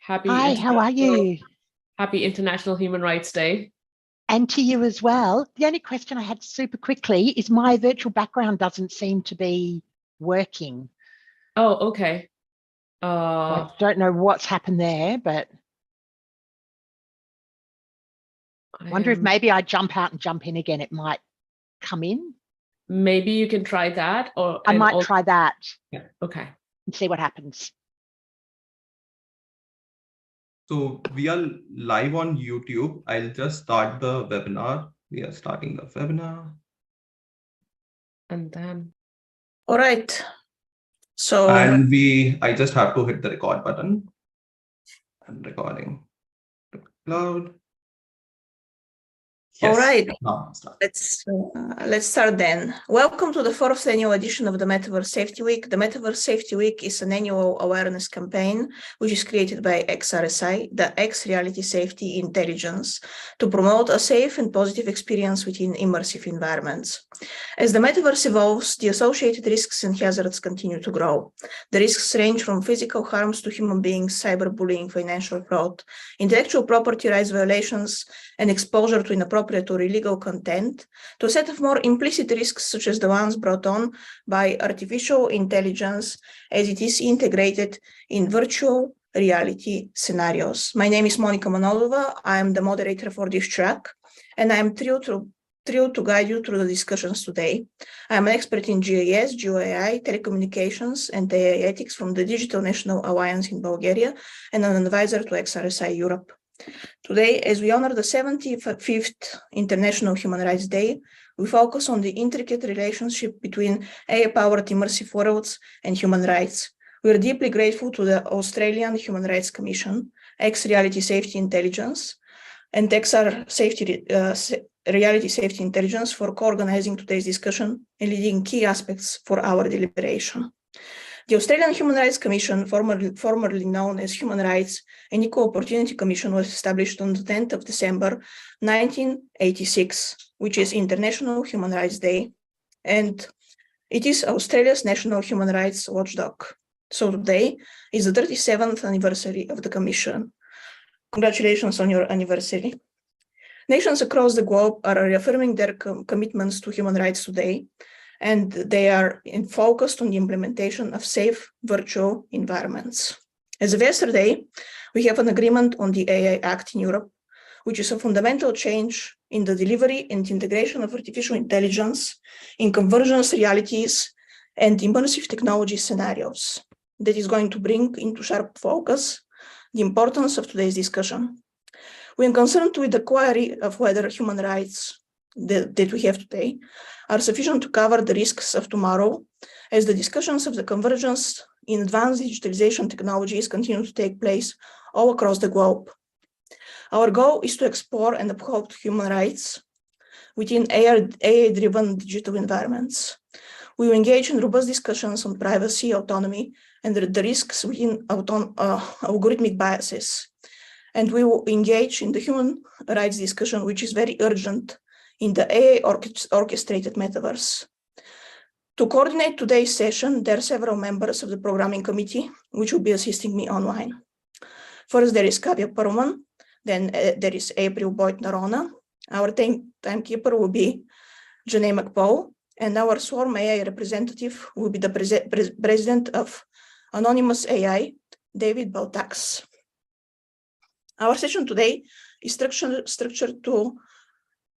Hi, how are you? Happy International Human Rights Day. And to you as well. The only question I had super quickly is my virtual background doesn't seem to be working. Oh, okay. I don't know what's happened there, but I wonder if maybe I jump out and jump in again, it might come in. Maybe you can try that, or I might try that. Yeah, okay. And see what happens. So we are live on YouTube. I'll just start the webinar. We are starting the webinar. And then. All right. So. And I just have to hit the record button. I'm recording to cloud. Yes. All right, let's start then. Welcome to the 4th annual edition of the Metaverse Safety Week. The Metaverse Safety Week is an annual awareness campaign which is created by XRSI, the X Reality Safety Intelligence, to promote a safe and positive experience within immersive environments. As the Metaverse evolves, the associated risks and hazards continue to grow. The risks range from physical harms to human beings, cyberbullying, financial fraud, intellectual property rights violations, and exposure to inappropriate or illegal content, to a set of more implicit risks such as the ones brought on by artificial intelligence as it is integrated in virtual reality scenarios. My name is Monica Manolova. I am the moderator for this track, and I am thrilled to guide you through the discussions today. I am an expert in GIS, GeoAI, telecommunications, and AI ethics from the Digital National Alliance in Bulgaria, and an advisor to XRSI Europe. Today, as we honor the 75th International Human Rights Day, we focus on the intricate relationship between AI-powered immersive worlds and human rights. We are deeply grateful to the Australian Human Rights Commission, X Reality Safety Intelligence, and XR Reality Safety Intelligence for co-organizing today's discussion and leading key aspects for our deliberation. The Australian Human Rights Commission, formerly known as Human Rights and Equal Opportunity Commission, was established on the 10th of December 1986, which is International Human Rights Day, and it is Australia's national human rights watchdog. So today is the 37th anniversary of the Commission. Congratulations on your anniversary. Nations across the globe are reaffirming their commitments to human rights today, and they are focused on the implementation of safe virtual environments. As of yesterday, we have an agreement on the AI Act in Europe, which is a fundamental change in the delivery and integration of artificial intelligence in convergence realities and immersive technology scenarios that is going to bring into sharp focus the importance of today's discussion. We are concerned with the query of whether human rights that we have today are sufficient to cover the risks of tomorrow, as the discussions of the convergence in advanced digitalization technologies continue to take place all across the globe. Our goal is to explore and uphold human rights within AI-driven digital environments. We will engage in robust discussions on privacy, autonomy, and the risks within algorithmic biases. And we will engage in the human rights discussion, which is very urgent in the AI orchestrated metaverse. To coordinate today's session, there are several members of the programming committee, which will be assisting me online. First, there is Kavya Perlman, then there is April Boyd-Narona. Our timekeeper will be Janae McPaul, and our swarm AI representative will be the president of Anonymous AI, David Baltax. Our session today is structured to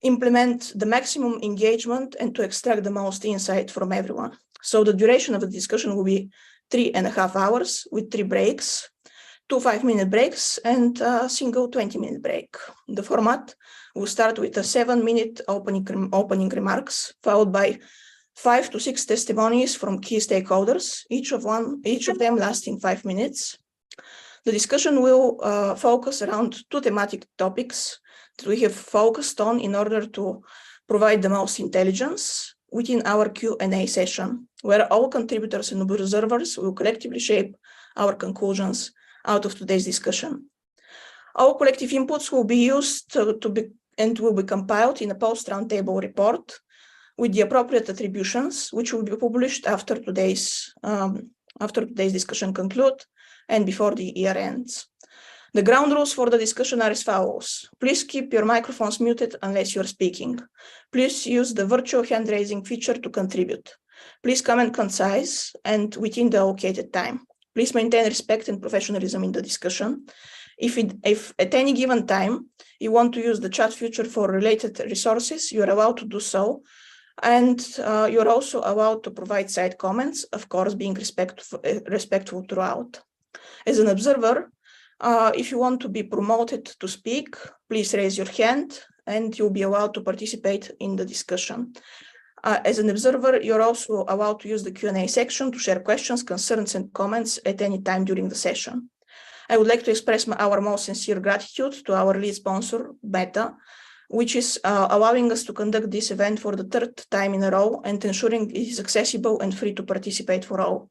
implement the maximum engagement and to extract the most insight from everyone. So the duration of the discussion will be 3.5 hours with 3 breaks, 2 5-minute breaks and a single 20-minute break. The format will start with a 7-minute opening remarks, followed by 5 to 6 testimonies from key stakeholders, each of them lasting 5 minutes. The discussion will focus around 2 thematic topics that we have focused on in order to provide the most intelligence within our Q&A session, where all contributors and observers will collectively shape our conclusions out of today's discussion. Our collective inputs will be used and will be compiled in a post-roundtable report with the appropriate attributions, which will be published after today's discussion concludes and before the year ends. The ground rules for the discussion are as follows. Please keep your microphones muted unless you're speaking. Please use the virtual hand raising feature to contribute. Please comment concise and within the allocated time. Please maintain respect and professionalism in the discussion. If at any given time you want to use the chat feature for related resources, you are allowed to do so. And you're also allowed to provide side comments, of course, being respectful throughout. As an observer, if you want to be promoted to speak, please raise your hand and you'll be allowed to participate in the discussion. As an observer, you're also allowed to use the Q&A section to share questions, concerns, and comments at any time during the session. I would like to express our most sincere gratitude to our lead sponsor, Meta, which is allowing us to conduct this event for the third time in a row and ensuring it is accessible and free to participate for all.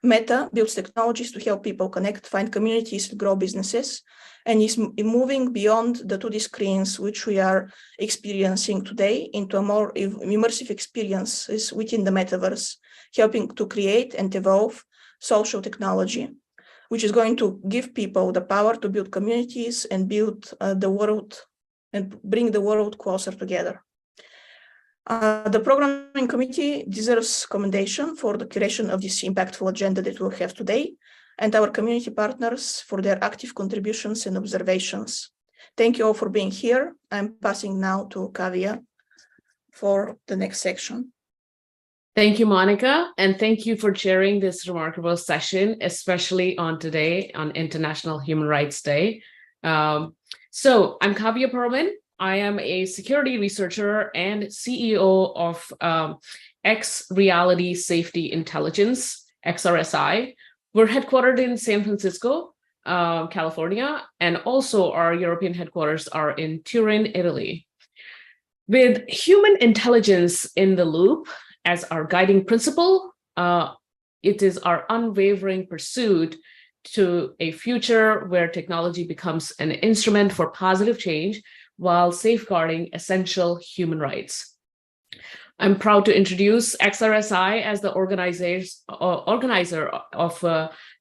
Meta builds technologies to help people connect, find communities, and grow businesses, and is moving beyond the 2D screens which we are experiencing today into a more immersive experiences within the metaverse, helping to create and evolve social technology, which is going to give people the power to build communities and build the world and bring the world closer together. The programming committee deserves commendation for the curation of this impactful agenda that we'll have today, and our community partners for their active contributions and observations. Thank you all for being here. I'm passing now to Kavya for the next section. Thank you, Monica, and thank you for chairing this remarkable session, especially on today, on International Human Rights Day. So I'm Kavya Perlman. I am a security researcher and CEO of X Reality Safety Intelligence, XRSI. We're headquartered in San Francisco, California, and also our European headquarters are in Turin, Italy. With human intelligence in the loop as our guiding principle, it is our unwavering pursuit to a future where technology becomes an instrument for positive change while safeguarding essential human rights. I'm proud to introduce XRSI as the organizer of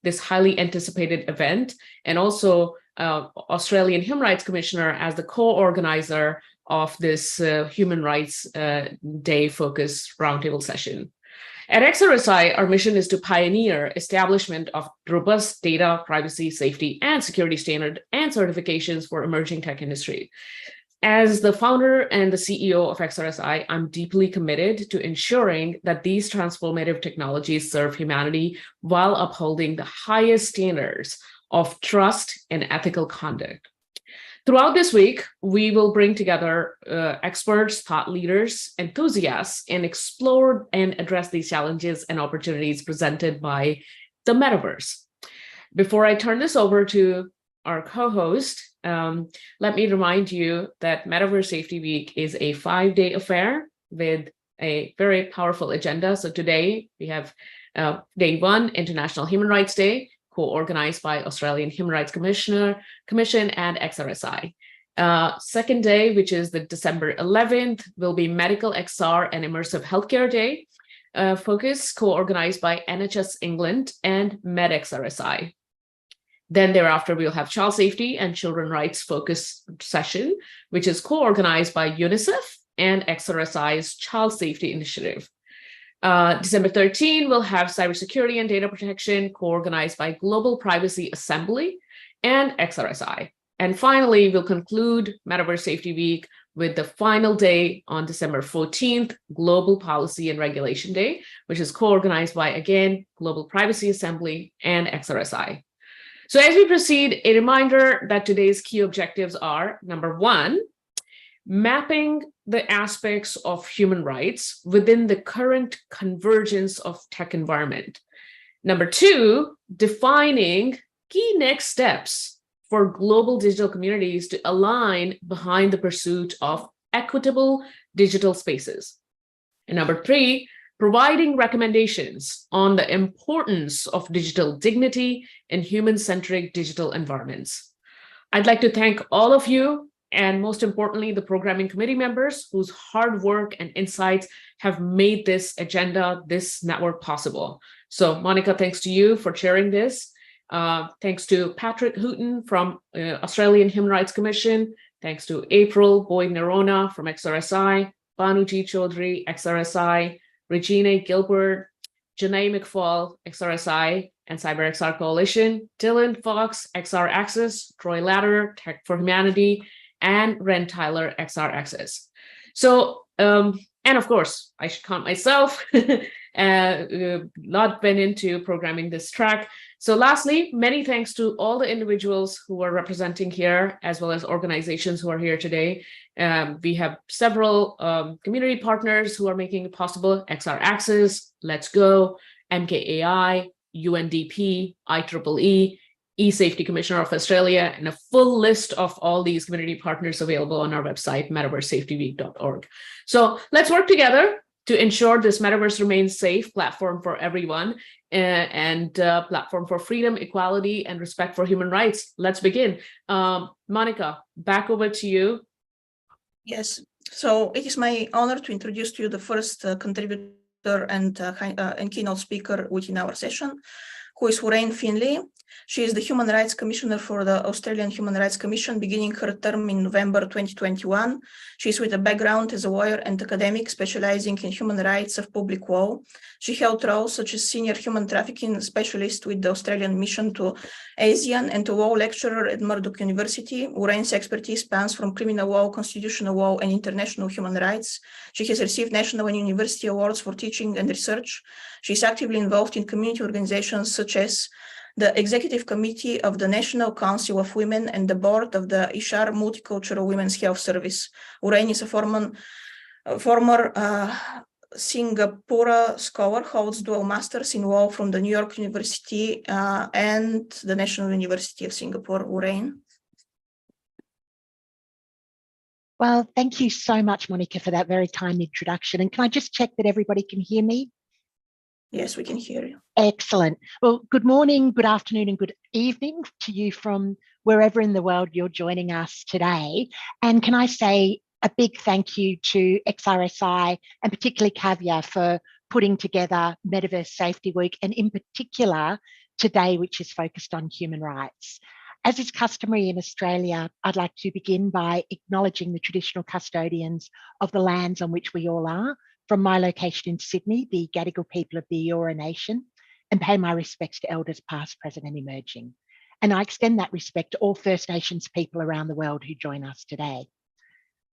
this highly anticipated event, and also Australian Human Rights Commissioner as the co-organizer of this Human Rights Day focused roundtable session. At XRSI, our mission is to pioneer establishment of robust data privacy, safety, and security standard and certifications for emerging tech industry. As the founder and the CEO of XRSI, I'm deeply committed to ensuring that these transformative technologies serve humanity while upholding the highest standards of trust and ethical conduct. Throughout this week, we will bring together experts, thought leaders, enthusiasts, and explore and address these challenges and opportunities presented by the metaverse. Before I turn this over to our co-host, let me remind you that Metaverse Safety Week is a 5-day affair with a very powerful agenda. So today we have day 1, International Human Rights Day, co-organized by Australian Human Rights Commission and XRSI. Second day, which is the December 11th, will be Medical XR and Immersive Healthcare Day, focus co-organized by NHS England and MedXRSI. Then thereafter, we'll have Child Safety and Children Rights Focus session, which is co-organized by UNICEF and XRSI's Child Safety Initiative. December 13, we'll have Cybersecurity and Data Protection, co-organized by Global Privacy Assembly and XRSI. And finally, we'll conclude Metaverse Safety Week with the final day on December 14th, Global Policy and Regulation Day, which is co-organized by, again, Global Privacy Assembly and XRSI. So as we proceed, a reminder that today's key objectives are, number 1, mapping the aspects of human rights within the current convergence of tech environment. Number 2, defining key next steps for global digital communities to align behind the pursuit of equitable digital spaces. And number 3, providing recommendations on the importance of digital dignity and human-centric digital environments. I'd like to thank all of you, and most importantly, the programming committee members whose hard work and insights have made this agenda, this network possible. So Monica, thanks to you for chairing this. Thanks to Patrick Hooton from Australian Human Rights Commission. Thanks to April Boyd-Nerona from XRSI, Banuji Chaudhry, XRSI, Regina Gilbert, Janae McFall, XRSI, and CyberXR Coalition, Dylan Fox, XR Access, Troy Ladder, Tech for Humanity, and Ren Tyler, XR Access. So, and of course, I should count myself, not been into programming this track. So lastly, many thanks to all the individuals who are representing here, as well as organizations who are here today. We have several community partners who are making it possible: XR Access, Let's Go, MKAI, UNDP, IEEE, E-Safety Commissioner of Australia, and a full list of all these community partners available on our website, metaversesafetyweek.org. So let's work together to ensure this metaverse remains safe platform for everyone and platform for freedom, equality, and respect for human rights. Let's begin. Monica, back over to you. Yes, so it is my honor to introduce to you the first contributor and keynote speaker within our session, who is Lorraine Finley. She is the Human Rights Commissioner for the Australian Human Rights Commission, beginning her term in November 2021. She is with a background as a lawyer and academic specializing in human rights of public law. She held roles such as Senior Human Trafficking Specialist with the Australian Mission to ASEAN and a law lecturer at Murdoch University. Lorraine's expertise spans from criminal law, constitutional law, and international human rights. She has received national and university awards for teaching and research. She is actively involved in community organizations such as the Executive Committee of the National Council of Women and the Board of the Ishar Multicultural Women's Health Service. Lorraine is a former Singapore scholar, holds dual masters in law from the New York University and the National University of Singapore. Lorraine. Well, thank you so much, Monica, for that very kind introduction. And can I just check that everybody can hear me? Yes, we can hear you. Excellent. Well, good morning, good afternoon, and good evening to you from wherever in the world you're joining us today. And can I say a big thank you to XRSI and particularly Kavya for putting together Metaverse Safety Week, and in particular today, which is focused on human rights. As is customary in Australia, I'd like to begin by acknowledging the traditional custodians of the lands on which we all are. From my location in Sydney, the Gadigal people of the Eora Nation, and pay my respects to elders past, present and emerging. And I extend that respect to all First Nations people around the world who join us today.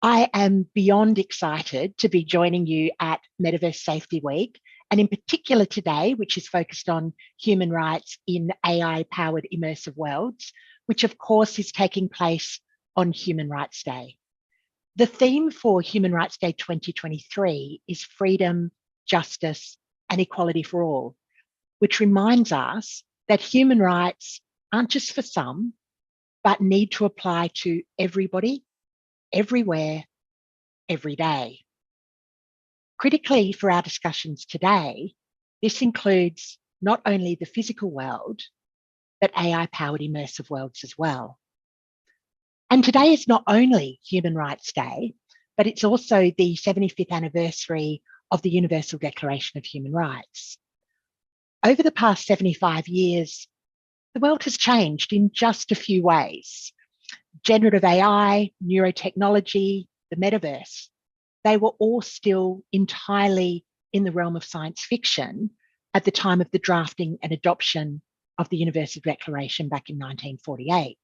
I am beyond excited to be joining you at Metaverse Safety Week, and in particular today, which is focused on human rights in AI-powered immersive worlds, which of course is taking place on Human Rights Day. The theme for Human Rights Day 2023 is freedom, justice, and equality for all, which reminds us that human rights aren't just for some, but need to apply to everybody, everywhere, every day. Critically for our discussions today, this includes not only the physical world, but AI-powered immersive worlds as well. And today is not only Human Rights Day, but it's also the 75th anniversary of the Universal Declaration of Human Rights. Over the past 75 years, the world has changed in just a few ways. Generative AI, neurotechnology, the metaverse, they were all still entirely in the realm of science fiction at the time of the drafting and adoption of the Universal Declaration back in 1948.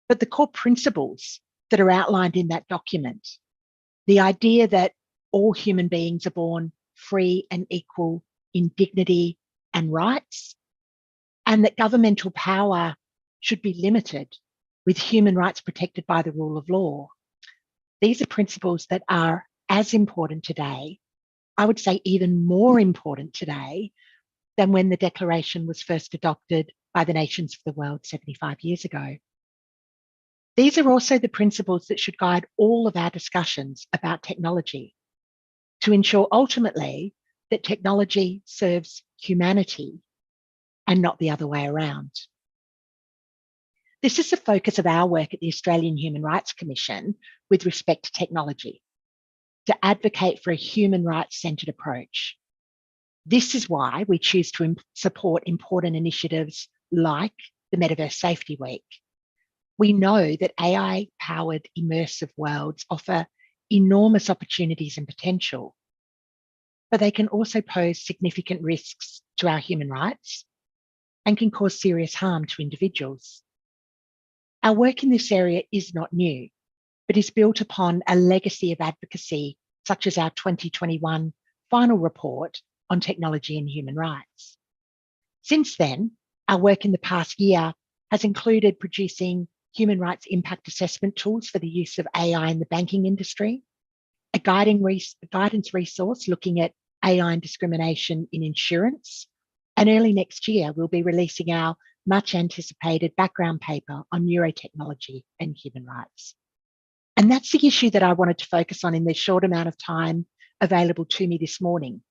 But the core principles that are outlined in that document, the idea that all human beings are born free and equal in dignity and rights, and that governmental power should be limited with human rights protected by the rule of law. These are principles that are as important today, I would say even more important today, than when the Declaration was first adopted by the nations of the world 75 years ago. These are also the principles that should guide all of our discussions about technology to ensure ultimately that technology serves humanity and not the other way around. This is the focus of our work at the Australian Human Rights Commission with respect to technology, to advocate for a human rights-centred approach. This is why we choose to support important initiatives like the Metaverse Safety Week. We know that AI-powered immersive worlds offer enormous opportunities and potential, but they can also pose significant risks to our human rights and can cause serious harm to individuals. Our work in this area is not new, but is built upon a legacy of advocacy, such as our 2021 final report on technology and human rights. Since then, our work in the past year has included producing human rights impact assessment tools for the use of AI in the banking industry, a guidance resource looking at AI and discrimination in insurance, and early next year, we'll be releasing our much anticipated background paper on neurotechnology and human rights. And that's the issue that I wanted to focus on in the short amount of time available to me this morning,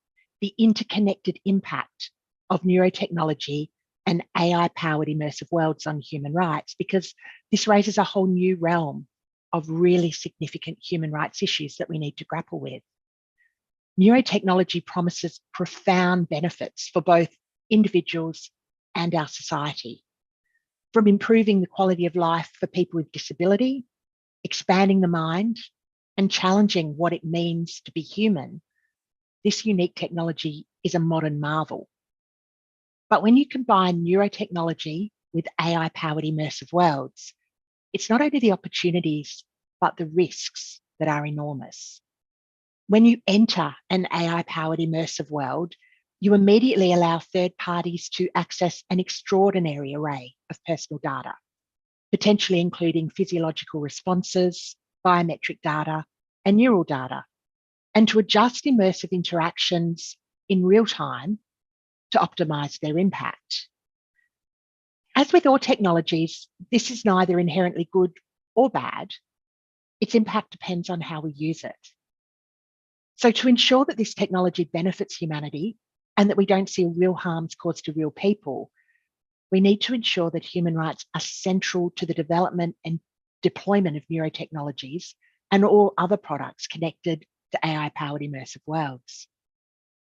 the interconnected impact of neurotechnology and AI-powered immersive worlds on human rights, because this raises a whole new realm of really significant human rights issues that we need to grapple with. Neurotechnology promises profound benefits for both individuals and our society, from improving the quality of life for people with disability, expanding the mind, and challenging what it means to be human. This unique technology is a modern marvel. But when you combine neurotechnology with AI-powered immersive worlds, it's not only the opportunities, but the risks that are enormous. When you enter an AI-powered immersive world, you immediately allow third parties to access an extraordinary array of personal data, potentially including physiological responses, biometric data, and neural data, and to adjust immersive interactions in real time to optimize their impact. As with all technologies, this is neither inherently good or bad. Its impact depends on how we use it. So to ensure that this technology benefits humanity and that we don't see real harms caused to real people, we need to ensure that human rights are central to the development and deployment of neurotechnologies and all other products connected to AI-powered immersive worlds.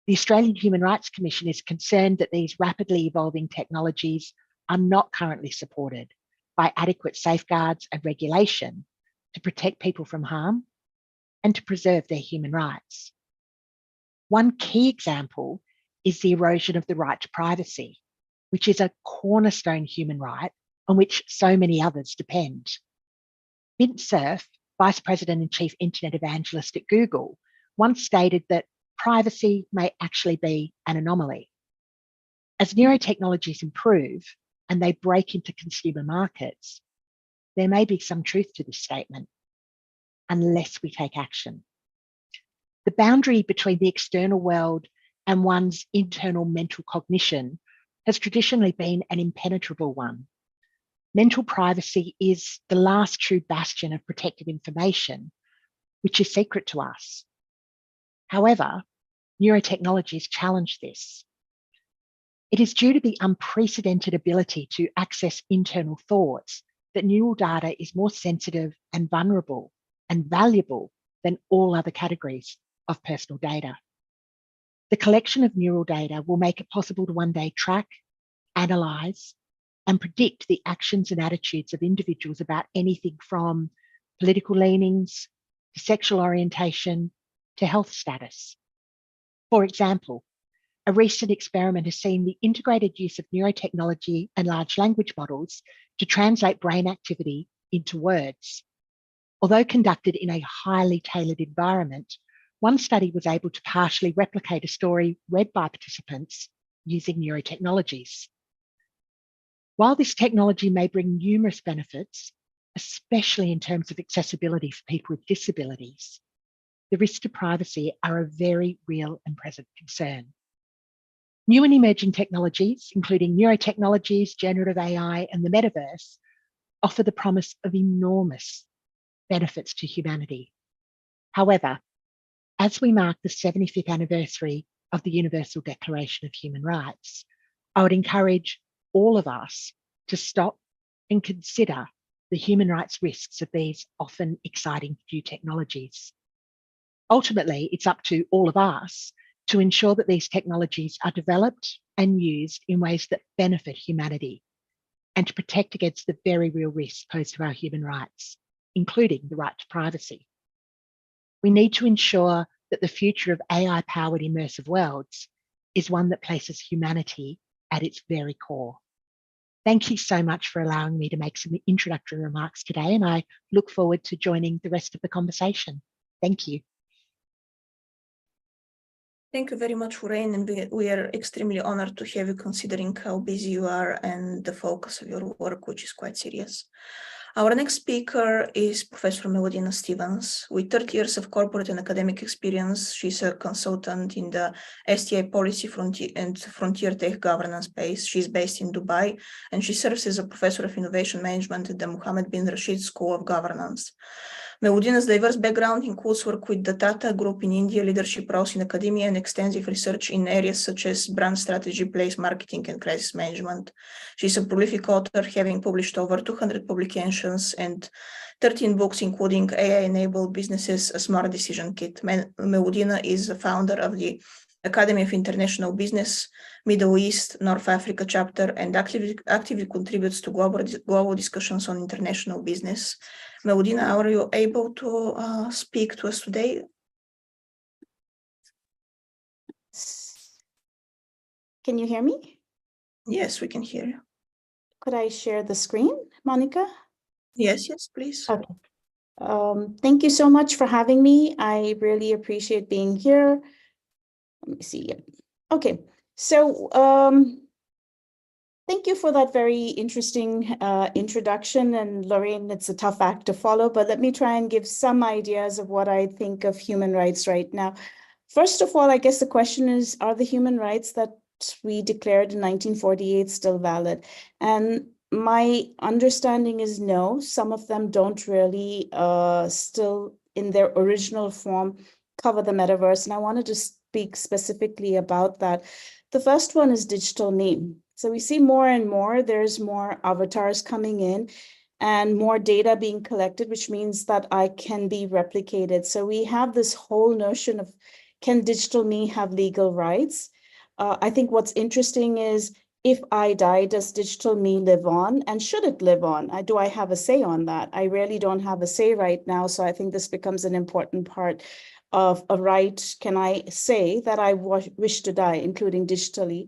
The Australian Human Rights Commission is concerned that these rapidly evolving technologies are not currently supported by adequate safeguards and regulation to protect people from harm and to preserve their human rights. One key example is the erosion of the right to privacy, which is a cornerstone human right on which so many others depend. Vint Cerf, Vice President and Chief Internet Evangelist at Google, once stated that privacy may actually be an anomaly. As neurotechnologies improve and they break into consumer markets, there may be some truth to this statement, unless we take action. The boundary between the external world and one's internal mental cognition has traditionally been an impenetrable one. Mental privacy is the last true bastion of protected information, which is secret to us. However, neurotechnologies challenge this. It is due to the unprecedented ability to access internal thoughts that neural data is more sensitive and vulnerable and valuable than all other categories of personal data. The collection of neural data will make it possible to one day track, analyze, and predict the actions and attitudes of individuals about anything from political leanings to sexual orientation to health status. For example, a recent experiment has seen the integrated use of neurotechnology and large language models to translate brain activity into words. Although conducted in a highly tailored environment, one study was able to partially replicate a story read by participants using neurotechnologies. While this technology may bring numerous benefits, especially in terms of accessibility for people with disabilities, the risks to privacy are a very real and present concern. New and emerging technologies, including neurotechnologies, generative AI, and the metaverse, offer the promise of enormous benefits to humanity. However, as we mark the 75th anniversary of the Universal Declaration of Human Rights, I would encourage all of us to stop and consider the human rights risks of these often exciting new technologies. Ultimately, it's up to all of us to ensure that these technologies are developed and used in ways that benefit humanity and to protect against the very real risks posed to our human rights, including the right to privacy. We need to ensure that the future of AI-powered immersive worlds is one that places humanity at its very core. Thank you so much for allowing me to make some introductory remarks today, and I look forward to joining the rest of the conversation. Thank you. Thank you very much, Lorraine, and we are extremely honored to have you, considering how busy you are and the focus of your work, which is quite serious. Our next speaker is Professor Melodina Stevens. With 30 years of corporate and academic experience, she's a consultant in the STI policy frontier tech governance space. She's based in Dubai, and she serves as a professor of innovation management at the Mohammed bin Rashid School of Governance. Melodina's diverse background includes work with the Tata Group in India, leadership roles in academia, and extensive research in areas such as brand strategy, place marketing, and crisis management. She's a prolific author, having published over 200 publications and 13 books, including AI-enabled businesses, a smart decision kit. Melodina is a founder of the Academy of International Business, Middle East, North Africa chapter, and actively contributes to global discussions on international business. Melodina, are you able to speak to us today? Can you hear me? Yes, we can hear you. Could I share the screen, Monica? Yes, please. Okay. Thank you so much for having me. I really appreciate being here. Let me see. Okay, so thank you for that very interesting introduction. And Lorraine, it's a tough act to follow, but let me try and give some ideas of what I think of human rights right now. First of all, I guess the question is, are the human rights that we declared in 1948 still valid? And my understanding is no, some of them don't really still in their original form cover the metaverse. And I wanted to speak specifically about that. The first one is digital me. So we see more and more, there's more avatars coming in and more data being collected, which means that I can be replicated. So we have this whole notion of, can digital me have legal rights? I think what's interesting is, if I die, does digital me live on, and should it live on? Do I have a say on that? I really don't have a say right now. So I think this becomes an important part of a right. Can I say that I wish to die, including digitally?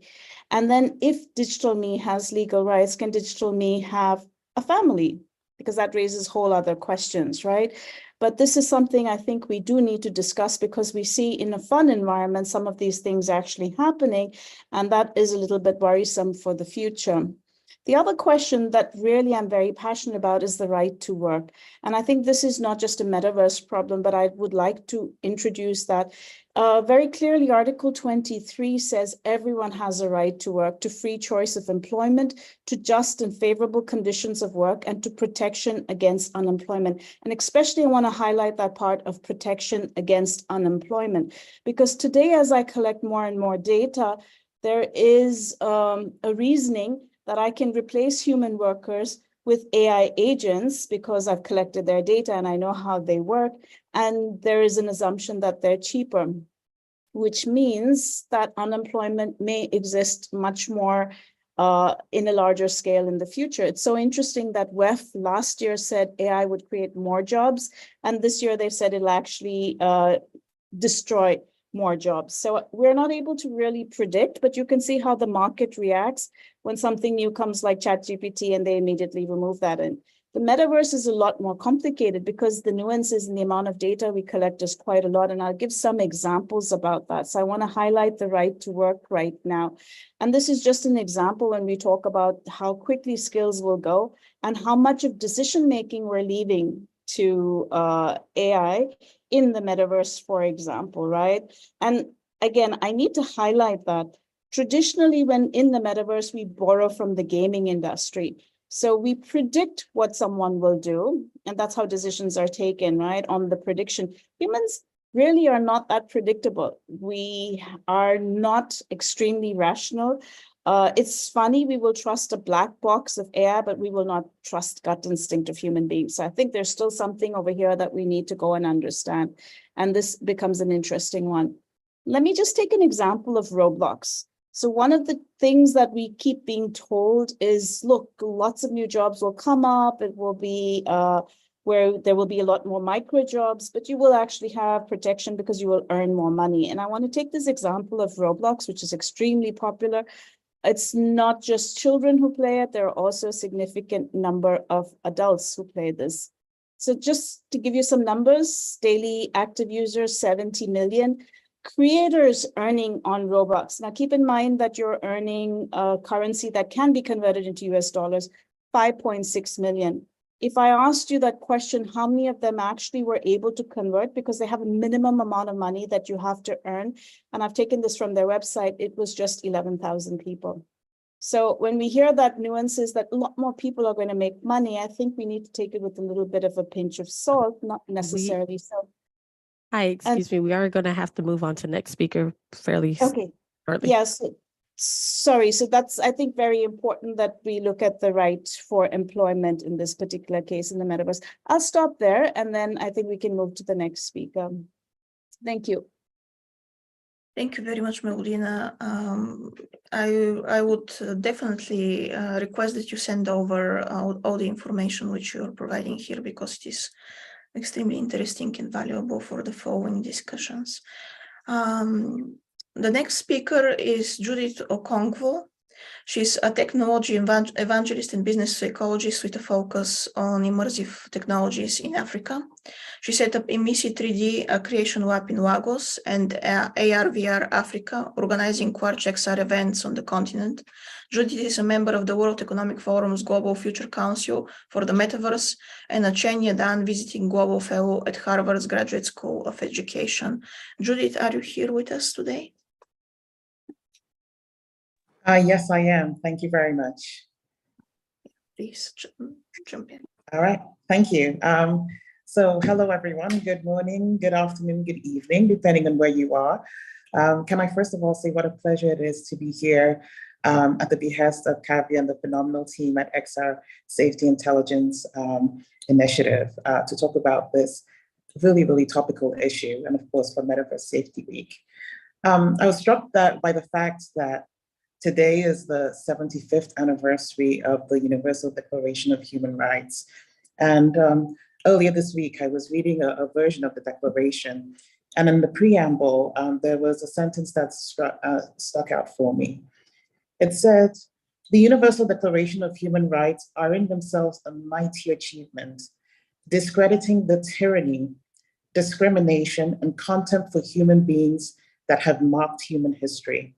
And then if digital me has legal rights, can digital me have a family? Because that raises whole other questions, right? But this is something I think we do need to discuss, because we see in a fun environment some of these things actually happening, and that is a little bit worrisome for the future. The other question that really I'm very passionate about is the right to work. And I think this is not just a metaverse problem, but I would like to introduce that very clearly. Article 23 says everyone has a right to work, to free choice of employment, to just and favorable conditions of work, and to protection against unemployment. And especially I want to highlight that part of protection against unemployment, because today, as I collect more and more data, there is a reasoning that I can replace human workers with AI agents because I've collected their data and I know how they work. And there is an assumption that they're cheaper, which means that unemployment may exist much more in a larger scale in the future. It's so interesting that WEF last year said AI would create more jobs, and this year they said it'll actually destroy more jobs. So we're not able to really predict, but you can see how the market reacts when something new comes like ChatGPT and they immediately remove that. And the metaverse is a lot more complicated because the nuances and the amount of data we collect is quite a lot. And I'll give some examples about that. So I want to highlight the right to work right now. And this is just an example when we talk about how quickly skills will go and how much of decision-making we're leaving to AI in the metaverse, for example, right? And again, I need to highlight that traditionally when in the metaverse, we borrow from the gaming industry. So we predict what someone will do, and that's how decisions are taken, right? On the prediction. Humans really are not that predictable. We are not extremely rational. It's funny, we will trust a black box of AI, but we will not trust gut instinct of human beings. So I think there's still something over here that we need to go and understand. And this becomes an interesting one. Let me just take an example of Roblox. So one of the things that we keep being told is, look, lots of new jobs will come up. It will be where there will be a lot more micro jobs, but you will actually have protection because you will earn more money. And I want to take this example of Roblox, which is extremely popular. It's not just children who play it. There are also a significant number of adults who play this. So just to give you some numbers, daily active users, 70 million. Creators earning on Roblox. Now, keep in mind that you're earning a currency that can be converted into US dollars, 5.6 million. If I asked you that question, how many of them actually were able to convert because they have a minimum amount of money that you have to earn? And I've taken this from their website, it was just 11,000 people. So when we hear that nuances that a lot more people are going to make money, I think we need to take it with a little bit of a pinch of salt, not necessarily so. Hi, excuse me. We are going to have to move on to next speaker fairly Okay. shortly. Yes. Sorry. So that's, I think, very important that we look at the right for employment in this particular case in the metaverse. I'll stop there and then I think we can move to the next speaker. Thank you. Thank you very much, Melina. I would definitely request that you send over all the information which you're providing here, because it is extremely interesting and valuable for the following discussions. The next speaker is Judith Okonkwo. She's a technology evangelist and business psychologist with a focus on immersive technologies in Africa. She set up Imisi 3D Creation Lab in Lagos and AR/VR Africa, organizing Quartz XR events on the continent. Judith is a member of the World Economic Forum's Global Future Council for the Metaverse and a Chen Yadan Visiting Global Fellow at Harvard's Graduate School of Education. Judith, are you here with us today? Yes, I am. Thank you very much. Please jump in. All right. Thank you. So hello, everyone. Good morning, good afternoon, good evening, depending on where you are. Can I first of all say what a pleasure it is to be here at the behest of Kavi and the phenomenal team at XR Safety Intelligence Initiative to talk about this really, really topical issue, and of course for Metaverse Safety Week. I was struck by the fact that today is the 75th anniversary of the Universal Declaration of Human Rights. And earlier this week, I was reading a version of the Declaration. And in the preamble, there was a sentence that stuck out for me. It said, "The Universal Declaration of Human Rights are in themselves a mighty achievement, discrediting the tyranny, discrimination, and contempt for human beings that have marked human history."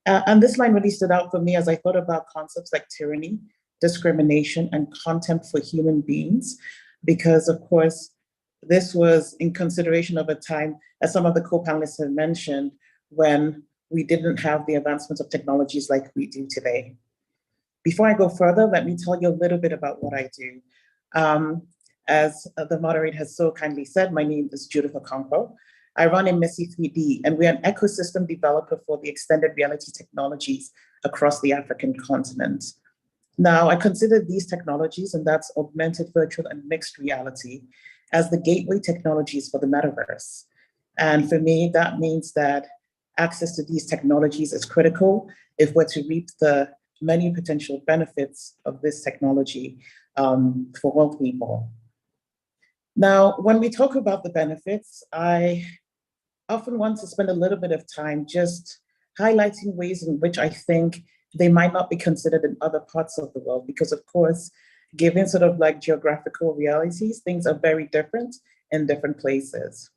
And this line really stood out for me as I thought about concepts like tyranny, discrimination, and contempt for human beings, because of course, this was in consideration of a time, as some of the co-panelists have mentioned, when we didn't have the advancements of technologies like we do today. Before I go further, let me tell you a little bit about what I do. As the moderator has so kindly said, my name is Judith Okonkwo. I run Imisi 3D, and we're an ecosystem developer for the extended reality technologies across the African continent. Now, I consider these technologies, and that's augmented, virtual, and mixed reality, as the gateway technologies for the metaverse. And for me, that means that access to these technologies is critical if we're to reap the many potential benefits of this technology for all people. Now, when we talk about the benefits, I often want to spend a little bit of time just highlighting ways in which I think they might not be considered in other parts of the world, because of course, given sort of like geographical realities, things are very different in different places.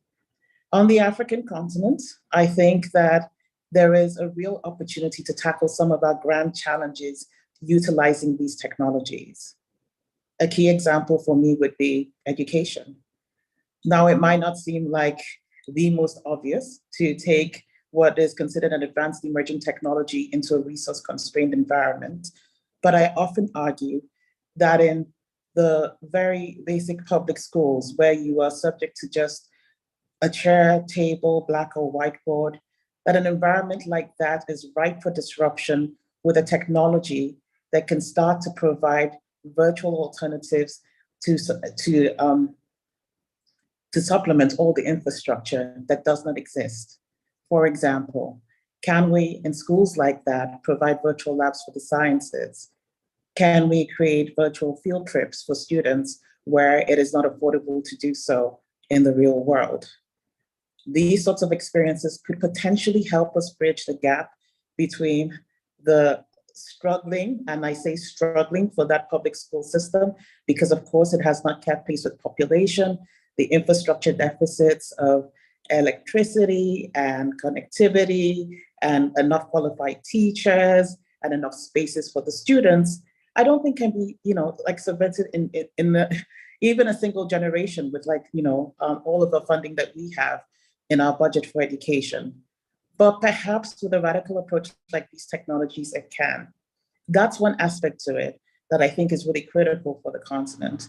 On the African continent, I think that there is a real opportunity to tackle some of our grand challenges utilizing these technologies. A key example for me would be education. Now, it might not seem like the most obvious to take what is considered an advanced emerging technology into a resource-constrained environment, but I often argue that in the very basic public schools where you are subject to just a chair, table, black or whiteboard, that an environment like that is ripe for disruption with a technology that can start to provide virtual alternatives to supplement all the infrastructure that does not exist. For example, Can we, in schools like that, provide virtual labs for the sciences? Can we create virtual field trips for students where it is not affordable to do so in the real world? These sorts of experiences could potentially help us bridge the gap between the struggling, and I say struggling, for that public school system, because of course it has not kept pace with population, the infrastructure deficits of electricity and connectivity and enough qualified teachers and enough spaces for the students, I don't think can be, like subvented in even a single generation with all of the funding that we have in our budget for education. But perhaps with a radical approach like these technologies, it can. That's one aspect to it that I think is really critical for the continent.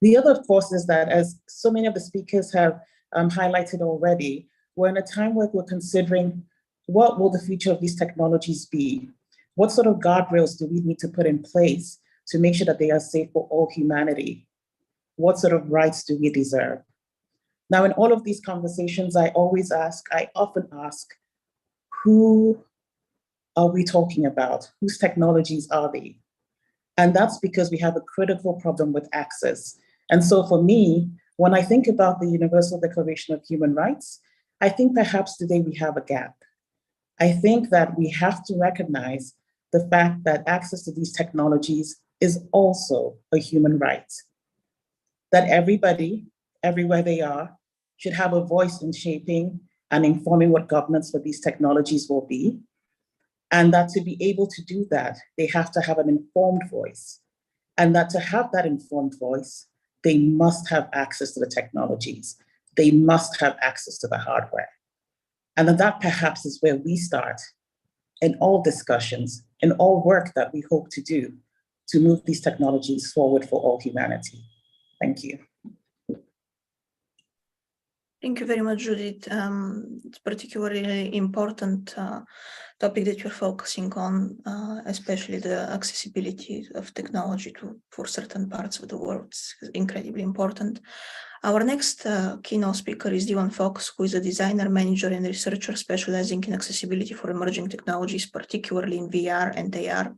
The other, of course, is that, as so many of the speakers have highlighted already, we're in a time where we're considering what will the future of these technologies be? What sort of guardrails do we need to put in place to make sure that they are safe for all humanity? What sort of rights do we deserve? Now, in all of these conversations, I often ask, who are we talking about? Whose technologies are they? And that's because we have a critical problem with access. And so for me, when I think about the Universal Declaration of Human Rights, I think perhaps today we have a gap. I think that we have to recognize the fact that access to these technologies is also a human right. That everybody, everywhere they are, should have a voice in shaping and informing what governance for these technologies will be. And that to be able to do that, they have to have an informed voice. And that to have that informed voice, they must have access to the technologies. They must have access to the hardware. And that perhaps is where we start in all discussions, in all work that we hope to do to move these technologies forward for all humanity. Thank you. Thank you very much, Judith. It's particularly important topic that you're focusing on, especially the accessibility of technology for certain parts of the world. It's incredibly important. Our next keynote speaker is Divan Fox, who is a designer, manager, and researcher specializing in accessibility for emerging technologies, particularly in VR and AR.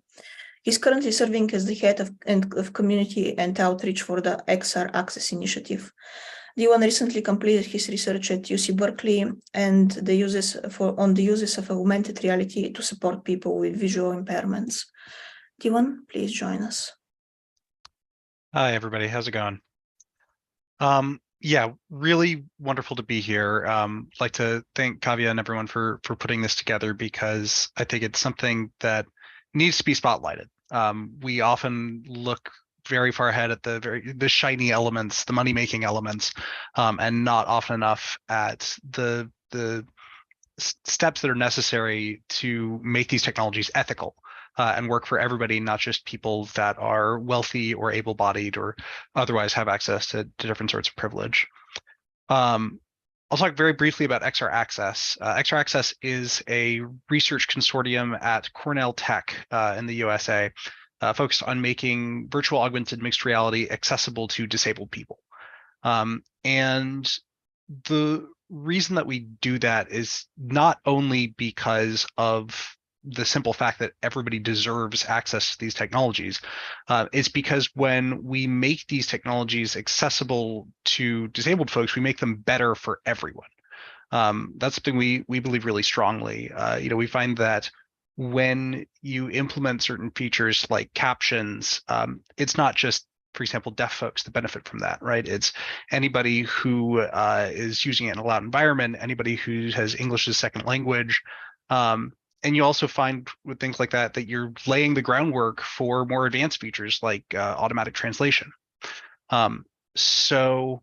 He's currently serving as the head of community and outreach for the XR Access Initiative. Divan recently completed his research at UC Berkeley and the uses of augmented reality to support people with visual impairments. Divan, please join us. Hi, everybody. How's it going? Yeah, really wonderful to be here. Like to thank Kavya and everyone for putting this together, because I think it's something that needs to be spotlighted. We often look very far ahead at the shiny elements, the money-making elements, and not often enough at the steps that are necessary to make these technologies ethical and work for everybody, not just people that are wealthy or able-bodied or otherwise have access to different sorts of privilege. I'll talk very briefly about XR Access. XR Access is a research consortium at Cornell Tech in the USA, focused on making virtual augmented mixed reality accessible to disabled people. And the reason that we do that is not only because of the simple fact that everybody deserves access to these technologies. It's because when we make these technologies accessible to disabled folks, we make them better for everyone. That's something we believe really strongly. We find that when you implement certain features like captions, it's not just, for example, deaf folks that benefit from that, right? It's anybody who is using it in a loud environment, anybody who has English as a second language. And you also find with things like that you're laying the groundwork for more advanced features like automatic translation. So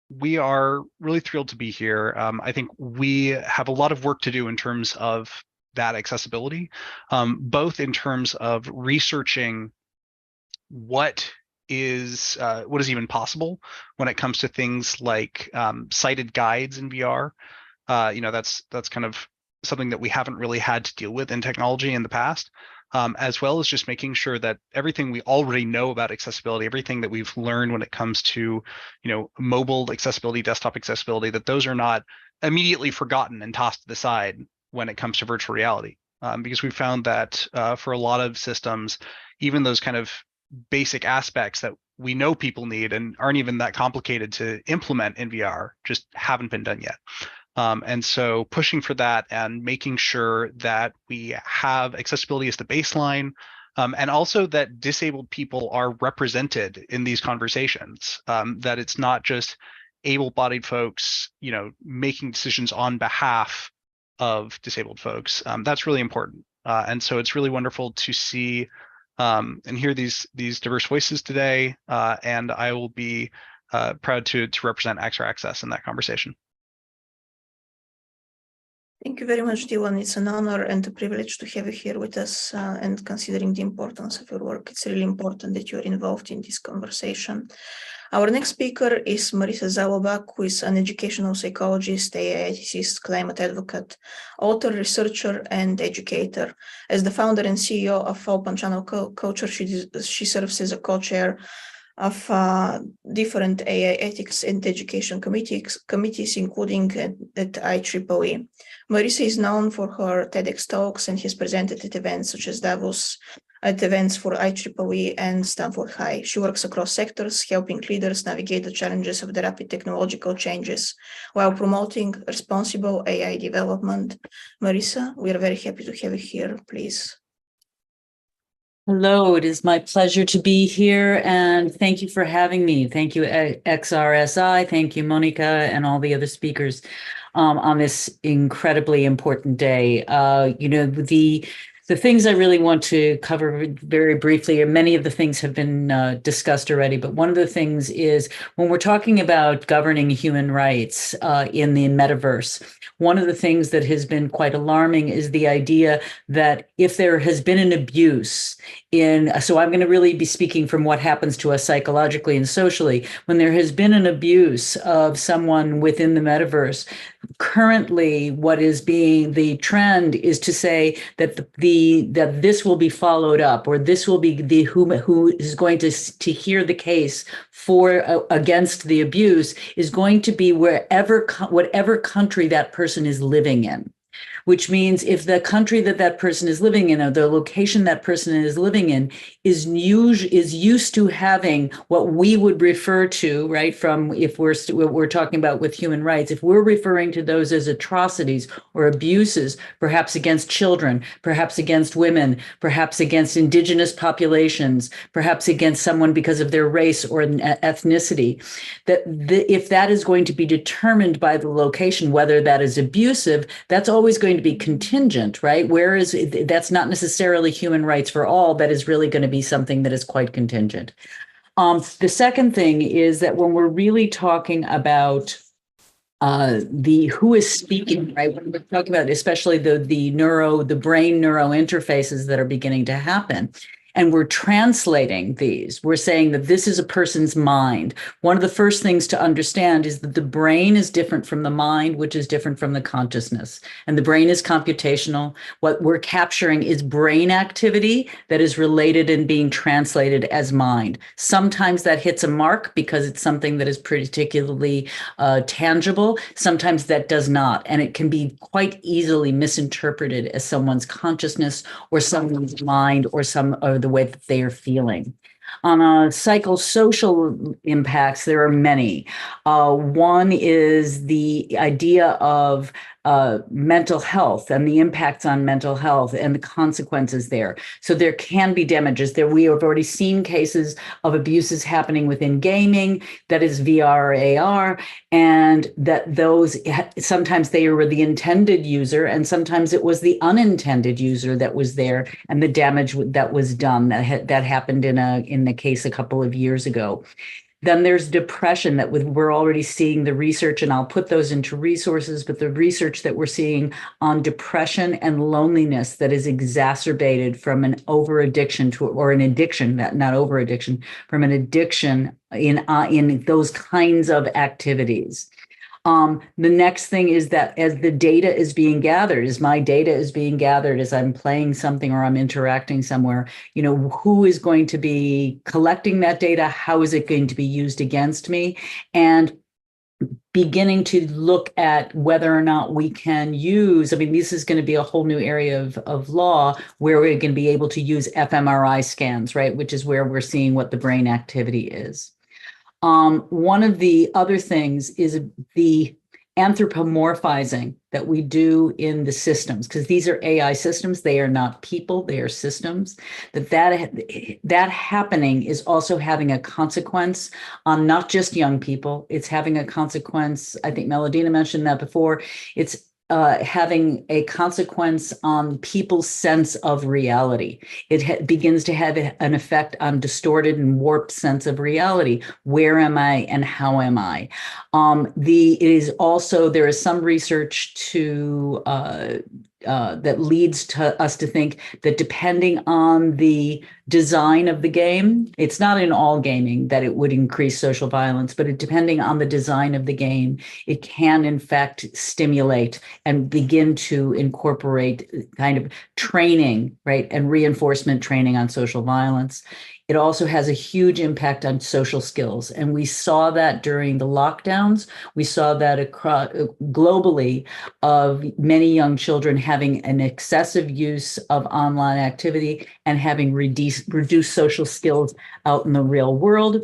we are really thrilled to be here. I think we have a lot of work to do in terms of that accessibility, both in terms of researching what is even possible when it comes to things like sighted guides in VR. That's kind of something that we haven't really had to deal with in technology in the past, as well as just making sure that everything we already know about accessibility, everything that we've learned when it comes to, mobile accessibility, desktop accessibility, that those are not immediately forgotten and tossed to the side, when it comes to virtual reality, because we found that for a lot of systems, even those kind of basic aspects that we know people need and aren't even that complicated to implement in VR just haven't been done yet. And so pushing for that and making sure that we have accessibility as the baseline, and also that disabled people are represented in these conversations, that it's not just able-bodied folks, making decisions on behalf of disabled folks. That's really important. And so it's really wonderful to see and hear these diverse voices today. And I will be proud to represent XR Access in that conversation. Thank you very much, Dylan. It's an honor and a privilege to have you here with us, and considering the importance of your work, it's really important that you're involved in this conversation. Our next speaker is Marisa Zalobak, who is an educational psychologist, AI ethicist, climate advocate, author, researcher, and educator. As the founder and CEO of Open Channel Culture, she serves as a co-chair of different AI ethics and education committees, including at IEEE. Marisa is known for her TEDx talks and has presented at events such as Davos, at events for IEEE and Stanford High. She works across sectors, helping leaders navigate the challenges of the rapid technological changes while promoting responsible AI development. Marisa, we are very happy to have you here. Please. Hello, it is my pleasure to be here, and thank you for having me. Thank you, XRSI. Thank you, Monica, and all the other speakers on this incredibly important day. The things I really want to cover very briefly, and many of the things have been discussed already, but one of the things is when we're talking about governing human rights in the metaverse, one of the things that has been quite alarming is the idea that if there has been an abuse so I'm going to really be speaking from what happens to us psychologically and socially, when there has been an abuse of someone within the metaverse, currently what is being the trend is to say that that this will be followed up, or this will be who is going to hear the case for against the abuse is going to be whatever country that person is living in. Which means if the country that person is living in, or the location that person is living in, is used to having what we would refer to, right, from if we're talking about with human rights, if we're referring to those as atrocities or abuses, perhaps against children, perhaps against women, perhaps against indigenous populations, perhaps against someone because of their race or ethnicity, if that is going to be determined by the location, whether that is abusive, that's always going to be contingent, right? Whereas that's not necessarily human rights for all, that is really going to be something that is quite contingent. The second thing is that when we're really talking about who is speaking, right? When we're talking about especially the brain neuro interfaces that are beginning to happen, and we're translating these, we're saying that this is a person's mind. One of the first things to understand is that the brain is different from the mind, which is different from the consciousness. And the brain is computational. What we're capturing is brain activity that is related and being translated as mind. Sometimes that hits a mark because it's something that is particularly tangible. Sometimes that does not. And it can be quite easily misinterpreted as someone's consciousness or someone's mind or the way that they are feeling. On psychosocial impacts, there are many. One is the idea of mental health and the impacts on mental health and the consequences there. So there can be damages there. We have already seen cases of abuses happening within gaming, that is VR or AR, and that those sometimes they were the intended user and sometimes it was the unintended user that was there, and the damage that was done that happened in the case a couple of years ago. Then there's depression that we're already seeing the research, and I'll put those into resources, but the research that we're seeing on depression and loneliness that is exacerbated from an over-addiction or an addiction, not over-addiction, from an addiction in those kinds of activities. The next thing is that as the data is being gathered, as my data is being gathered, as I'm playing something or I'm interacting somewhere, who is going to be collecting that data? How is it going to be used against me? And beginning to look at whether or not we can use, I mean, this is going to be a whole new area of law where we're going to be able to use fMRI scans, right? Which is where we're seeing what the brain activity is. One of the other things is the anthropomorphizing that we do in the systems, because these are AI systems, they are not people, they are systems. That happening is also having a consequence on not just young people, it's having a consequence, I think Melodina mentioned that before, it's having a consequence on people's sense of reality. It begins to have an effect on distorted and warped sense of reality. Where am I and how am I? It is also, there is some research to that leads to us to think that depending on the design of the game, it's not in all gaming that it would increase social violence, but depending on the design of the game, it can in fact stimulate and begin to incorporate kind of training, right, and reinforcement training on social violence. It also has a huge impact on social skills. And we saw that during the lockdowns. We saw that across globally of many young children having an excessive use of online activity and having reduced social skills out in the real world.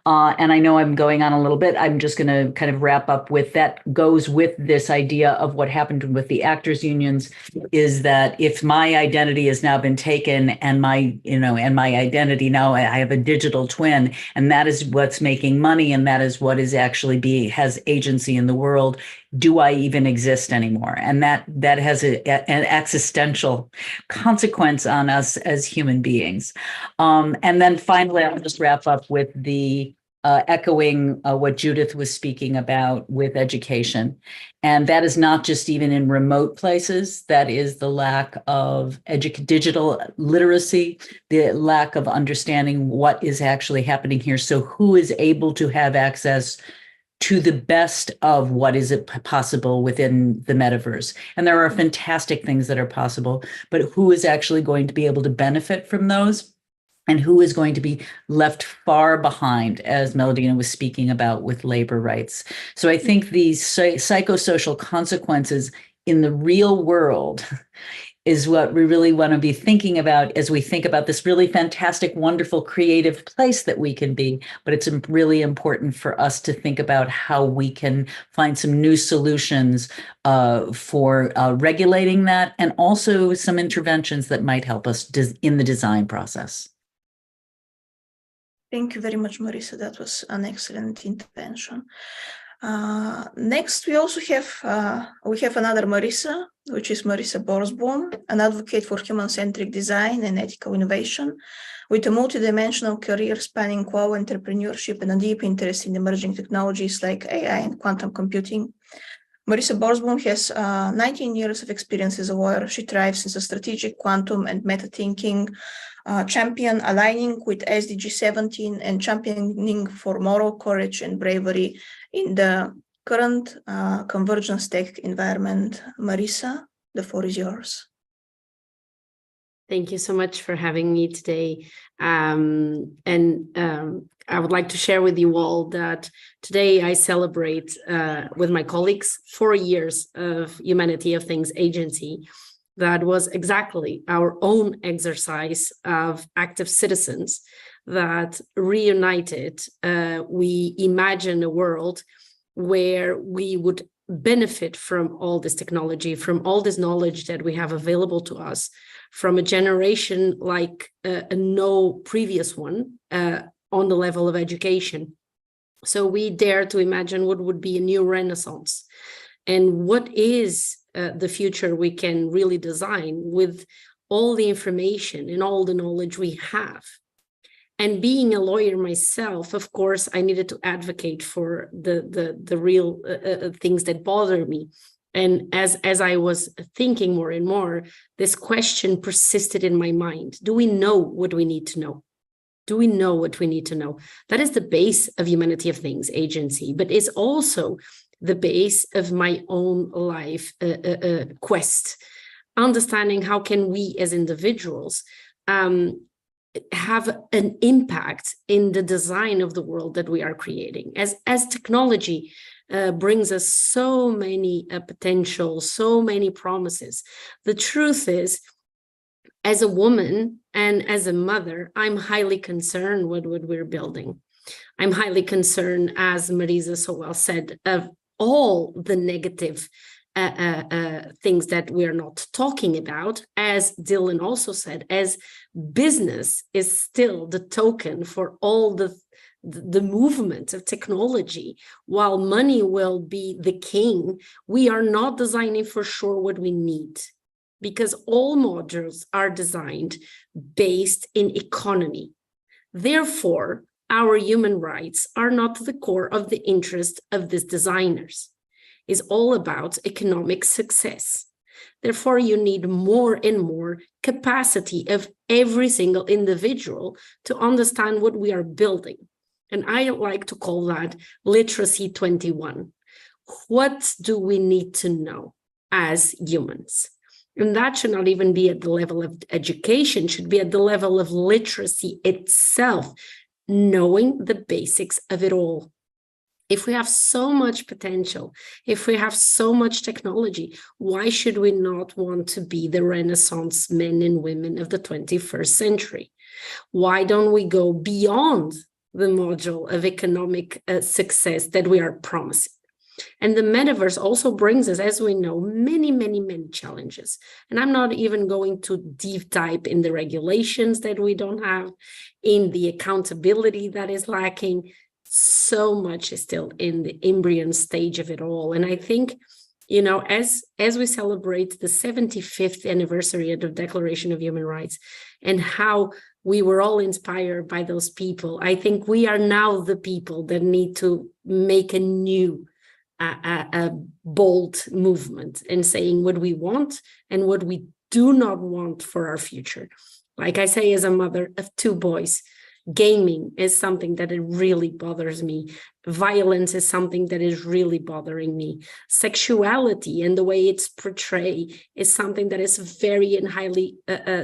And I know I'm going on a little bit. I'm just going to kind of wrap up with that goes with this idea of what happened with the actors unions is that if my identity has now been taken and my identity now, I have a digital twin, and that is what's making money, and that is what is actually has agency in the world. Do I even exist anymore? And that has an existential consequence on us as human beings. And then finally, I'll just wrap up with the echoing what Judith was speaking about with education. And that is not just even in remote places, that is the lack of digital literacy, the lack of understanding what is actually happening here. So who is able to have access to the best of what is possible within the metaverse. And there are fantastic things that are possible, but who is actually going to be able to benefit from those? And who is going to be left far behind, as Melodina was speaking about with labor rights. So I think these psychosocial consequences in the real world is what we really want to be thinking about as we think about this really fantastic, wonderful, creative place that we can be. But it's really important for us to think about how we can find some new solutions for regulating that, and also some interventions that might help us in the design process. Thank you very much, Marisa. That was an excellent intervention. Next, we also have another Marisa, which is Marisa Borsboom, an advocate for human-centric design and ethical innovation, with a multidimensional career spanning co-entrepreneurship and a deep interest in emerging technologies like AI and quantum computing. Marisa Borsboom has 19 years of experience as a lawyer. She thrives as a strategic quantum and meta-thinking champion, aligning with SDG 17 and championing for moral courage and bravery in the current convergence tech environment. Marisa, the floor is yours. Thank you so much for having me today. I would like to share with you all that today I celebrate with my colleagues 4 years of Humanity of Things agency. That was exactly our own exercise of active citizens that reunited. We imagine a world where we would benefit from all this technology, from all this knowledge that we have available to us, from a generation like no previous one on the level of education. So we dare to imagine what would be a new renaissance, and what is the future we can really design with all the information and all the knowledge we have. And being a lawyer myself, of course, I needed to advocate for the real things that bother me. And as I was thinking more and more, this question persisted in my mind. Do we know what we need to know? Do we know what we need to know? That is the base of Humanity of Things agency, but it's also the base of my own life quest, understanding how can we as individuals have an impact in the design of the world that we are creating. As technology brings us so many potential, so many promises, the truth is, as a woman and as a mother, I'm highly concerned with what we're building. I'm highly concerned, as Marisa so well said, of all the negative things that we're not talking about. As Dylan also said, as business is still the token for all the movement of technology, while money will be the king, we are not designing for sure what we need, because all modules are designed based in economy. Therefore, our human rights are not the core of the interest of these designers. It's all about economic success. Therefore, you need more and more capacity of every single individual to understand what we are building. And I like to call that literacy 21. What do we need to know as humans? And that should not even be at the level of education, should be at the level of literacy itself, knowing the basics of it all. If we have so much potential, if we have so much technology, why should we not want to be the Renaissance men and women of the 21st century? Why don't we go beyond the module of economic success that we are promising? And the metaverse also brings us, as we know, many, many, many challenges. And I'm not even going to deep dive in the regulations that we don't have, in the accountability that is lacking. So much is still in the embryo stage of it all. And I think, you know, as we celebrate the 75th anniversary of the Declaration of Human Rights and how we were all inspired by those people, I think we are now the people that need to make a new a bold movement in saying what we want and what we do not want for our future. Like I say, as a mother of 2 boys, gaming is something that it really bothers me. Violence is something that is really bothering me. Sexuality and the way it's portrayed is something that is very and highly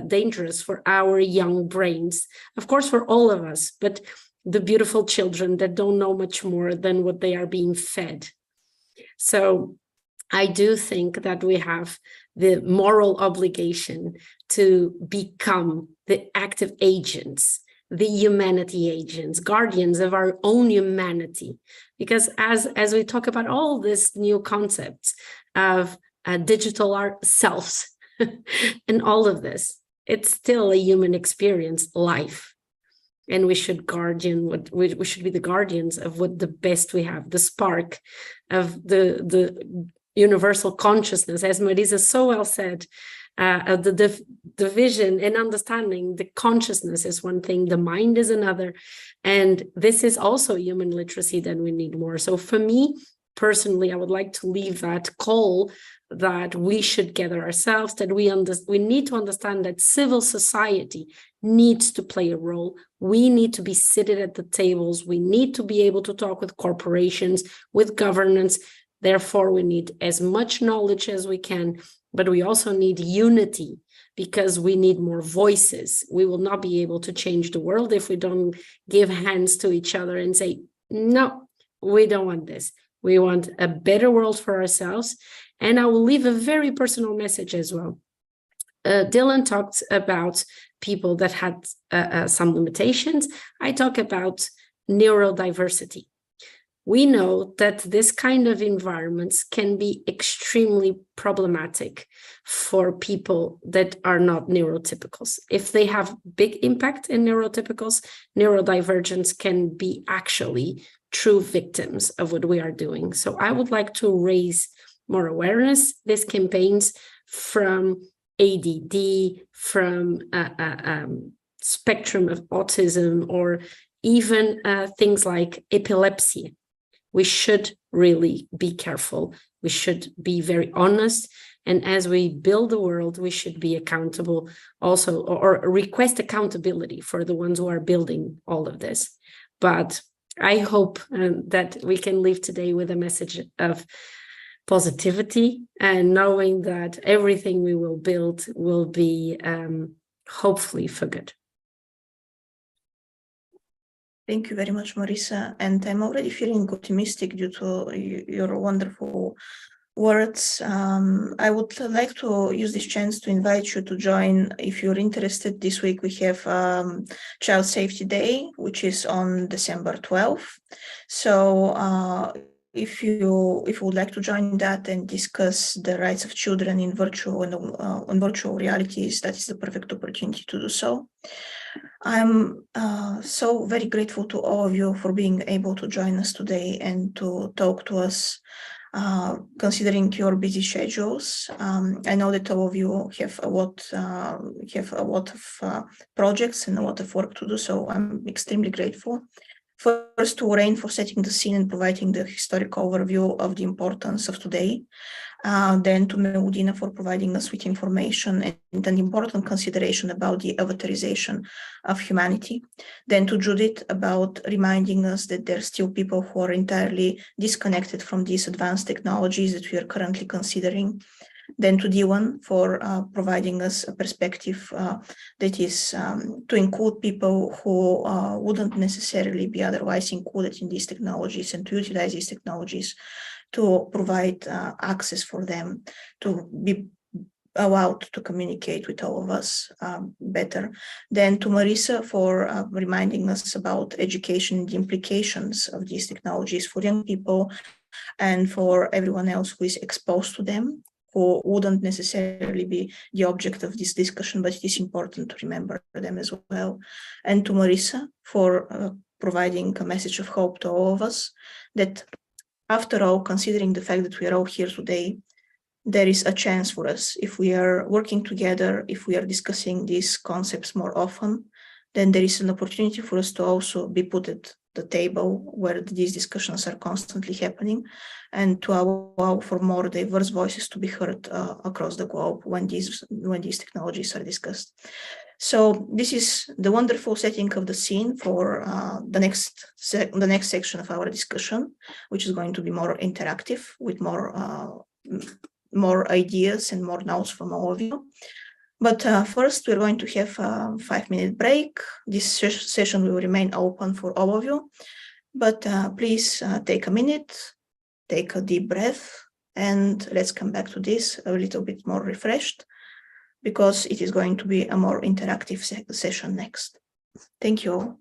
dangerous for our young brains. Of course, for all of us, but the beautiful children that don't know much more than what they are being fed. So I do think that we have the moral obligation to become the active agents, the humanity agents, guardians of our own humanity. Because as we talk about all these new concepts of digital ourselves and all of this, it's still a human experience, life. And we should we should be the guardians of what the best we have, the spark of the universal consciousness, as Marisa so well said, the vision and understanding. The consciousness is one thing, the mind is another, and this is also human literacy that we need more. So for me personally, I would like to leave that call that we should gather ourselves, that we need to understand that civil society needs to play a role. We need to be seated at the tables. We need to be able to talk with corporations, with governance. Therefore, we need as much knowledge as we can, but we also need unity, because we need more voices. We will not be able to change the world if we don't give hands to each other and say, no, we don't want this. We want a better world for ourselves. And I will leave a very personal message as well. Dylan talked about people that had some limitations. I talk about neurodiversity. We know that this kind of environments can be extremely problematic for people that are not neurotypicals. If they have big impact in neurotypicals, neurodivergence can be actually true victims of what we are doing. So I would like to raise more awareness. These campaigns from ADD, from spectrum of autism, or even things like epilepsy. We should really be careful. We should be very honest. And as we build the world, we should be accountable also, or request accountability for the ones who are building all of this. But I hope that we can leave today with a message of positivity and knowing that everything we will build will be hopefully for good. Thank you very much, Marisa. And I'm already feeling optimistic due to your wonderful words. I would like to use this chance to invite you to join. If you're interested, this week we have Child Safety Day, which is on December 12th. So if you would like to join that and discuss the rights of children in virtual and on virtual realities, that is the perfect opportunity to do so. I'm so very grateful to all of you for being able to join us today and to talk to us, considering your busy schedules. I know that all of you have a lot of projects and a lot of work to do, so I'm extremely grateful. First to Rain for setting the scene and providing the historical overview of the importance of today. Then to Meudina for providing us with information and an important consideration about the avatarization of humanity. Then to Judith about reminding us that there are still people who are entirely disconnected from these advanced technologies that we are currently considering. Then to Diwan for providing us a perspective that is to include people who wouldn't necessarily be otherwise included in these technologies and to utilize these technologies to provide access for them to be allowed to communicate with all of us better. Then to Marisa for reminding us about education and the implications of these technologies for young people and for everyone else who is exposed to them, who wouldn't necessarily be the object of this discussion, but it is important to remember them as well. And to Marisa for providing a message of hope to all of us that after all, considering the fact that we are all here today, there is a chance for us. If we are working together, if we are discussing these concepts more often, then there is an opportunity for us to also be put at the table where these discussions are constantly happening and to allow for more diverse voices to be heard across the globe when these technologies are discussed. So this is the wonderful setting of the scene for the next section of our discussion, which is going to be more interactive with more ideas and more notes from all of you. But first, we're going to have a 5-minute break. This session will remain open for all of you. But please take a minute, take a deep breath, and let's come back to this a little bit more refreshed, because it is going to be a more interactive session next. Thank you all.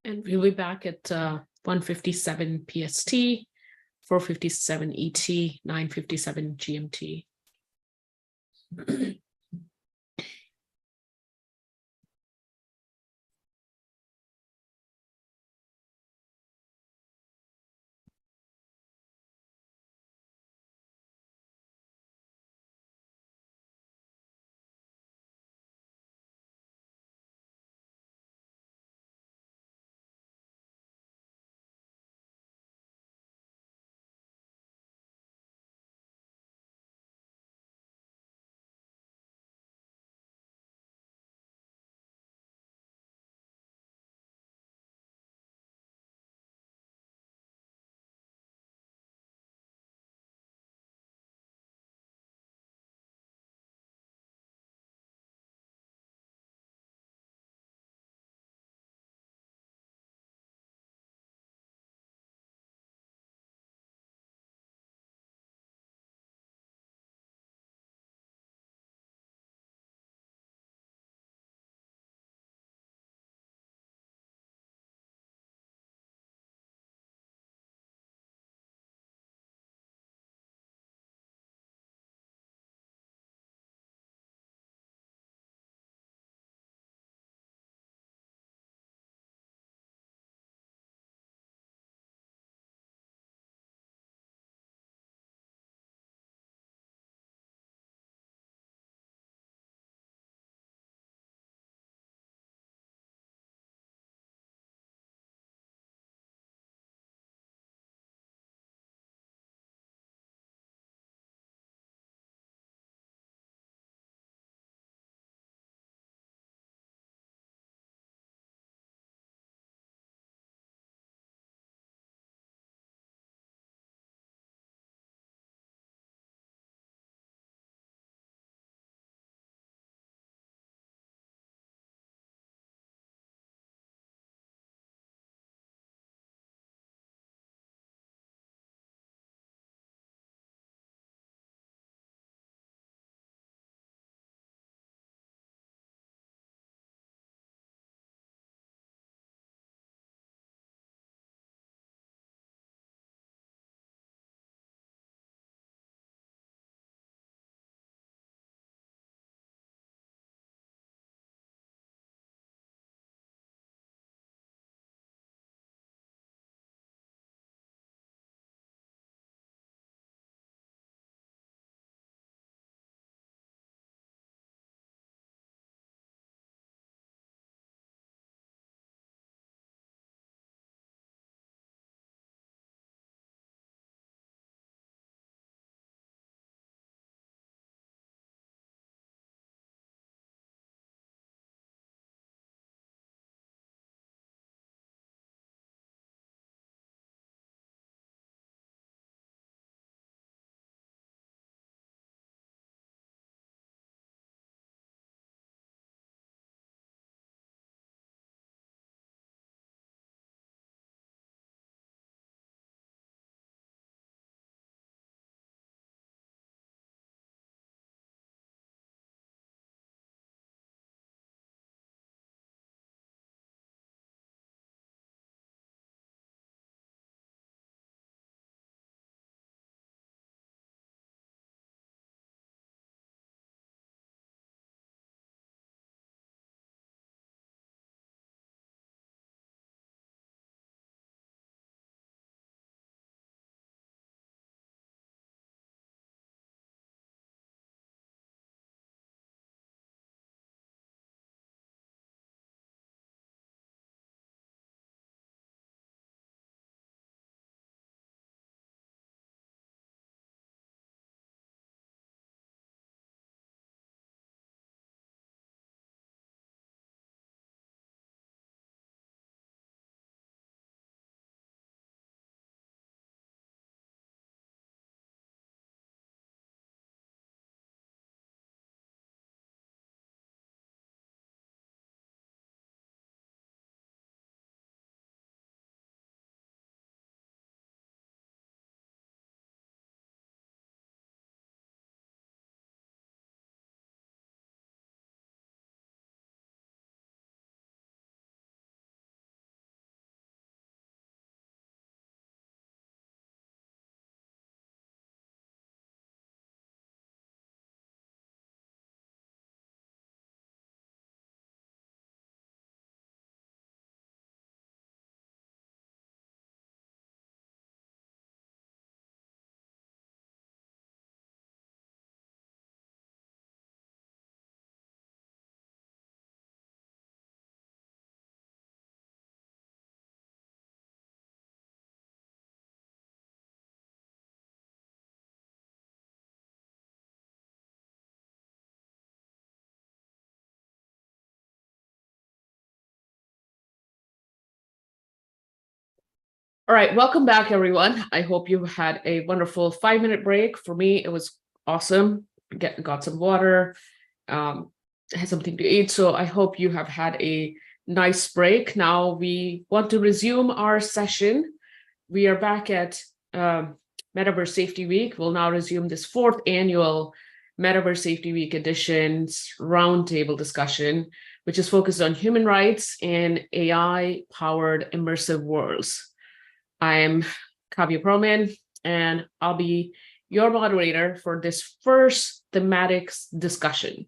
And we'll be back at 1:57 PST, 4:57 ET, 9:57 GMT. All right, welcome back, everyone. I hope you had a wonderful 5-minute break. For me, it was awesome. Got some water, had something to eat. So I hope you have had a nice break. Now we want to resume our session. We are back at Metaverse Safety Week. We'll now resume this 4th annual Metaverse Safety Week edition's roundtable discussion, which is focused on human rights and AI-powered immersive worlds. I'm Kavya Perlman, and I'll be your moderator for this first thematic discussion.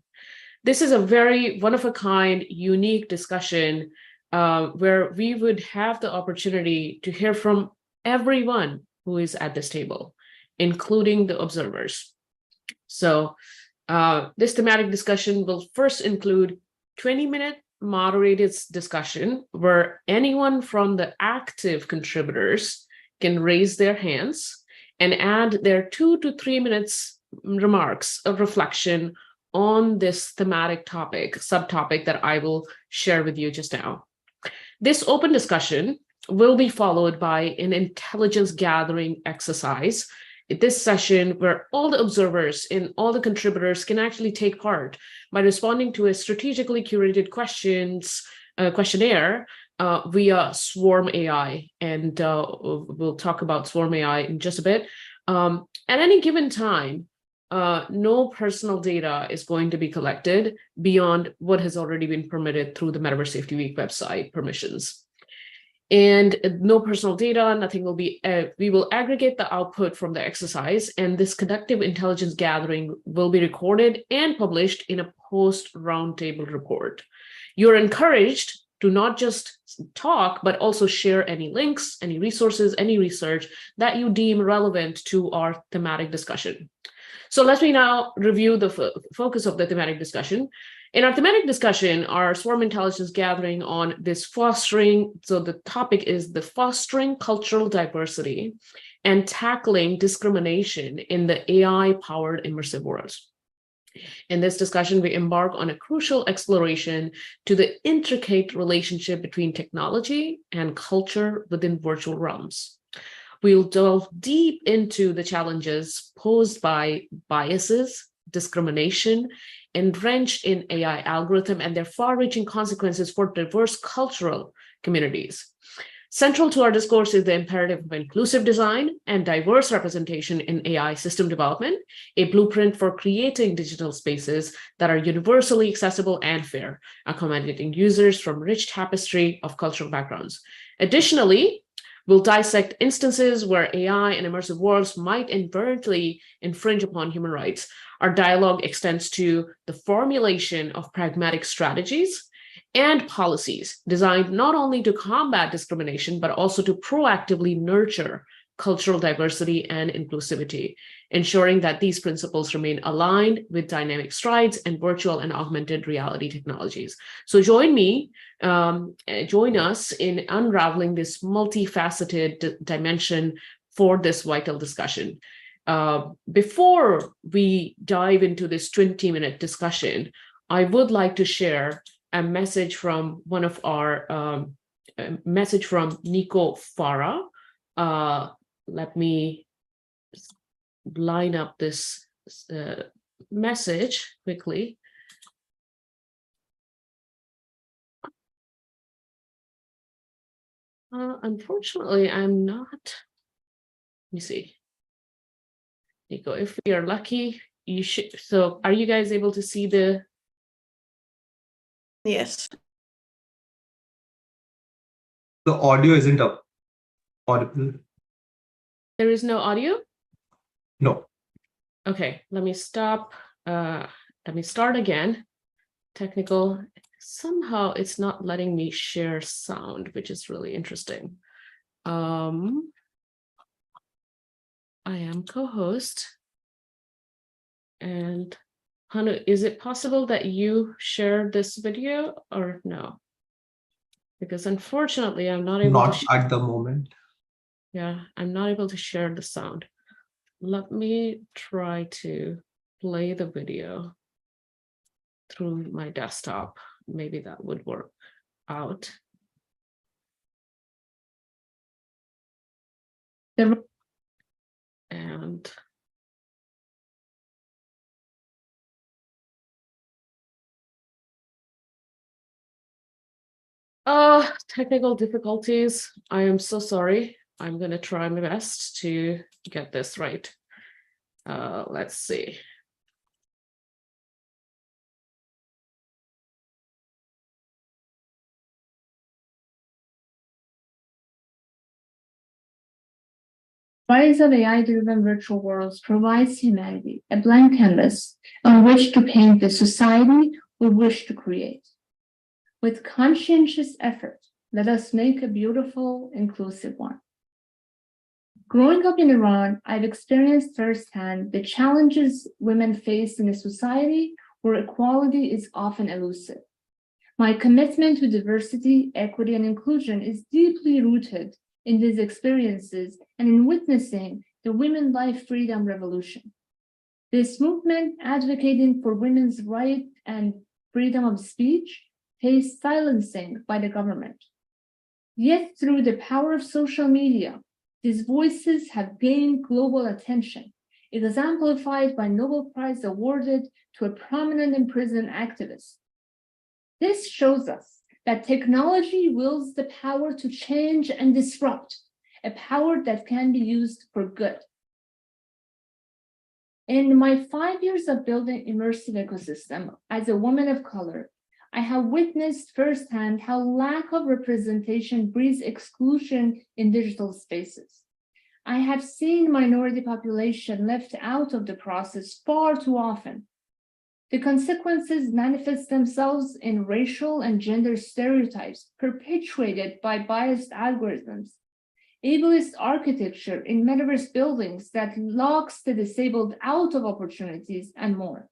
This is a very one-of-a-kind, unique discussion where we would have the opportunity to hear from everyone who is at this table, including the observers. So this thematic discussion will first include 20-minute moderated discussion where anyone from the active contributors can raise their hands and add their 2 to 3 minutes remarks of reflection on this thematic topic, subtopic that I will share with you just now. This open discussion will be followed by an intelligence gathering exercise. This session where all the observers and all the contributors can actually take part by responding to a strategically curated questionnaire via Swarm AI. And we'll talk about Swarm AI in just a bit. At any given time, no personal data is going to be collected beyond what has already been permitted through the Metaverse Safety Week website permissions. And no personal data, nothing will be, we will aggregate the output from the exercise, and this conductive intelligence gathering will be recorded and published in a post-roundtable report. You're encouraged to not just talk, but also share any links, any resources, any research that you deem relevant to our thematic discussion. So let me now review the focus of the thematic discussion. In our thematic discussion, our Swarm intelligence gathering on this fostering, so the topic is the fostering cultural diversity and tackling discrimination in the AI-powered immersive worlds. In this discussion, we embark on a crucial exploration to the intricate relationship between technology and culture within virtual realms. We'll delve deep into the challenges posed by biases, discrimination, entrenched in AI algorithm and their far-reaching consequences for diverse cultural communities. Central to our discourse is the imperative of inclusive design and diverse representation in AI system development, a blueprint for creating digital spaces that are universally accessible and fair, accommodating users from rich tapestry of cultural backgrounds. Additionally, we'll dissect instances where AI and immersive worlds might inadvertently infringe upon human rights. Our dialogue extends to the formulation of pragmatic strategies and policies designed not only to combat discrimination, but also to proactively nurture cultural diversity and inclusivity, ensuring that these principles remain aligned with dynamic strides and virtual and augmented reality technologies. So join us in unraveling this multifaceted dimension for this vital discussion. Before we dive into this 20-minute discussion, I would like to share a message from one of our message from Nico Farah. Let me line up this message quickly. Unfortunately, I'm not. Let me see. Nico, if we are lucky, you should. So are you guys able to see the? Yes. The audio isn't up. Audible. There is no audio? No. Okay, let me stop. Let me start again. Technical. Somehow it's not letting me share sound, which is really interesting. I am co-host. And Hanu, is it possible that you share this video or no? Because unfortunately, I'm not able to. Not at the moment. Yeah, I'm not able to share the sound. Let me try to play the video through my desktop. Maybe that would work out. And technical difficulties. I am so sorry. I'm going to try my best to get this right. Let's see. Rise of AI-driven virtual worlds provides humanity a blank canvas on which to paint the society we wish to create. With conscientious effort, let us make a beautiful, inclusive one. Growing up in Iran, I've experienced firsthand the challenges women face in a society where equality is often elusive. My commitment to diversity, equity, and inclusion is deeply rooted in these experiences and in witnessing the Women Life Freedom Revolution. This movement, advocating for women's right and freedom of speech, faced silencing by the government. Yet through the power of social media, these voices have gained global attention, exemplified by Nobel Prize awarded to a prominent imprisoned activist. This shows us that technology wields the power to change and disrupt, a power that can be used for good. In my 5 years of building immersive ecosystem as a woman of color, I have witnessed firsthand how lack of representation breeds exclusion in digital spaces. I have seen minority population left out of the process far too often. The consequences manifest themselves in racial and gender stereotypes perpetuated by biased algorithms, ableist architecture in metaverse buildings that locks the disabled out of opportunities, and more.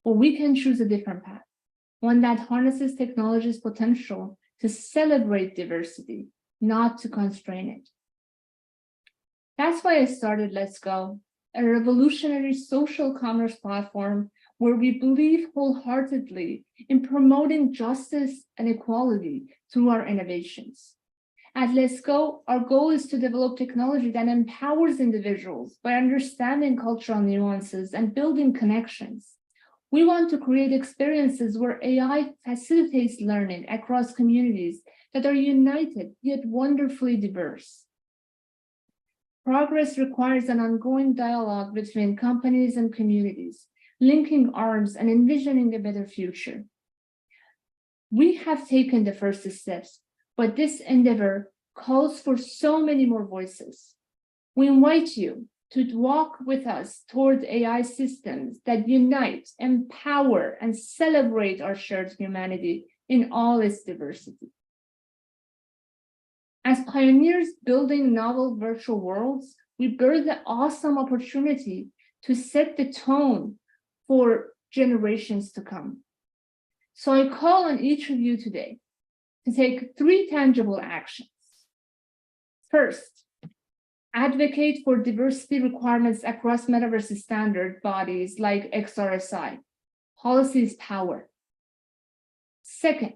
Or we can choose a different path, one that harnesses technology's potential to celebrate diversity, not to constrain it. That's why I started Let's Go, a revolutionary social commerce platform where we believe wholeheartedly in promoting justice and equality through our innovations. At Let's Go, our goal is to develop technology that empowers individuals by understanding cultural nuances and building connections. We want to create experiences where AI facilitates learning across communities that are united yet wonderfully diverse. Progress requires an ongoing dialogue between companies and communities, linking arms and envisioning a better future. We have taken the first steps, but this endeavor calls for so many more voices. We invite you to walk with us toward AI systems that unite, empower, and celebrate our shared humanity in all its diversity. As pioneers building novel virtual worlds, we birth the awesome opportunity to set the tone for generations to come. So I call on each of you today to take 3 tangible actions. First, advocate for diversity requirements across metaverse standard bodies like XRSI. Policy is power. Second,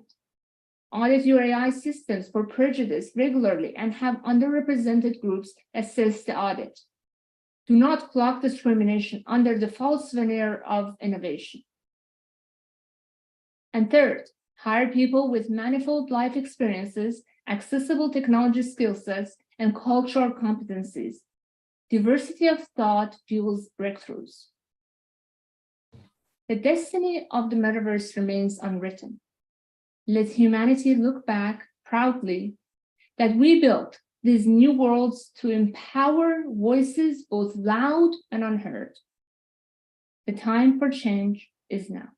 audit your AI systems for prejudice regularly and have underrepresented groups assess the audit. Do not block discrimination under the false veneer of innovation. And third, hire people with manifold life experiences, accessible technology skill sets, and cultural competencies. Diversity of thought fuels breakthroughs. The destiny of the metaverse remains unwritten. Let humanity look back proudly that we built these new worlds to empower voices both loud and unheard. The time for change is now.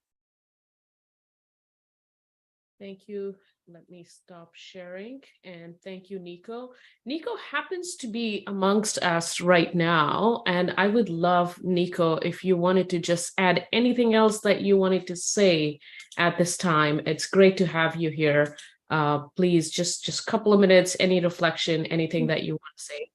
Thank you. Let me stop sharing. And thank you, Nico. Nico happens to be amongst us right now. And I would love, Nico, if you wanted to just add anything else that you wanted to say at this time. It's great to have you here. Please, just a couple of minutes, any reflection, anything that you want to say.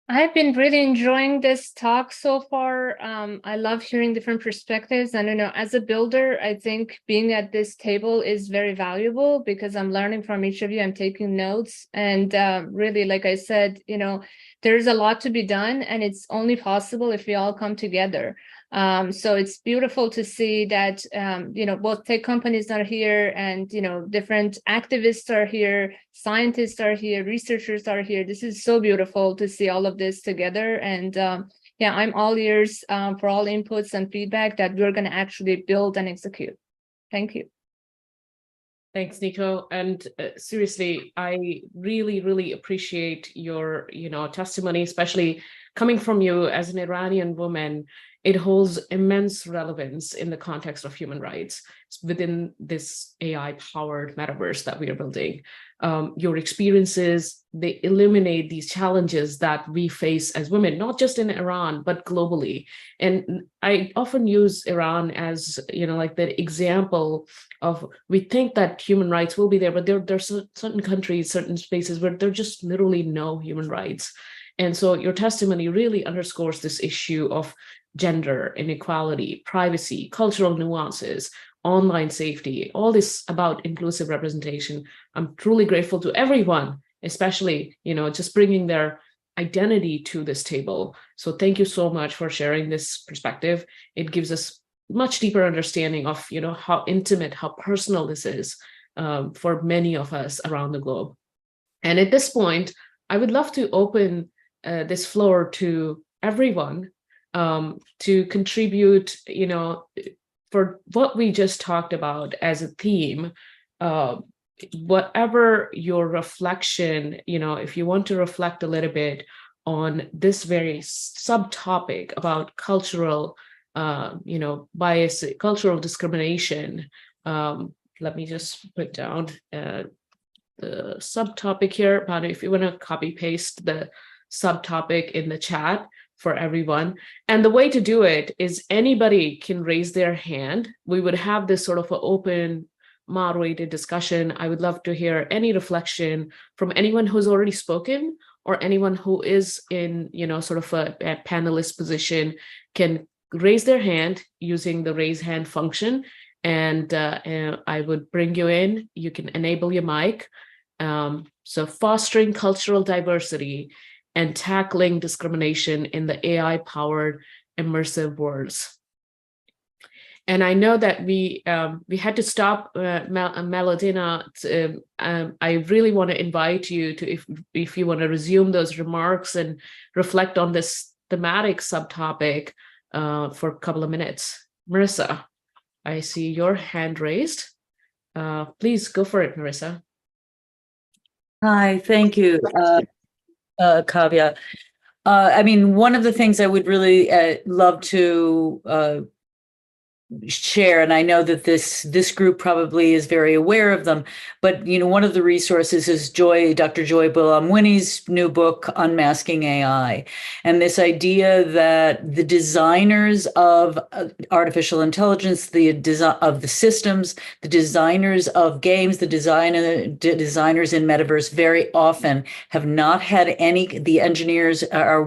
I've been really enjoying this talk so far. I love hearing different perspectives. And, as a builder, I think being at this table is very valuable because I'm learning from each of you. I'm taking notes. And really, like I said, there's a lot to be done, and it's only possible if we all come together. So it's beautiful to see that, both tech companies are here and, different activists are here, scientists are here, researchers are here. This is so beautiful to see all of this together. And yeah, I'm all ears for all inputs and feedback that we're going to actually build and execute. Thank you. Thanks, Nico. And seriously, I really, really appreciate your, testimony, especially coming from you as an Iranian woman. It holds immense relevance in the context of human rights within this AI-powered metaverse that we are building. Your experiences, they illuminate these challenges that we face as women, not just in Iran, but globally. And I often use Iran as, like the example of, we think that human rights will be there, but there are certain countries, certain spaces where there are just literally no human rights. And so your testimony really underscores this issue of gender inequality, privacy, cultural nuances, online safety, all this about inclusive representation. I'm truly grateful to everyone, especially, just bringing their identity to this table. So thank you so much for sharing this perspective. It gives us much deeper understanding of, how intimate, how personal this is for many of us around the globe. And at this point, I would love to open this floor to everyone to contribute, for what we just talked about as a theme. Whatever your reflection, if you want to reflect a little bit on this very subtopic about cultural, bias, cultural discrimination. Let me just put down the subtopic here, but if you want to copy paste the subtopic in the chat for everyone. And the way to do it is anybody can raise their hand. We would have this sort of an open, moderated discussion. I would love to hear any reflection from anyone who's already spoken, or anyone who is in, sort of a panelist position can raise their hand using the raise hand function. And I would bring you in. You can enable your mic. So fostering cultural diversity and tackling discrimination in the AI-powered immersive worlds. And I know that we had to stop, Melodina. I really want to invite you to, if you want to resume those remarks and reflect on this thematic subtopic for a couple of minutes. Marissa, I see your hand raised. Please go for it, Marissa. Hi, thank you, Kavya. One of the things I would really love to share, and I know that this group probably is very aware of them, but one of the resources is Dr. Joy Buolamwini's new book, Unmasking AI, and this idea that the designers of artificial intelligence, the design of the systems, the designers of games, the designers in Metaverse very often have not had the engineers are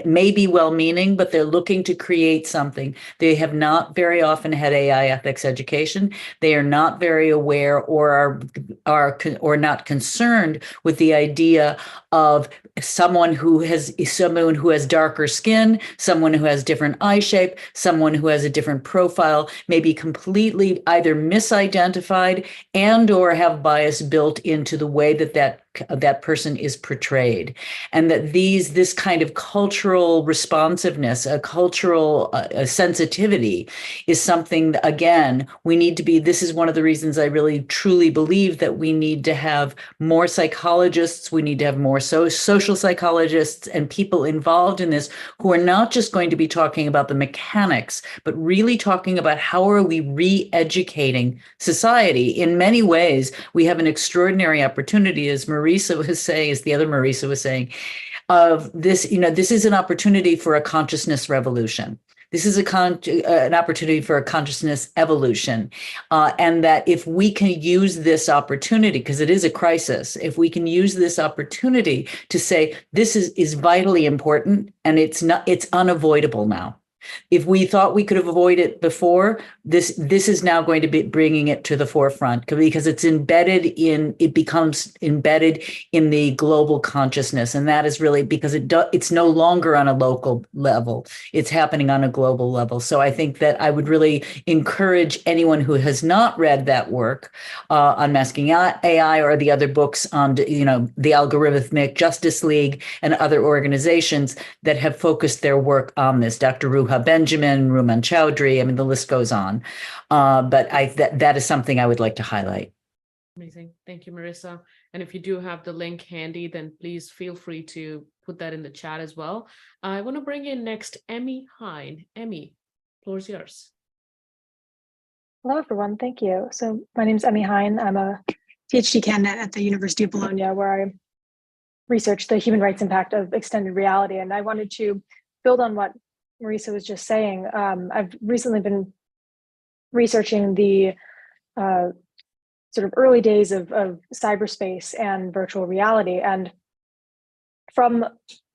maybe well-meaning, but they're looking to create something. They have not very often had AI ethics education. They are not very aware or not concerned with the idea of someone who has darker skin, someone who has different eye shape, someone who has a different profile, may be completely either misidentified and or have bias built into the way that person is portrayed. And that this kind of cultural responsiveness, a cultural sensitivity is something that, again, we need to be. This is one of the reasons I really truly believe that we need to have more psychologists, we need to have more social psychologists and people involved in this who are not just going to be talking about the mechanics, but really talking about how are we re-educating society. In many ways, we have an extraordinary opportunity, as the other Marisa was saying, of this, this is an opportunity for a consciousness revolution. This is an opportunity for a consciousness evolution. And that if we can use this opportunity, because it is a crisis, if we can use this opportunity to say, this is vitally important and it's unavoidable now. If we thought we could have avoided it before, this is now going to be bringing it to the forefront because it becomes embedded in the global consciousness. And that is really because it's no longer on a local level. It's happening on a global level. So I think that I would really encourage anyone who has not read that work on Masking AI or the other books on, the Algorithmic Justice League and other organizations that have focused their work on this. Dr. Ruha Benjamin, Ruman Chowdhury, I mean, the list goes on. But that is something I would like to highlight. Amazing. Thank you, Marissa. And if you do have the link handy, then please feel free to put that in the chat as well. I want to bring in next Emmy Hine. Emmy, floor is yours. Hello, everyone. Thank you. So my name is Emmy Hine. I'm a PhD candidate at the University of Bologna, where I research the human rights impact of extended reality. And I wanted to build on what Marissa was just saying. I've recently been researching the sort of early days of cyberspace and virtual reality. And from,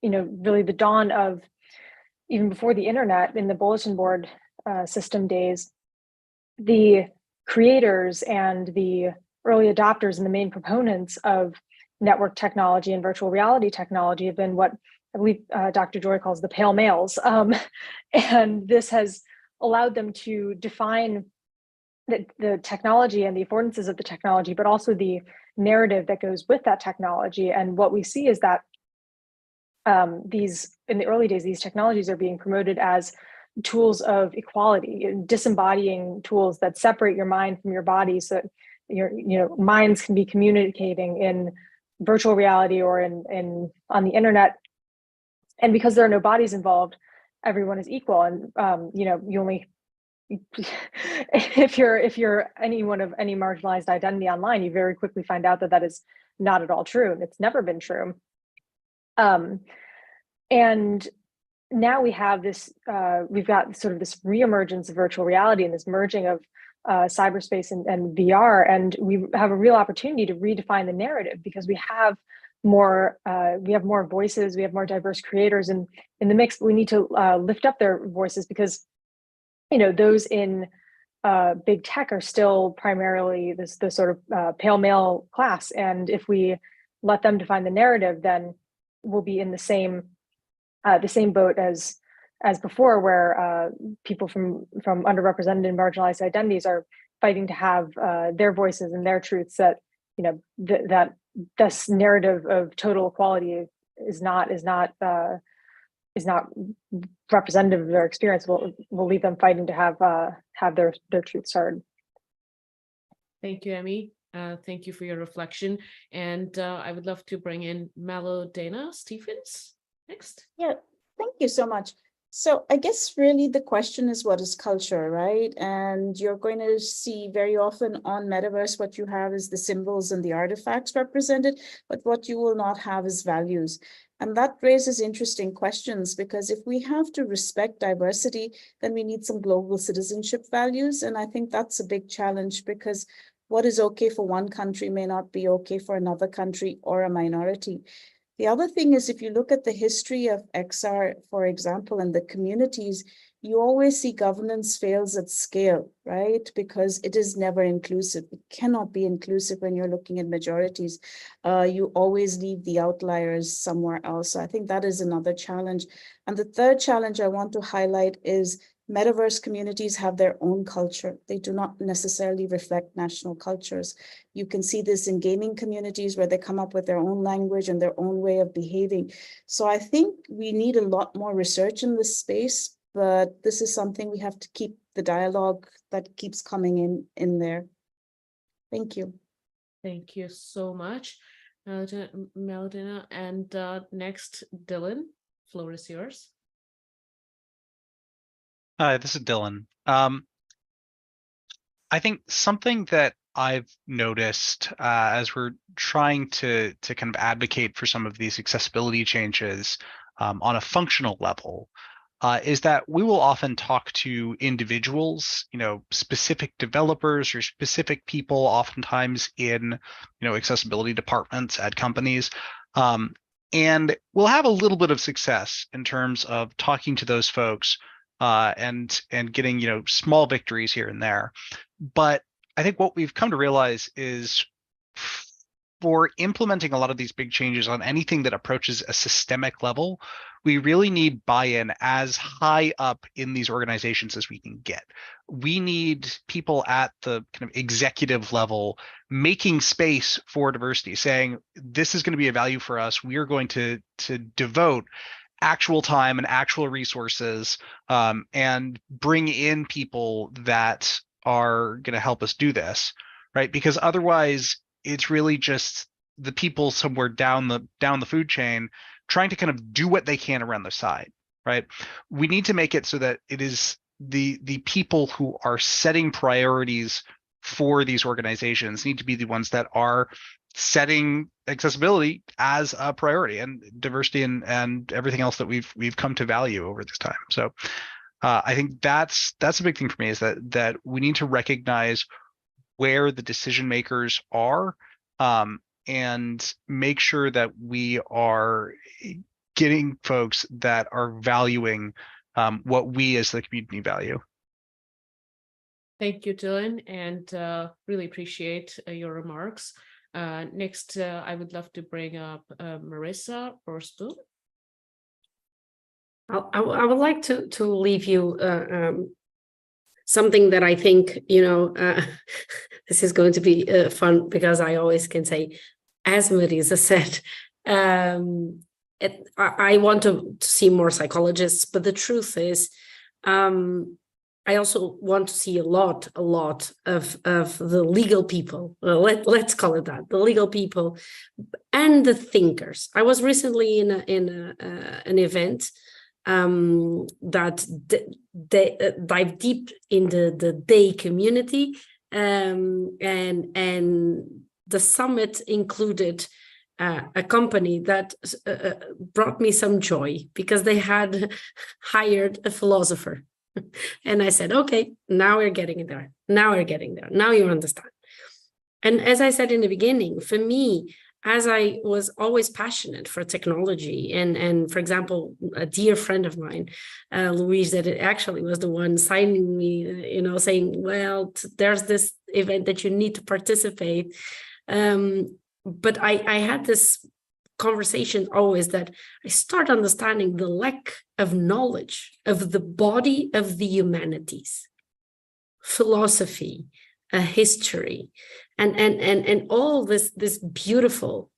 really the dawn of, even before the internet, in the bulletin board system days, the creators and the early adopters and the main proponents of network technology and virtual reality technology have been what I believe Dr. Joy calls the pale males. And this has allowed them to define the technology and the affordances of the technology, but also the narrative that goes with that technology. And what we see is that in the early days, these technologies are being promoted as tools of equality, disembodying tools that separate your mind from your body, so that your minds can be communicating in virtual reality or on the internet. And because there are no bodies involved, everyone is equal. And you only if you're anyone of any marginalized identity online, you very quickly find out that is not at all true, and it's never been true. And now we have this, we've got sort of this reemergence of virtual reality and this merging of cyberspace and VR, and we have a real opportunity to redefine the narrative because we have more voices, we have more diverse creators in the mix. But we need to lift up their voices because those in big tech are still primarily the sort of pale male class, and if we let them define the narrative, then we'll be in the same boat as before, where people from underrepresented and marginalized identities are fighting to have their voices and their truths, that that this narrative of total equality is not representative of their experience. Will leave them fighting to have their truths heard. Thank you, Emmy. Thank you for your reflection. And I would love to bring in Melodana Stephens next. Yeah, thank you so much. So I guess really the question is, what is culture, right? And you're going to see very often on Metaverse, what you have is the symbols and the artifacts represented, but what you will not have is values. And that raises interesting questions, because if we have to respect diversity, then we need some global citizenship values. And I think that's a big challenge, because what is okay for one country may not be okay for another country or a minority. The other thing is, if you look at the history of XR, for example, and the communities, you always see governance fails at scale, right? Because it is never inclusive. It cannot be inclusive when you're looking at majorities. You always leave the outliers somewhere else. So I think that is another challenge. And the third challenge I want to highlight is Metaverse communities have their own culture. They do not necessarily reflect national cultures. You can see this in gaming communities where they come up with their own language and their own way of behaving. So I think we need a lot more research in this space, but this is something we have to keep the dialogue that keeps coming in there. Thank you. Thank you so much, Melodana. And next, Dylan, floor is yours. Hi, this is Dylan. I think something that I've noticed as we're trying to kind of advocate for some of these accessibility changes on a functional level, is that we will often talk to individuals, specific developers or specific people, oftentimes in, accessibility departments at companies. And we'll have a little bit of success in terms of talking to those folks and getting, small victories here and there. But I think what we've come to realize is for implementing a lot of these big changes on anything that approaches a systemic level, we really need buy-in as high up in these organizations as we can get. We need people at the kind of executive level making space for diversity, saying this is going to be a value for us. We are going to devote actual time and actual resources and bring in people that are going to help us do this, right? Because otherwise, it's really just the people somewhere down the food chain trying to kind of do what they can around the side, right? We need to make it so that it is the people who are setting priorities for these organizations need to be the ones that are setting accessibility as a priority, and diversity and everything else that we've come to value over this time. So I think that's a big thing for me, is that we need to recognize where the decision makers are and make sure that we are getting folks that are valuing what we as the community value. Thank you, Dylan, and really appreciate your remarks. Next, I would love to bring up Marissa Borstel. I would like to leave you something that I think, this is going to be fun, because I always can say, as Marisa said, I want to see more psychologists, but the truth is, I also want to see a lot of the legal people. Let's call it that, the legal people and the thinkers. I was recently in an event that dive deep in the day community, and the summit included a company that brought me some joy, because they had hired a philosopher. And I said, okay, now we're getting there. Now you understand. And as I said in the beginning, for me, as I was always passionate for technology, and for example, a dear friend of mine, Louise, that it actually was the one signing me, saying, well, there's this event that you need to participate. But I had this conversation always that I start understanding the lack of knowledge of the body of the humanities, philosophy, history, and all this beautiful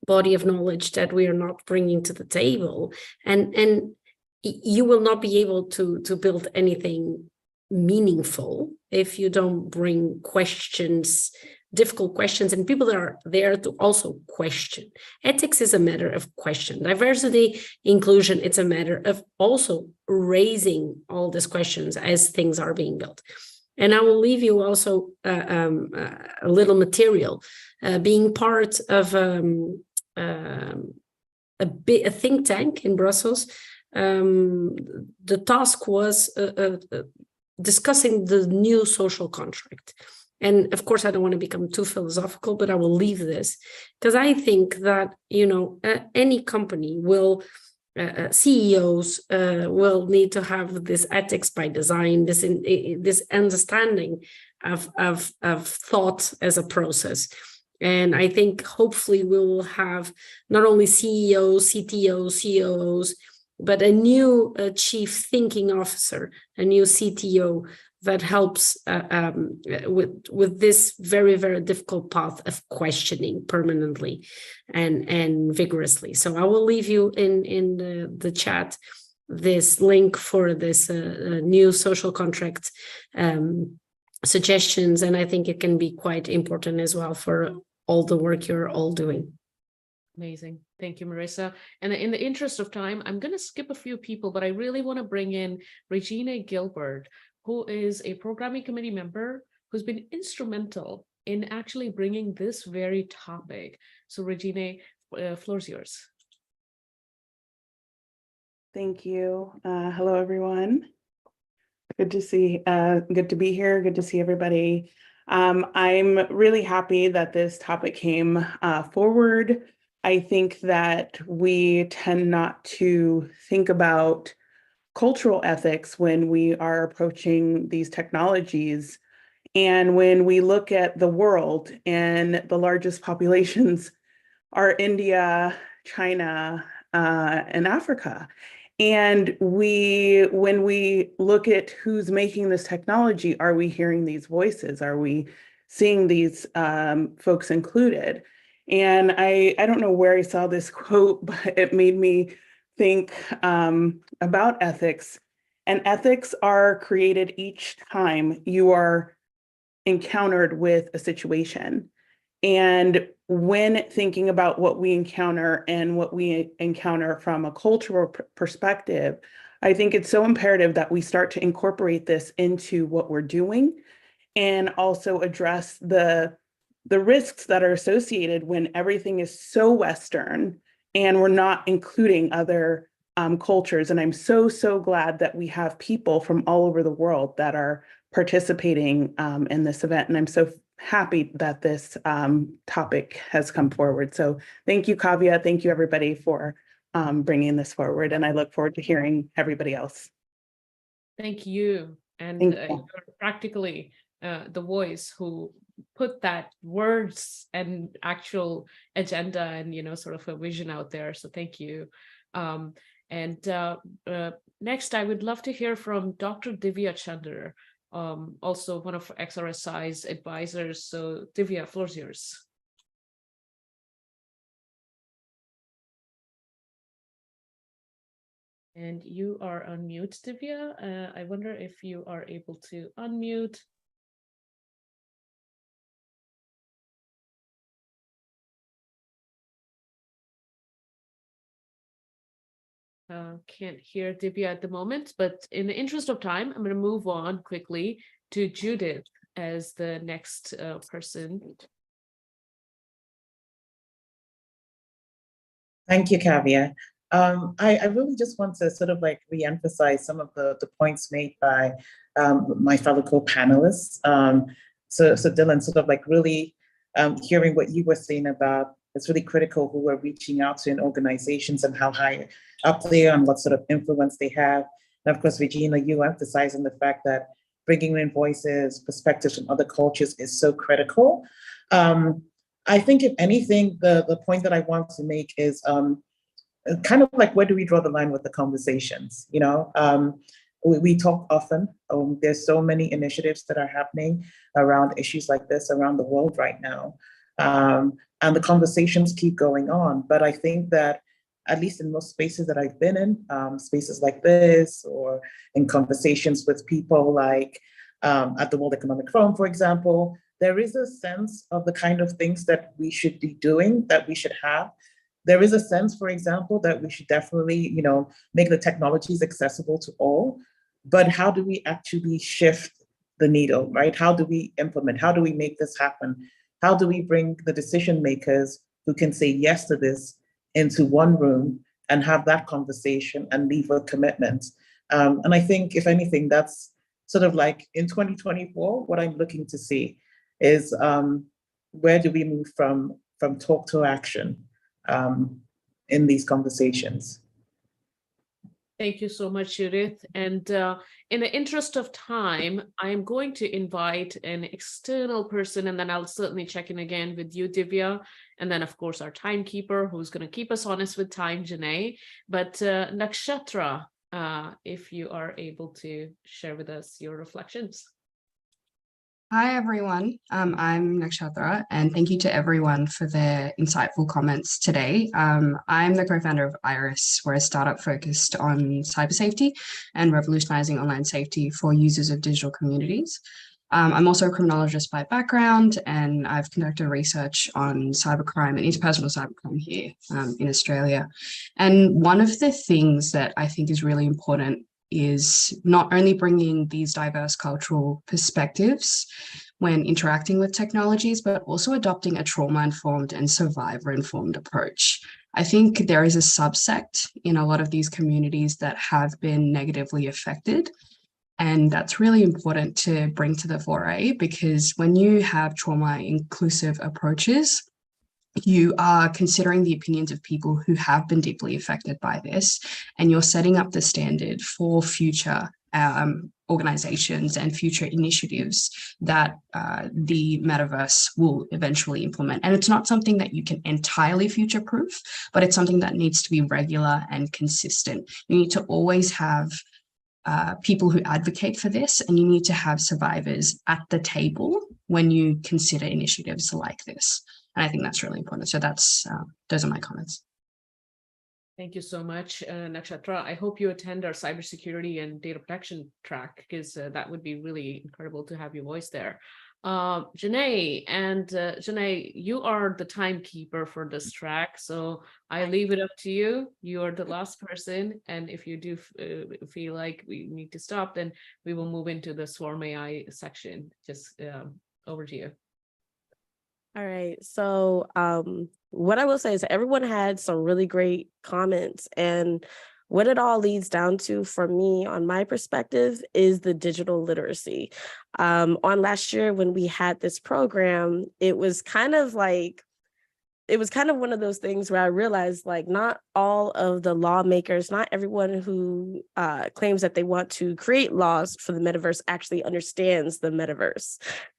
body of knowledge that we are not bringing to the table, and you will not be able to build anything meaningful if you don't bring questions, difficult questions, and people that are there to also question. Ethics is a matter of question. Diversity, inclusion, it's a matter of also raising all these questions as things are being built. And I will leave you also a little material. Being part of a think tank in Brussels, the task was discussing the new social contract. And of course, I don't want to become too philosophical, but I will leave this, because I think that, any company will, CEOs will need to have this ethics by design, this understanding of thought as a process. And I think hopefully we will have not only CEOs, CTOs, COOs, but a new chief thinking officer, a new CTO, that helps with this very, very difficult path of questioning permanently and vigorously. So I will leave you in the chat this link for this new social contract suggestions, and I think it can be quite important as well for all the work you're all doing. Amazing. Thank you, Marissa. And in the interest of time, I'm going to skip a few people, but I really want to bring in Regina Gilbert, who is a programming committee member who's been instrumental in actually bringing this very topic. So Regina, floor's yours. Thank you. Hello, everyone. Good to be here. Good to see everybody. I'm really happy that this topic came forward. I think that we tend not to think about cultural ethics when we are approaching these technologies. And when we look at the world, and the largest populations are India, China, and Africa. And when we look at who's making this technology, are we hearing these voices? Are we seeing these folks included? And I don't know where I saw this quote, but it made me think about ethics. And ethics are created each time you are encountered with a situation. And when thinking about what we encounter and what we encounter from a cultural perspective, I think it's so imperative that we start to incorporate this into what we're doing and also address the risks that are associated when everything is so Western and we're not including other cultures. And I'm so glad that we have people from all over the world that are participating in this event. And I'm so happy that this topic has come forward. So thank you, Kavya. Thank you, everybody, for bringing this forward. And I look forward to hearing everybody else. Thank you. And you're practically the voice who put that words and actual agenda and, sort of a vision out there. So thank you. Next, I would love to hear from Dr. Divya Chander, also one of XRSI's advisors. So Divya, floor is yours. And you are on mute, Divya. I wonder if you are able to unmute. Can't hear Divya at the moment, but in the interest of time, I'm going to move on quickly to Judith as the next person. Thank you, Kavya. I really just want to sort of like re-emphasize some of the points made by my fellow co-panelists. So Dylan, sort of like really hearing what you were saying about it's really critical who we're reaching out to in organizations and how high up they are and what sort of influence they have. And of course, Regina, you emphasizing the fact that bringing in voices, perspectives from other cultures is so critical. I think if anything, the point that I want to make is kind of like, where do we draw the line with the conversations? We talk often. There's so many initiatives that are happening around issues like this around the world right now. And the conversations keep going on. But I think that at least in most spaces that I've been in, spaces like this, or in conversations with people like at the World Economic Forum, for example, there is a sense of the kind of things that we should be doing, that we should have. There is a sense, for example, that we should definitely, make the technologies accessible to all. But how do we actually shift the needle, right? How do we implement? How do we make this happen? How do we bring the decision makers who can say yes to this into one room and have that conversation and leave with commitment? And I think, if anything, that's sort of like in 2024, what I'm looking to see is where do we move from talk to action in these conversations? Thank you so much, Judith. And in the interest of time, I'm going to invite an external person, and then I'll certainly check in again with you, Divya. And then, of course, our timekeeper, who's going to keep us honest with time, Janae. But Nakshatra, if you are able to share with us your reflections. Hi, everyone. I'm Nakshatra, and thank you to everyone for their insightful comments today. I'm the co-founder of Iris. We're a startup focused on cyber safety and revolutionizing online safety for users of digital communities. I'm also a criminologist by background, and I've conducted research on cybercrime and interpersonal cybercrime here in Australia. And one of the things that I think is really important is not only bringing these diverse cultural perspectives when interacting with technologies, but also adopting a trauma-informed and survivor-informed approach. I think there is a subsect in a lot of these communities that have been negatively affected. And that's really important to bring to the fore, because when you have trauma inclusive approaches, you are considering the opinions of people who have been deeply affected by this, and you're setting up the standard for future organizations and future initiatives that the metaverse will eventually implement. And it's not something that you can entirely future-proof, but it's something that needs to be regular and consistent. You need to always have people who advocate for this, and you need to have survivors at the table when you consider initiatives like this. And I think that's really important. So that's those are my comments. Thank you so much, Nakshatra. I hope you attend our cybersecurity and data protection track, because that would be really incredible to have your voice there. Janae, and Janae, you are the timekeeper for this track, so I leave it up to you. You are the last person, and if you do feel like we need to stop, then we will move into the Swarm AI section. Just over to you. All right. So what I will say is everyone had some really great comments, and what it all leads down to for me, on my perspective, is the digital literacy. On last year when we had this program, it was kind of one of those things where I realized, like, not all of the lawmakers, not everyone who claims that they want to create laws for the metaverse actually understands the metaverse.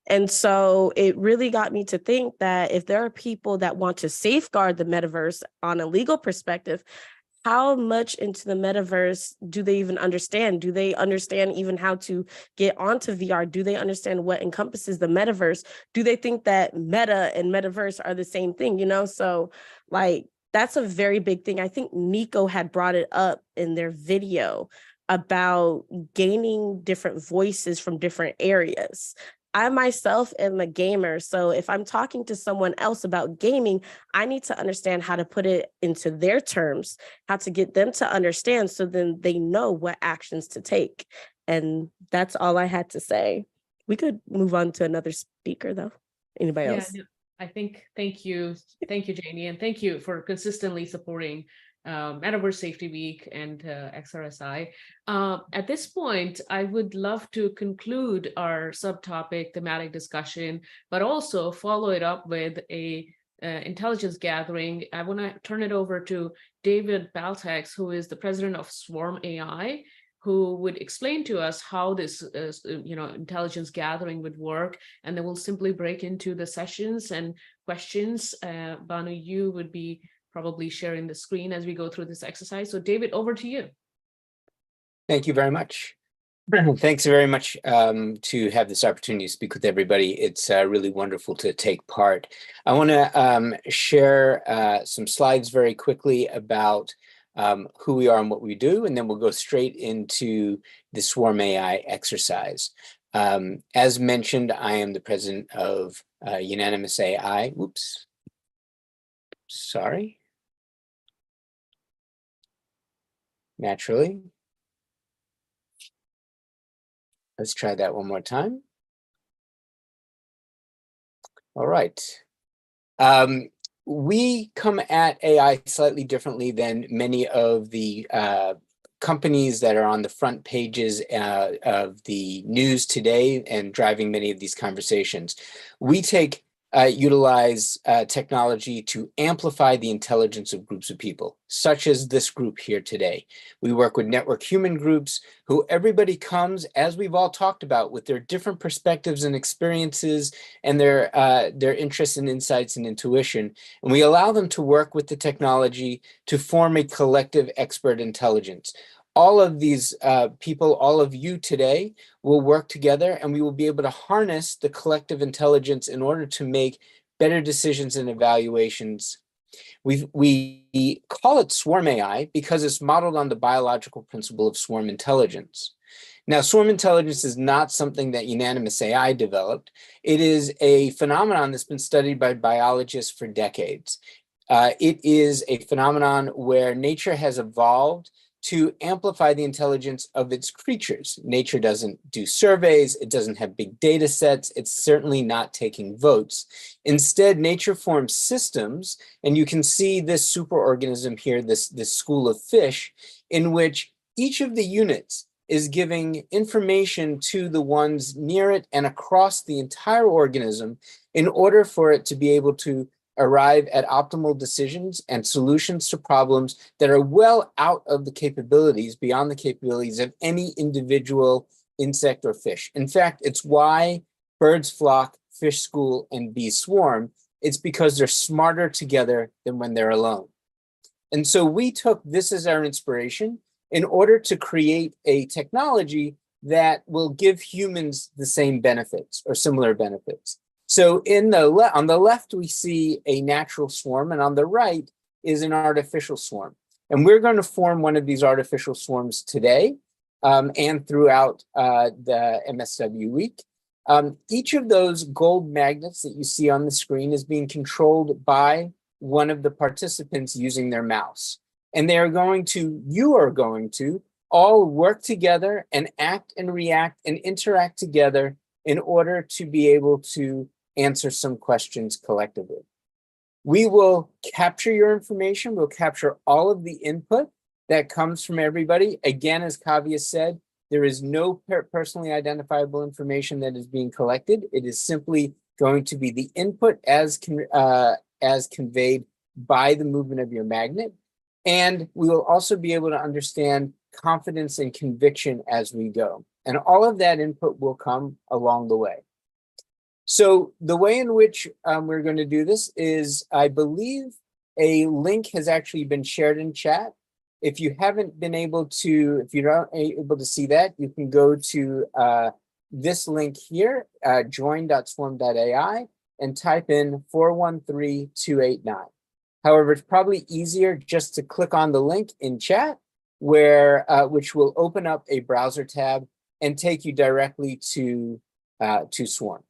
And so it really got me to think that if there are people that want to safeguard the metaverse on a legal perspective, how much into the metaverse do they even understand? Do they understand even how to get onto VR? Do they understand what encompasses the metaverse? Do they think that meta and metaverse are the same thing, you know? So like, that's a very big thing. I think Nico had brought it up in their video about gaining different voices from different areas. I myself am a gamer, so if I'm talking to someone else about gaming, I need to understand how to put it into their terms, how to get them to understand, so then they know what actions to take. And that's all I had to say. We could move on to another speaker though. Anybody else? No, I think, thank you, Janie, and thank you for consistently supporting Metaverse Safety Week and XRSI. At this point, I would love to conclude our subtopic thematic discussion, but also follow it up with a intelligence gathering. I want to turn it over to David Baltex, who is the president of Swarm AI, who would explain to us how this intelligence gathering would work, and then we'll simply break into the sessions and questions. Banu, you would be probably sharing the screen as we go through this exercise. So David, over to you. Thank you very much. Thanks very much to have this opportunity to speak with everybody. It's really wonderful to take part. I want to share some slides very quickly about who we are and what we do, and then we'll go straight into the Swarm AI exercise. As mentioned, I am the president of Unanimous AI. Oops. Sorry. Naturally. Let's try that one more time. All right. We come at AI slightly differently than many of the companies that are on the front pages of the news today and driving many of these conversations. We utilize technology to amplify the intelligence of groups of people, such as this group here today. We work with network human groups who everybody comes, as we've all talked about, with their different perspectives and experiences and their interests and insights and intuition. And we allow them to work with the technology to form a collective expert intelligence. All of these people, all of you today, will work together, and we will be able to harness the collective intelligence in order to make better decisions and evaluations. We call it Swarm AI because it's modeled on the biological principle of swarm intelligence. Now, swarm intelligence is not something that Unanimous AI developed. It is a phenomenon that's been studied by biologists for decades. It is a phenomenon where nature has evolved to amplify the intelligence of its creatures. Nature doesn't do surveys, it doesn't have big data sets, it's certainly not taking votes. Instead, nature forms systems, and you can see this superorganism here, this school of fish, in which each of the units is giving information to the ones near it and across the entire organism in order for it to be able to arrive at optimal decisions and solutions to problems that are well out of the capabilities, beyond the capabilities of any individual insect or fish. In fact, it's why birds flock, fish school, and bees swarm. It's because they're smarter together than when they're alone. And so we took this as our inspiration in order to create a technology that will give humans the same benefits or similar benefits. So on the left, we see a natural swarm, and on the right is an artificial swarm. And we're going to form one of these artificial swarms today and throughout the MSW week. Each of those gold magnets that you see on the screen is being controlled by one of the participants using their mouse. And you are going to all work together and act and react and interact together in order to be able to answer some questions collectively. We will capture your information. We'll capture all of the input that comes from everybody. Again, as Kavya said, there is no personally identifiable information that is being collected. It is simply going to be the input as conveyed by the movement of your magnet. And we will also be able to understand confidence and conviction as we go. And all of that input will come along the way. So the way in which we're going to do this is, I believe a link has actually been shared in chat. If you haven't been able to, if you're not able to see that, you can go to this link here, join.swarm.ai, and type in 413289. However, it's probably easier just to click on the link in chat, which will open up a browser tab and take you directly to Swarm.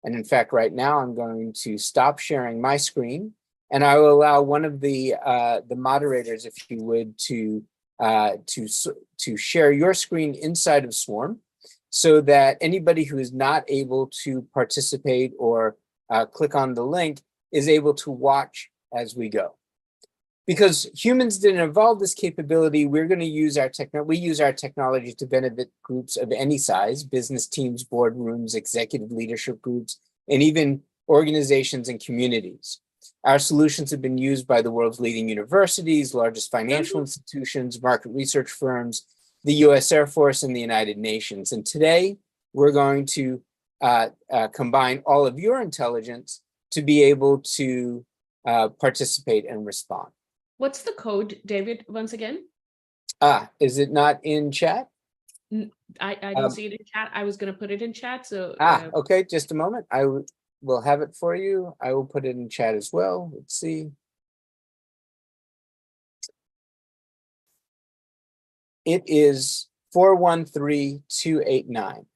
And in fact, right now I'm going to stop sharing my screen, and I will allow one of the moderators, if you would, to share your screen inside of Swarm, so that anybody who is not able to participate or click on the link is able to watch as we go. Because humans didn't evolve this capability, we're going to use our technology to benefit groups of any size: business teams, boardrooms, executive leadership groups, and even organizations and communities. Our solutions have been used by the world's leading universities, largest financial institutions, market research firms, the US Air Force, and the United Nations. And today, we're going to combine all of your intelligence to be able to participate and respond. What's the code, David, once again? Is it not in chat? I don't see it in chat. I was going to put it in chat. So okay, just a moment. I will have it for you. I will put it in chat as well. Let's see. It is 413289.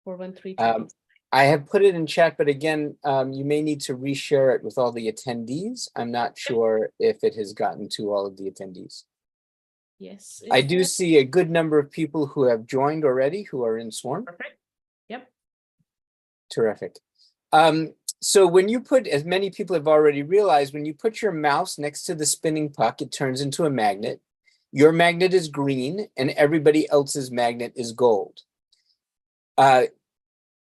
413289. I have put it in chat, but again, you may need to reshare it with all the attendees. I'm not sure if it has gotten to all of the attendees. Yes. I do see a good number of people who have joined already who are in Swarm. Perfect. Yep. Terrific. So when you put, as many people have already realized, when you put your mouse next to the spinning puck, it turns into a magnet. Your magnet is green and everybody else's magnet is gold.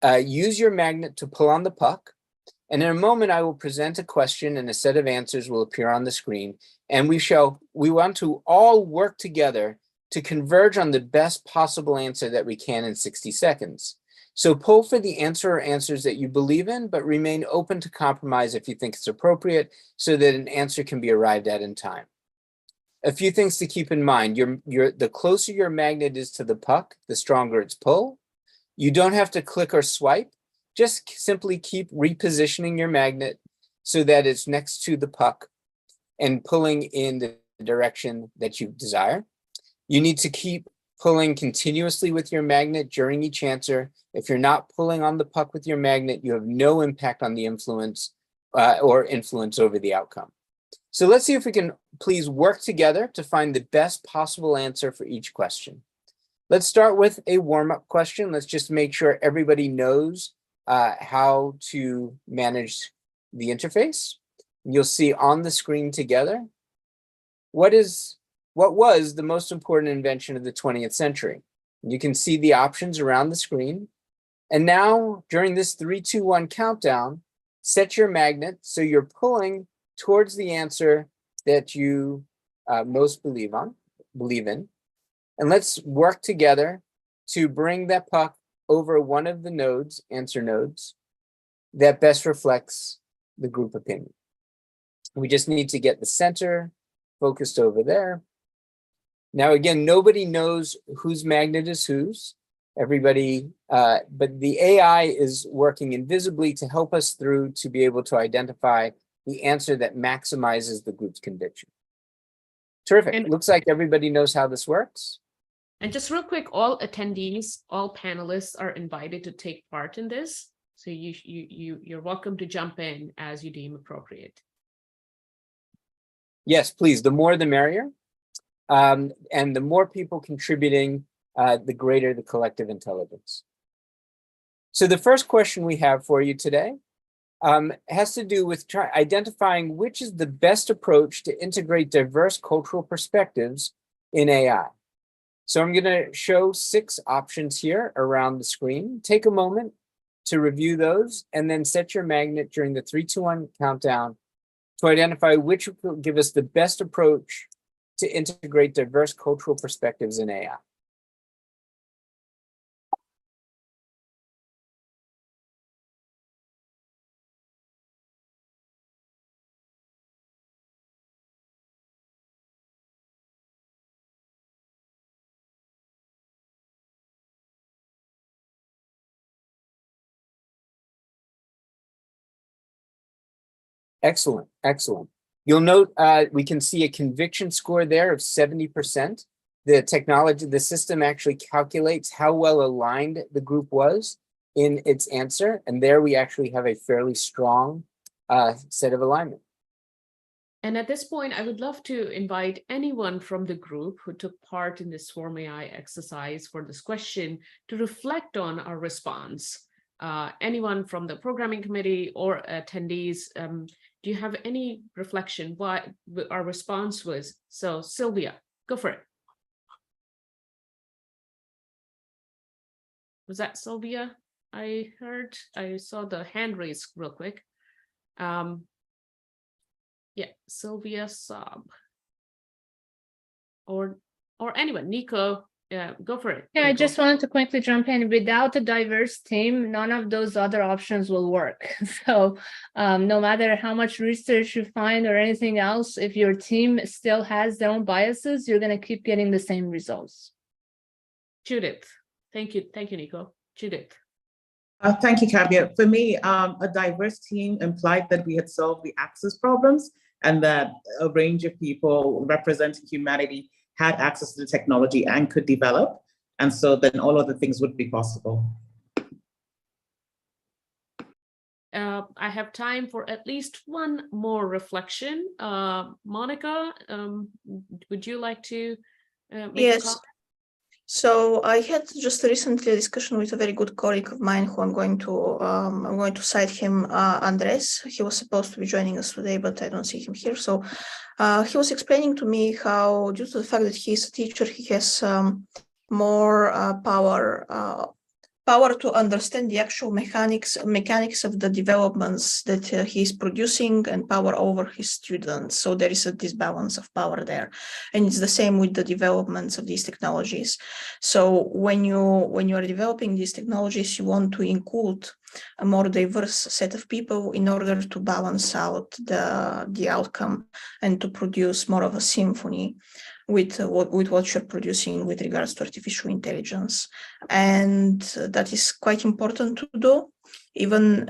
Use your magnet to pull on the puck. And in a moment, I will present a question and a set of answers will appear on the screen. And we want to all work together to converge on the best possible answer that we can in 60 seconds. So pull for the answer or answers that you believe in, but remain open to compromise if you think it's appropriate, so that an answer can be arrived at in time. A few things to keep in mind: the closer your magnet is to the puck, the stronger its pull. You don't have to click or swipe. Just simply keep repositioning your magnet so that it's next to the puck and pulling in the direction that you desire. You need to keep pulling continuously with your magnet during each answer. If you're not pulling on the puck with your magnet, you have no impact on the influence or influence over the outcome. So let's see if we can please work together to find the best possible answer for each question. Let's start with a warm-up question. Let's just make sure everybody knows how to manage the interface. You'll see on the screen together, what was the most important invention of the 20th century? You can see the options around the screen. And now, during this 3, 2, 1 countdown, set your magnet so you're pulling towards the answer that you most believe in. And let's work together to bring that puck over one of the nodes, answer nodes, that best reflects the group opinion. We just need to get the center focused over there. Now, again, nobody knows whose magnet is whose. Everybody, but the AI is working invisibly to help us through to be able to identify the answer that maximizes the group's conviction. Terrific. And looks like everybody knows how this works. And just real quick, all attendees, all panelists are invited to take part in this. So you're welcome to jump in as you deem appropriate. Yes, please. The more, the merrier. And the more people contributing, the greater the collective intelligence. So the first question we have for you today has to do with identifying which is the best approach to integrate diverse cultural perspectives in AI. So I'm going to show 6 options here around the screen. Take a moment to review those and then set your magnet during the 3, 2, 1 countdown to identify which will give us the best approach to integrate diverse cultural perspectives in AI. Excellent, excellent. You'll note we can see a conviction score there of 70%. The system actually calculates how well aligned the group was in its answer. And there we actually have a fairly strong set of alignment. And at this point, I would love to invite anyone from the group who took part in this Swarm AI exercise for this question to reflect on our response. Anyone from the programming committee or attendees, do you have any reflection what our response was? So Sylvia, go for it. Was that Sylvia? I saw the hand raised real quick. Yeah, Sylvia Saab. Or anyone, Nico, yeah, go for it. Yeah, Nico. I just wanted to quickly jump in. Without a diverse team, none of those other options will work. So no matter how much research you find or anything else, if your team still has their own biases, you're going to keep getting the same results. Judith, thank you, Nico. Judith. Thank you, Kavya. For me, a diverse team implied that we had solved the access problems and that a range of people representing humanity had access to the technology and could develop. And so then all other things would be possible. I have time for at least one more reflection. Monica, would you like to make a comment? So I had just recently a discussion with a very good colleague of mine who I'm going to cite him, Andres. He was supposed to be joining us today, but I don't see him here. So he was explaining to me how, due to the fact that he's a teacher, he has more power to understand the actual mechanics of the developments that he's producing and power over his students. So there is a disbalance of power there. And it's the same with the developments of these technologies. So when you are developing these technologies, you want to include a more diverse set of people in order to balance out the outcome and to produce more of a symphony with what you're producing with regards to artificial intelligence. And that is quite important to do, even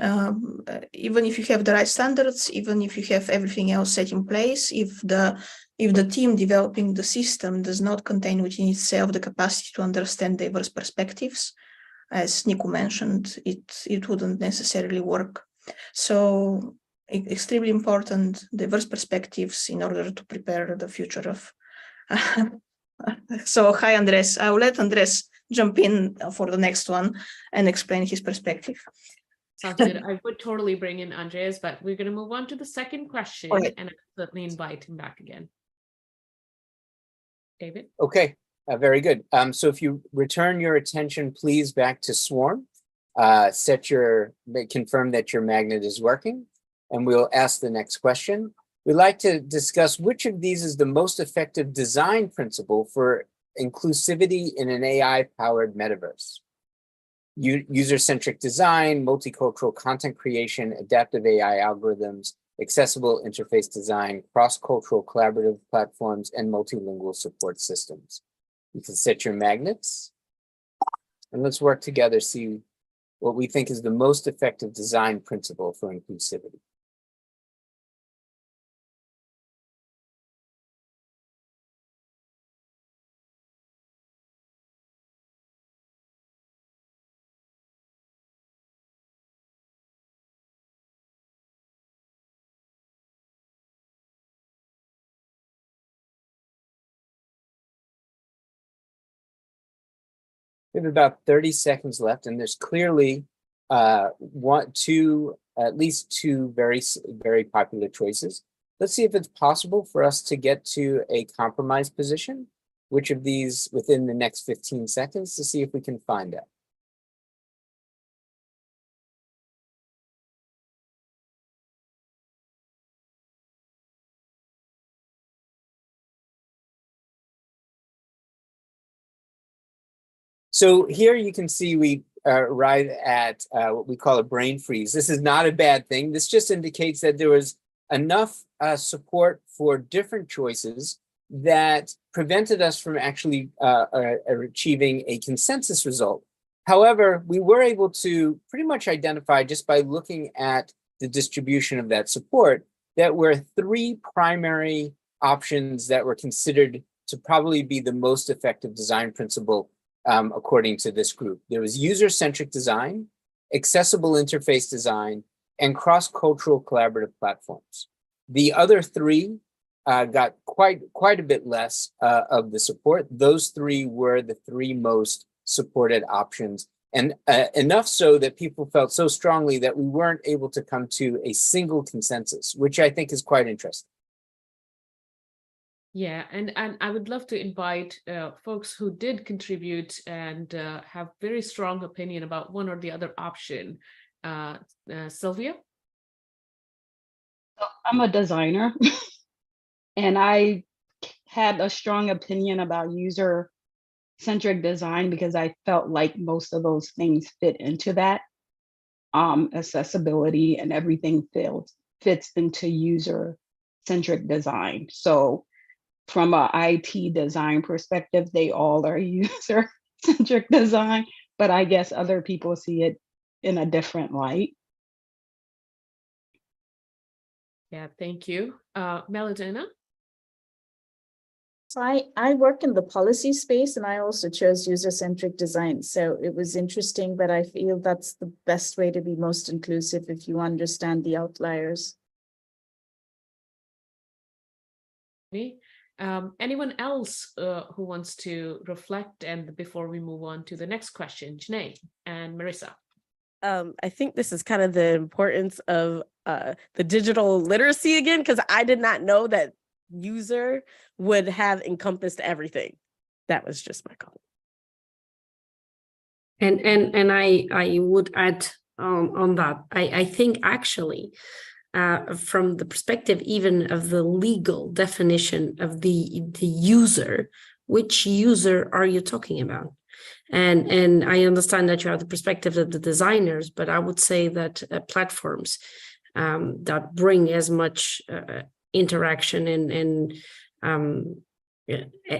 if you have the right standards, even if you have everything else set in place, if the team developing the system does not contain within itself the capacity to understand diverse perspectives, as Nico mentioned, it wouldn't necessarily work. So extremely important diverse perspectives in order to prepare the future of. So hi, Andres. I will let Andres jump in for the next one and explain his perspective. Sounds good. I would totally bring in Andreas, but we're going to move on to the second question, right. and I'll certainly invite him back again. David? Okay, very good. So if you return your attention, please, back to Swarm, confirm that your magnet is working, and we'll ask the next question. We'd like to discuss which of these is the most effective design principle for inclusivity in an AI-powered metaverse. User-centric design, multicultural content creation, adaptive AI algorithms, accessible interface design, cross-cultural collaborative platforms, and multilingual support systems. You can set your magnets, and let's work together, see what we think is the most effective design principle for inclusivity. We have about 30 seconds left, and there's clearly at least two very popular choices. Let's see if it's possible for us to get to a compromise position. Which of these within the next 15 seconds to see if we can find out. So here you can see we arrive at what we call a brain freeze. This is not a bad thing. This just indicates that there was enough support for different choices that prevented us from actually achieving a consensus result. However, we were able to pretty much identify just by looking at the distribution of that support that were three primary options that were considered to probably be the most effective design principle according to this group. There was user-centric design, accessible interface design, and cross-cultural collaborative platforms. The other three got quite a bit less of the support. Those three were the three most supported options, and enough so that people felt so strongly that we weren't able to come to a single consensus, which I think is quite interesting. Yeah, and I would love to invite folks who did contribute and have very strong opinion about one or the other option. Sylvia? I'm a designer and I had a strong opinion about user-centric design because I felt like most of those things fit into that. Accessibility and everything fits into user-centric design. So from a IT design perspective, they all are user-centric design, but I guess other people see it in a different light. Yeah, thank you. Melodina? So I work in the policy space and I also chose user-centric design. So it was interesting, but I feel that's the best way to be most inclusive if you understand the outliers. Anyone else who wants to reflect and before we move on to the next question, Janae and Marissa? I think this is kind of the importance of the digital literacy again, because I did not know that user would have encompassed everything. That was just my comment. And I would add on that. I think actually from the perspective even of the legal definition of the user, which user are you talking about? And I understand that you have the perspective of the designers, but I would say that platforms that bring as much interaction and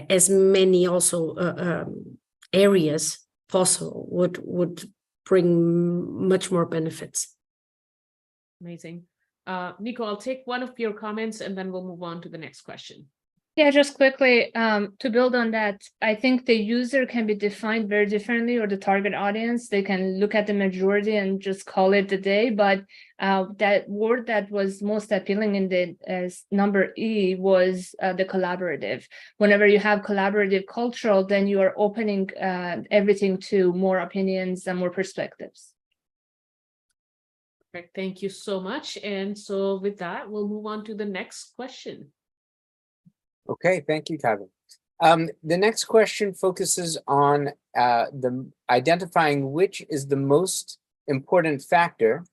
as many also areas possible would bring much more benefits. Amazing. Nico, I'll take one of your comments and then we'll move on to the next question. Yeah, just quickly, to build on that, I think the user can be defined very differently, or the target audience. They can look at the majority and just call it a day. But that word that was most appealing in the number E was the collaborative. Whenever you have collaborative cultural, then you are opening everything to more opinions and more perspectives. Perfect. Thank you so much. And so with that, we'll move on to the next question. Okay, thank you, Kevin. The next question focuses on the identifying which is the most important factor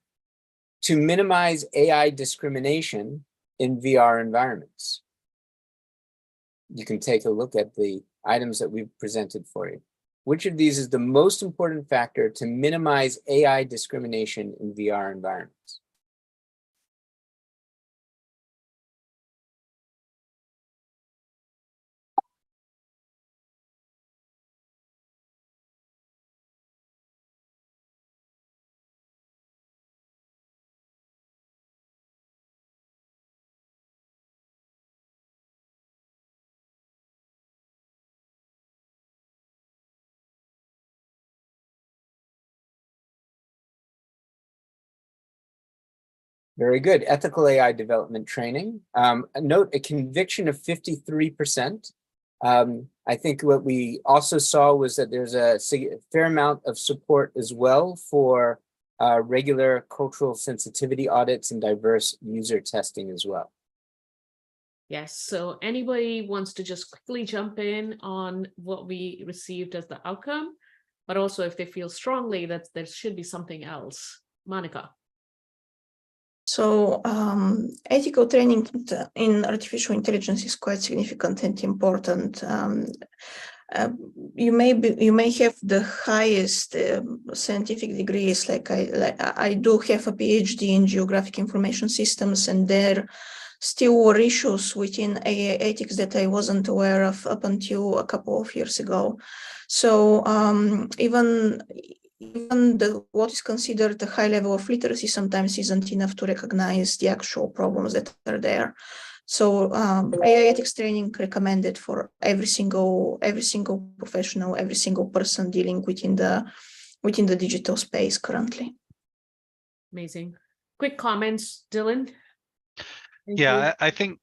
to minimize AI discrimination in VR environments. You can take a look at the items that we've presented for you. Which of these is the most important factor to minimize AI discrimination in VR environments? Very good. Ethical AI development training. Note a conviction of 53%. I think what we also saw was that there's a fair amount of support as well for regular cultural sensitivity audits and diverse user testing as well. Yes, so anybody wants to just quickly jump in on what we received as the outcome, but also if they feel strongly that there should be something else. Monica. So ethical training in artificial intelligence is quite significant and important. You may have the highest scientific degrees, like I do have a PhD in geographic information systems, and there still were issues within AI ethics that I wasn't aware of up until a couple of years ago. So even what is considered a high level of literacy sometimes isn't enough to recognize the actual problems that are there. So AI ethics training recommended for every single professional, every single person dealing within the digital space currently. Amazing. Quick comments, Dylan? Yeah, I think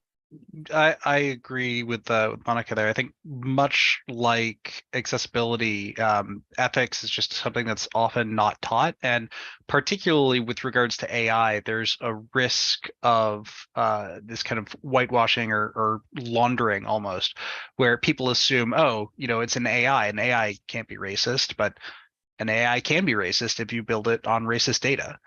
I agree with Monica there. I think much like accessibility, ethics is just something that's often not taught, and particularly with regards to AI, there's a risk of this kind of whitewashing or laundering almost, where people assume, oh, it's an AI, and AI can't be racist, but an AI can be racist if you build it on racist data.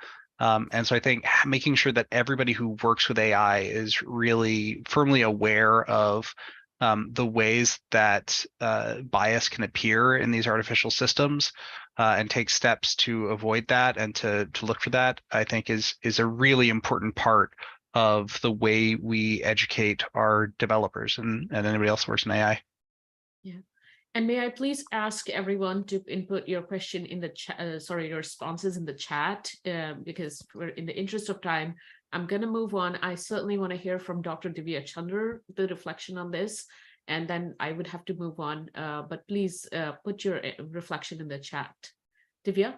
And so I think making sure that everybody who works with AI is really firmly aware of the ways that bias can appear in these artificial systems and take steps to avoid that and to look for that, I think is a really important part of the way we educate our developers and anybody else who works in AI. Yeah. And may I please ask everyone to input your question in the chat, your responses in the chat, because in the interest of time, I'm going to move on. I certainly want to hear from Dr. Divya Chander, the reflection on this, and then I would have to move on. But please put your reflection in the chat. Divya?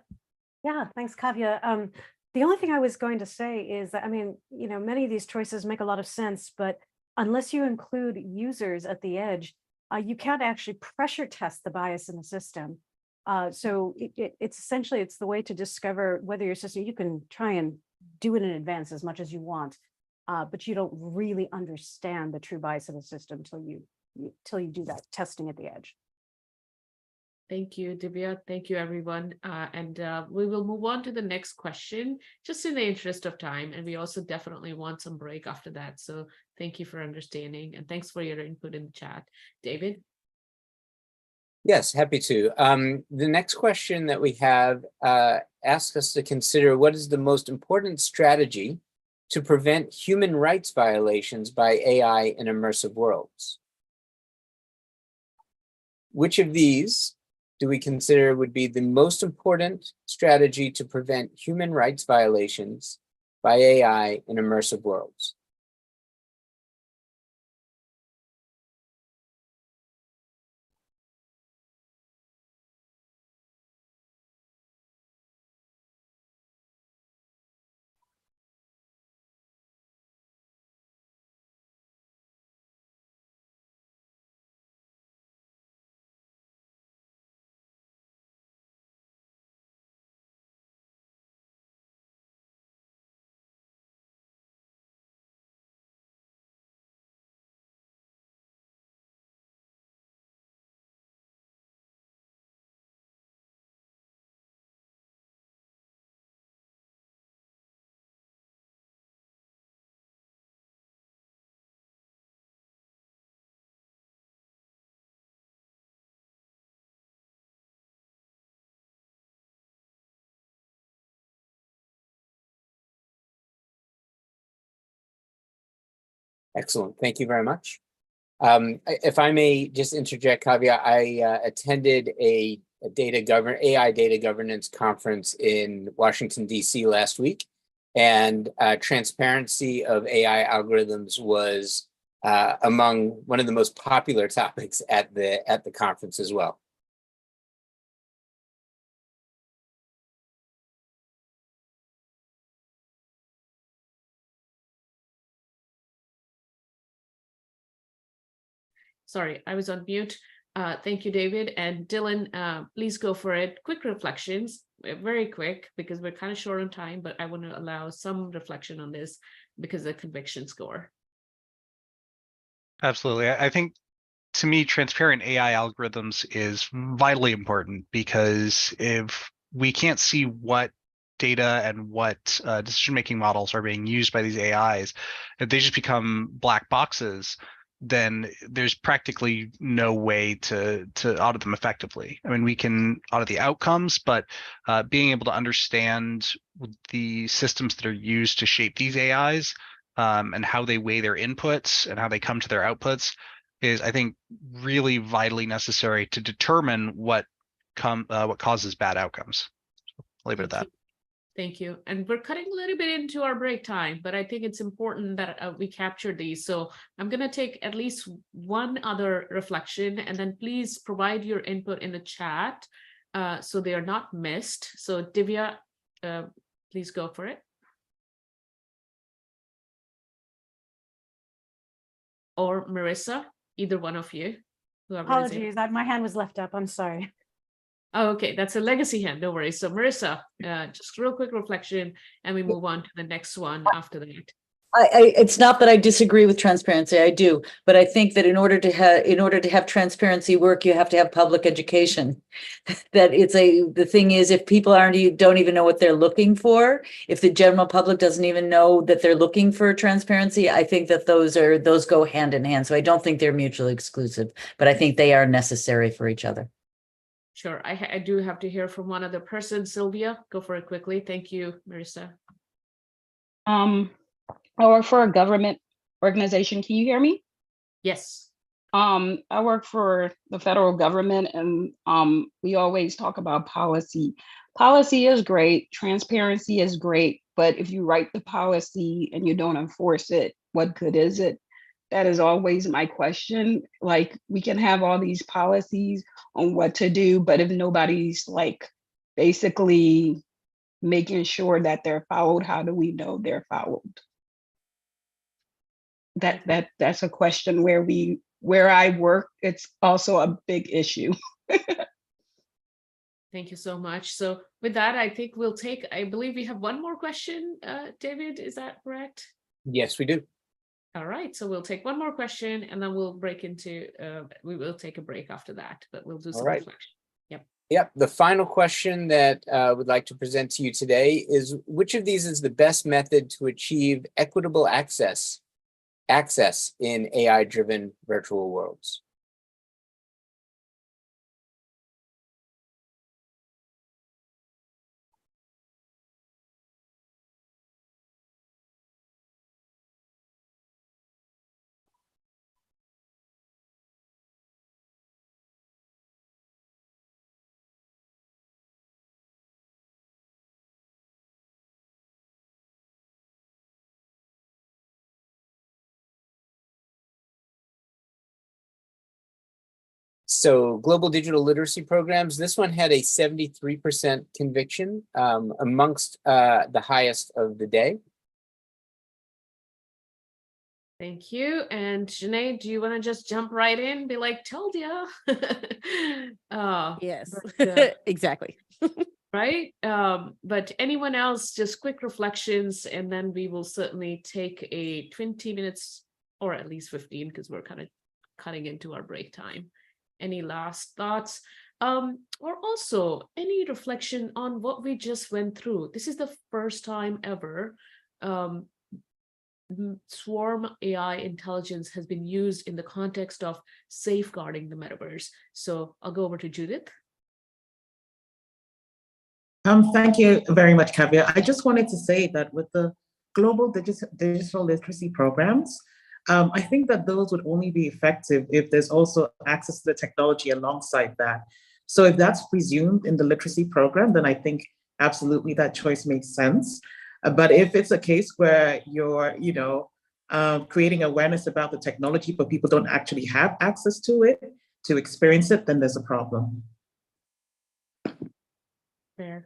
Yeah, thanks, Kavya. The only thing I was going to say is that, many of these choices make a lot of sense, but unless you include users at the edge, you can't actually pressure test the bias in the system. So it's essentially, it's the way to discover whether your system, you can try and do it in advance as much as you want, but you don't really understand the true bias of the system till you do that testing at the edge. Thank you, Divya. Thank you, everyone. And we will move on to the next question, just in the interest of time. And we also definitely want some break after that. So thank you for understanding. And thanks for your input in the chat. David? Yes, happy to. The next question that we have asks us to consider what is the most important strategy to prevent human rights violations by AI in immersive worlds. Which of these do we consider would be the most important strategy to prevent human rights violations by AI in immersive worlds? Excellent. Thank you very much. If I may just interject, Kavya, I attended a AI data governance conference in Washington, D.C. last week, and transparency of AI algorithms was among one of the most popular topics at the conference as well. Sorry, I was on mute. Thank you, David. And Dylan, please go for it. Quick reflections, very quick, because we're kind of short on time, but I want to allow some reflection on this because of the conviction score. Absolutely. I think, to me, transparent AI algorithms is vitally important, because if we can't see what data and what decision-making models are being used by these AIs, if they just become black boxes, then there's practically no way to audit them effectively. I mean, we can audit the outcomes, but being able to understand the systems that are used to shape these AIs and how they weigh their inputs and how they come to their outputs is, I think, really vitally necessary to determine what causes bad outcomes. So I'll leave it at that. Thank you. And we're cutting a little bit into our break time, but I think it's important that we capture these. So I'm going to take at least one other reflection, and then please provide your input in the chat so they are not missed. So Divya, please go for it. Or Marissa, either one of you. Apologies, my hand was left up. I'm sorry. Oh, okay, that's a legacy hand, no worries. So Marissa, just real quick reflection, and we move on to the next one after that. It's not that I disagree with transparency, I do, but I think that in order to have transparency work, you have to have public education. The thing is, if people don't even know what they're looking for, if the general public doesn't even know that they're looking for transparency, I think that those go hand in hand. So I don't think they're mutually exclusive, but I think they are necessary for each other. Sure, I do have to hear from one other person. Sylvia, go for it quickly. Thank you, Marissa. I work for a government organization. Can you hear me? Yes. I work for the federal government, and we always talk about policy. Policy is great, transparency is great, but if you write the policy and you don't enforce it, what good is it? That is always my question. Like, we can have all these policies on what to do, but if nobody's like basically making sure that they're followed, how do we know they're followed? That's a question where I work. It's also a big issue. Thank you so much. So with that, I think we'll take, I believe we have one more question, David, is that correct? Yes, we do. All right, so we'll take one more question, and then we'll break into, we will take a break after that, but we'll do some reflection. Yep. The final question that I would like to present to you today is, which of these is the best method to achieve equitable access in AI-driven virtual worlds? So global digital literacy programs, this one had a 73% conviction, amongst the highest of the day. Thank you. And Janae, do you want to just jump right in? Be like, told ya. Yes, but, exactly. Right. But anyone else, just quick reflections, and then we will certainly take a 20 minutes or at least 15, because we're kind of cutting into our break time. Any last thoughts? Or also any reflection on what we just went through? This is the first time ever swarm AI intelligence has been used in the context of safeguarding the metaverse. So I'll go over to Judith. Thank you very much, Kavya. I just wanted to say that with the global digital literacy programs, I think that those would only be effective if there's also access to the technology alongside that. So if that's presumed in the literacy program, then I think absolutely that choice makes sense. But if it's a case where you're, creating awareness about the technology, but people don't actually have access to it, to experience it, then there's a problem. Fair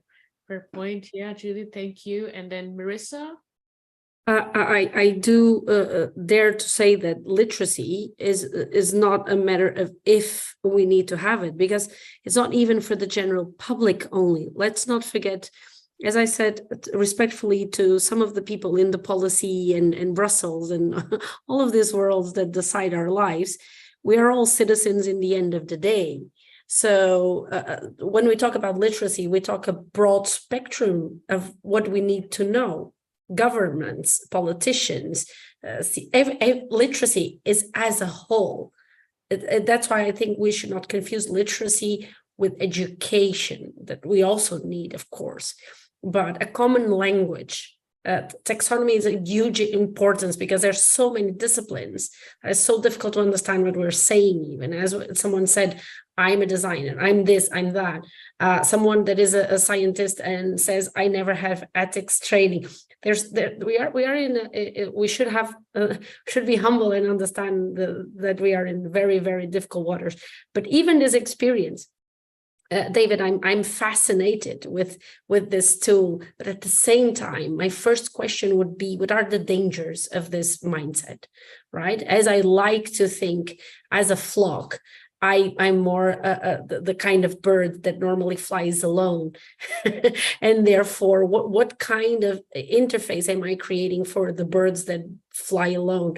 point. Yeah, Julie, thank you. And then Marissa? I do dare to say that literacy is not a matter of if we need to have it, because it's not even for the general public only. Let's not forget, as I said respectfully to some of the people in the policy and Brussels and all of these worlds that decide our lives, we are all citizens in the end of the day. So when we talk about literacy, we talk a broad spectrum of what we need to know. Governments, politicians, literacy is as a whole. That's why I think we should not confuse literacy with education, that we also need, of course, but a common language. Taxonomy is a huge importance because there's so many disciplines. It's so difficult to understand what we're saying. Even as someone said, I'm a designer, I'm this, I'm that. Someone that is a scientist and says, I never have ethics training. We should be humble and understand that we are in very, very difficult waters. But even this experience, David, I'm fascinated with this tool, but at the same time, my first question would be, what are the dangers of this mindset, right? As I like to think as a flock, I'm more the kind of bird that normally flies alone. And therefore, what kind of interface am I creating for the birds that fly alone?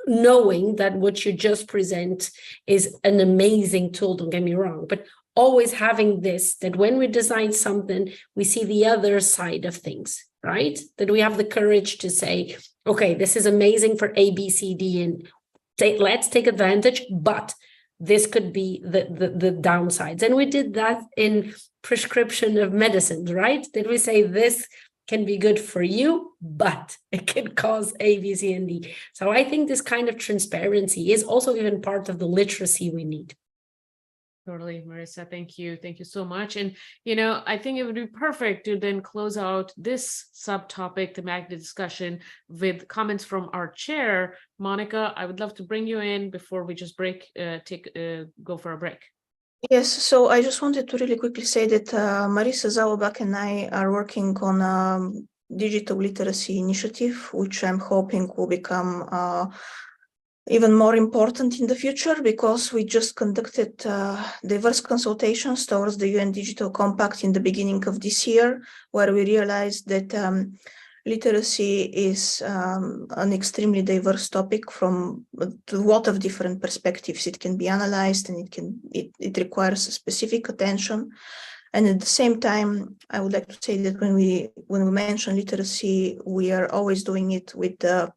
Knowing that what you just present is an amazing tool, don't get me wrong, but always having this, that when we design something, we see the other side of things, right? That we have the courage to say, okay, this is amazing for A, B, C, D, and let's take advantage, but this could be the downsides. And we did that in prescription of medicines, right? Did we say this can be good for you, but it can cause A, B, C, and D. So I think this kind of transparency is also even part of the literacy we need. Totally, Marissa. Thank you. Thank you so much. And, I think it would be perfect to then close out this subtopic, the magnet discussion, with comments from our chair. Monica, I would love to bring you in before we just go for a break. Yes, so I just wanted to really quickly say that Marissa Zauerbach and I are working on a digital literacy initiative, which I'm hoping will become even more important in the future, because we just conducted diverse consultations towards the UN Digital Compact in the beginning of this year, where we realized that literacy is an extremely diverse topic from a lot of different perspectives. It can be analyzed, and it requires specific attention. And at the same time, I would like to say that when we mention literacy, we are always doing it with the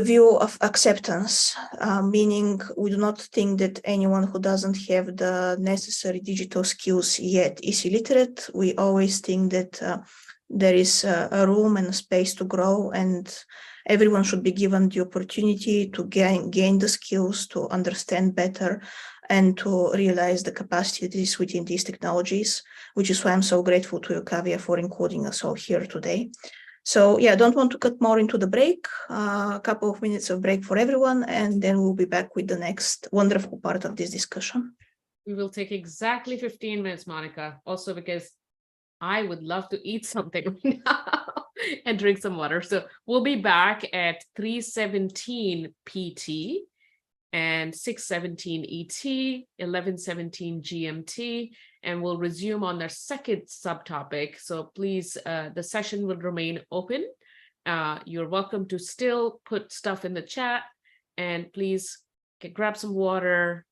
view of acceptance, meaning we do not think that anyone who doesn't have the necessary digital skills yet is illiterate. We always think that there is a room and a space to grow, and everyone should be given the opportunity to gain the skills, to understand better, and to realize the capacities within these technologies, which is why I'm so grateful to you, Kavya, for including us all here today. So yeah, I don't want to cut more into the break, a couple of minutes of break for everyone, and then we'll be back with the next wonderful part of this discussion. We will take exactly 15 minutes, Monica, also because I would love to eat something right now and drink some water. So we'll be back at 3:17 PT and 6:17 ET, 11:17 GMT, and we'll resume on our second subtopic. So please, the session will remain open. You're welcome to still put stuff in the chat, and please grab some water,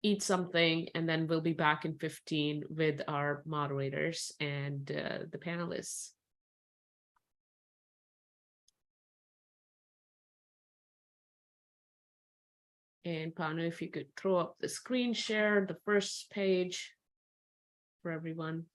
eat something, and then we'll be back in 15 with our moderators and the panelists. And Panu, if you could throw up the screen share, the first page for everyone.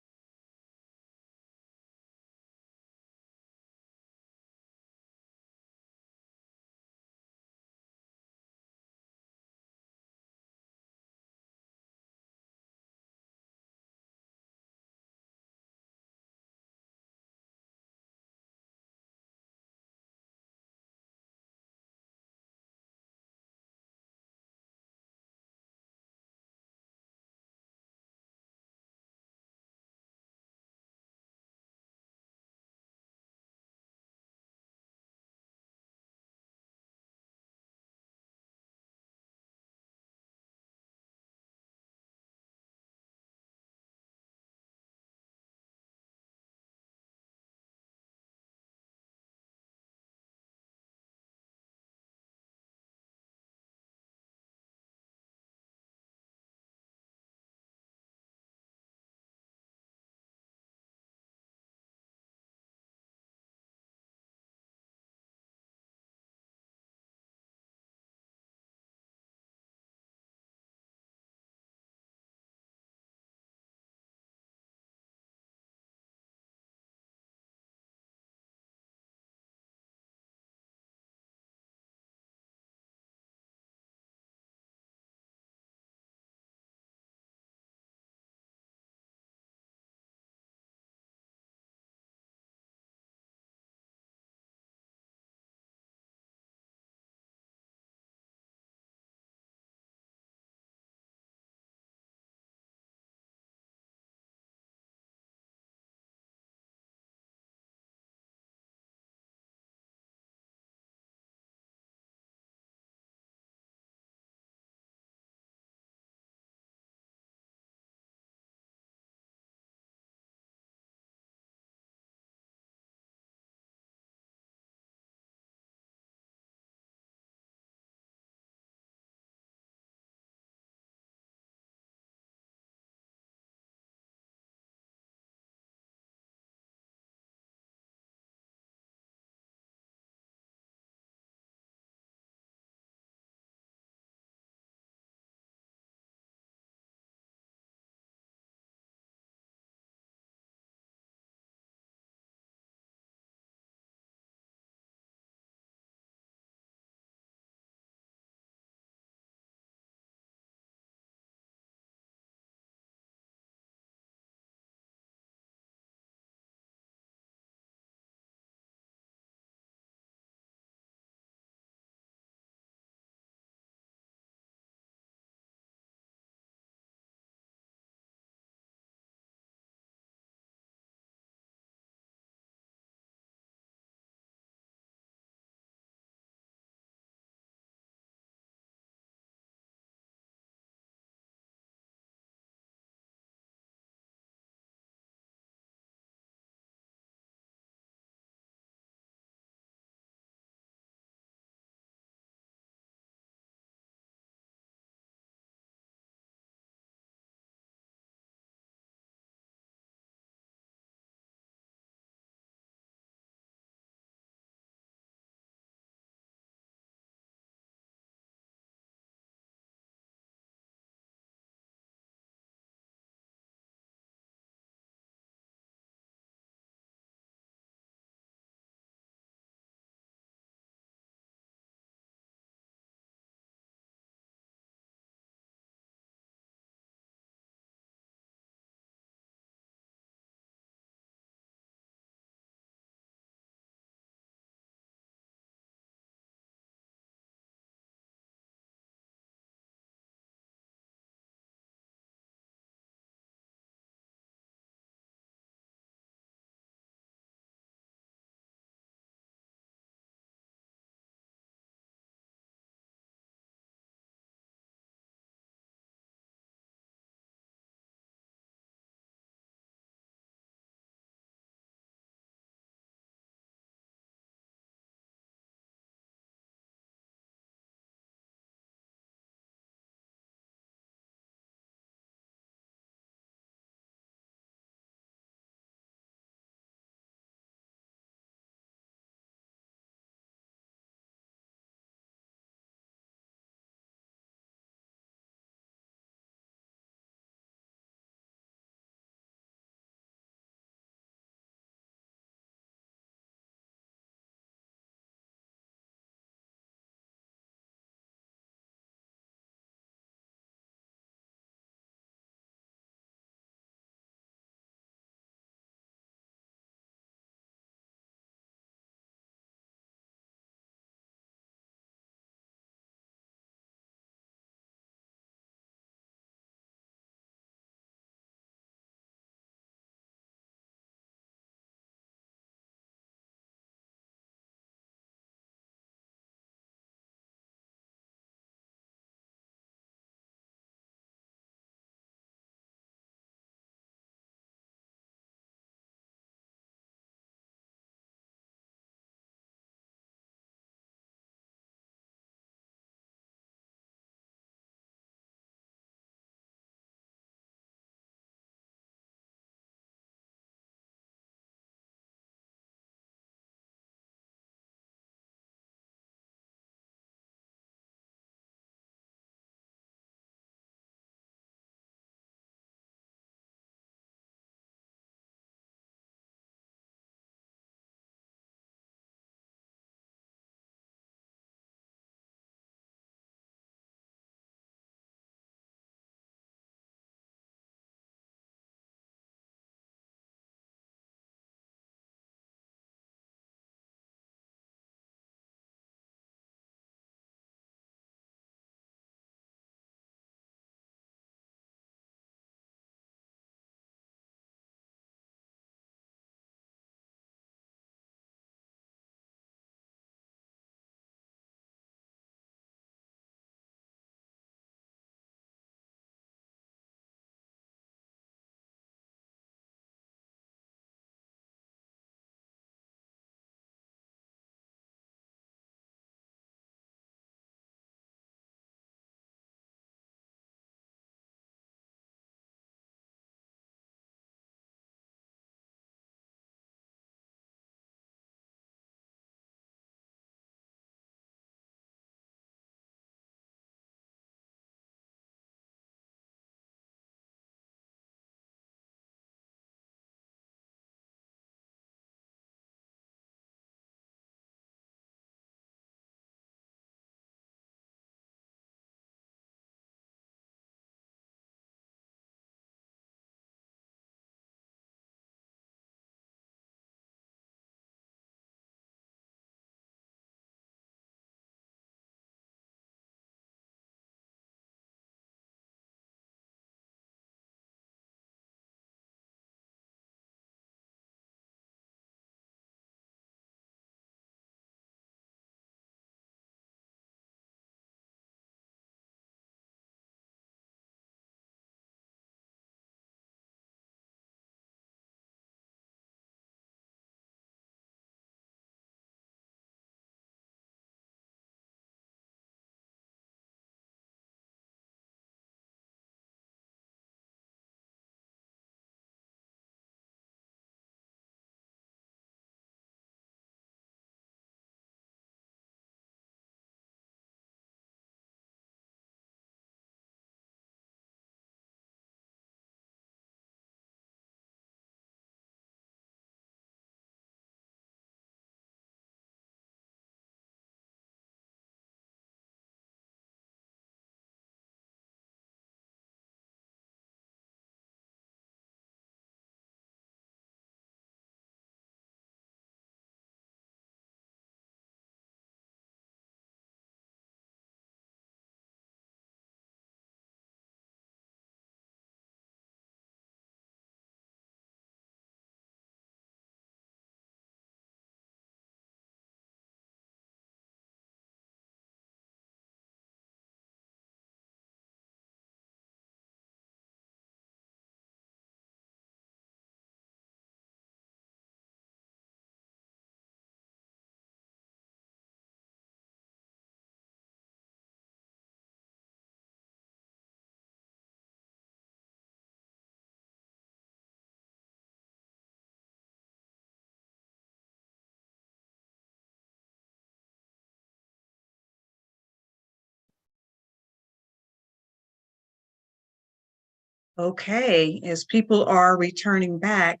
Okay, as people are returning back,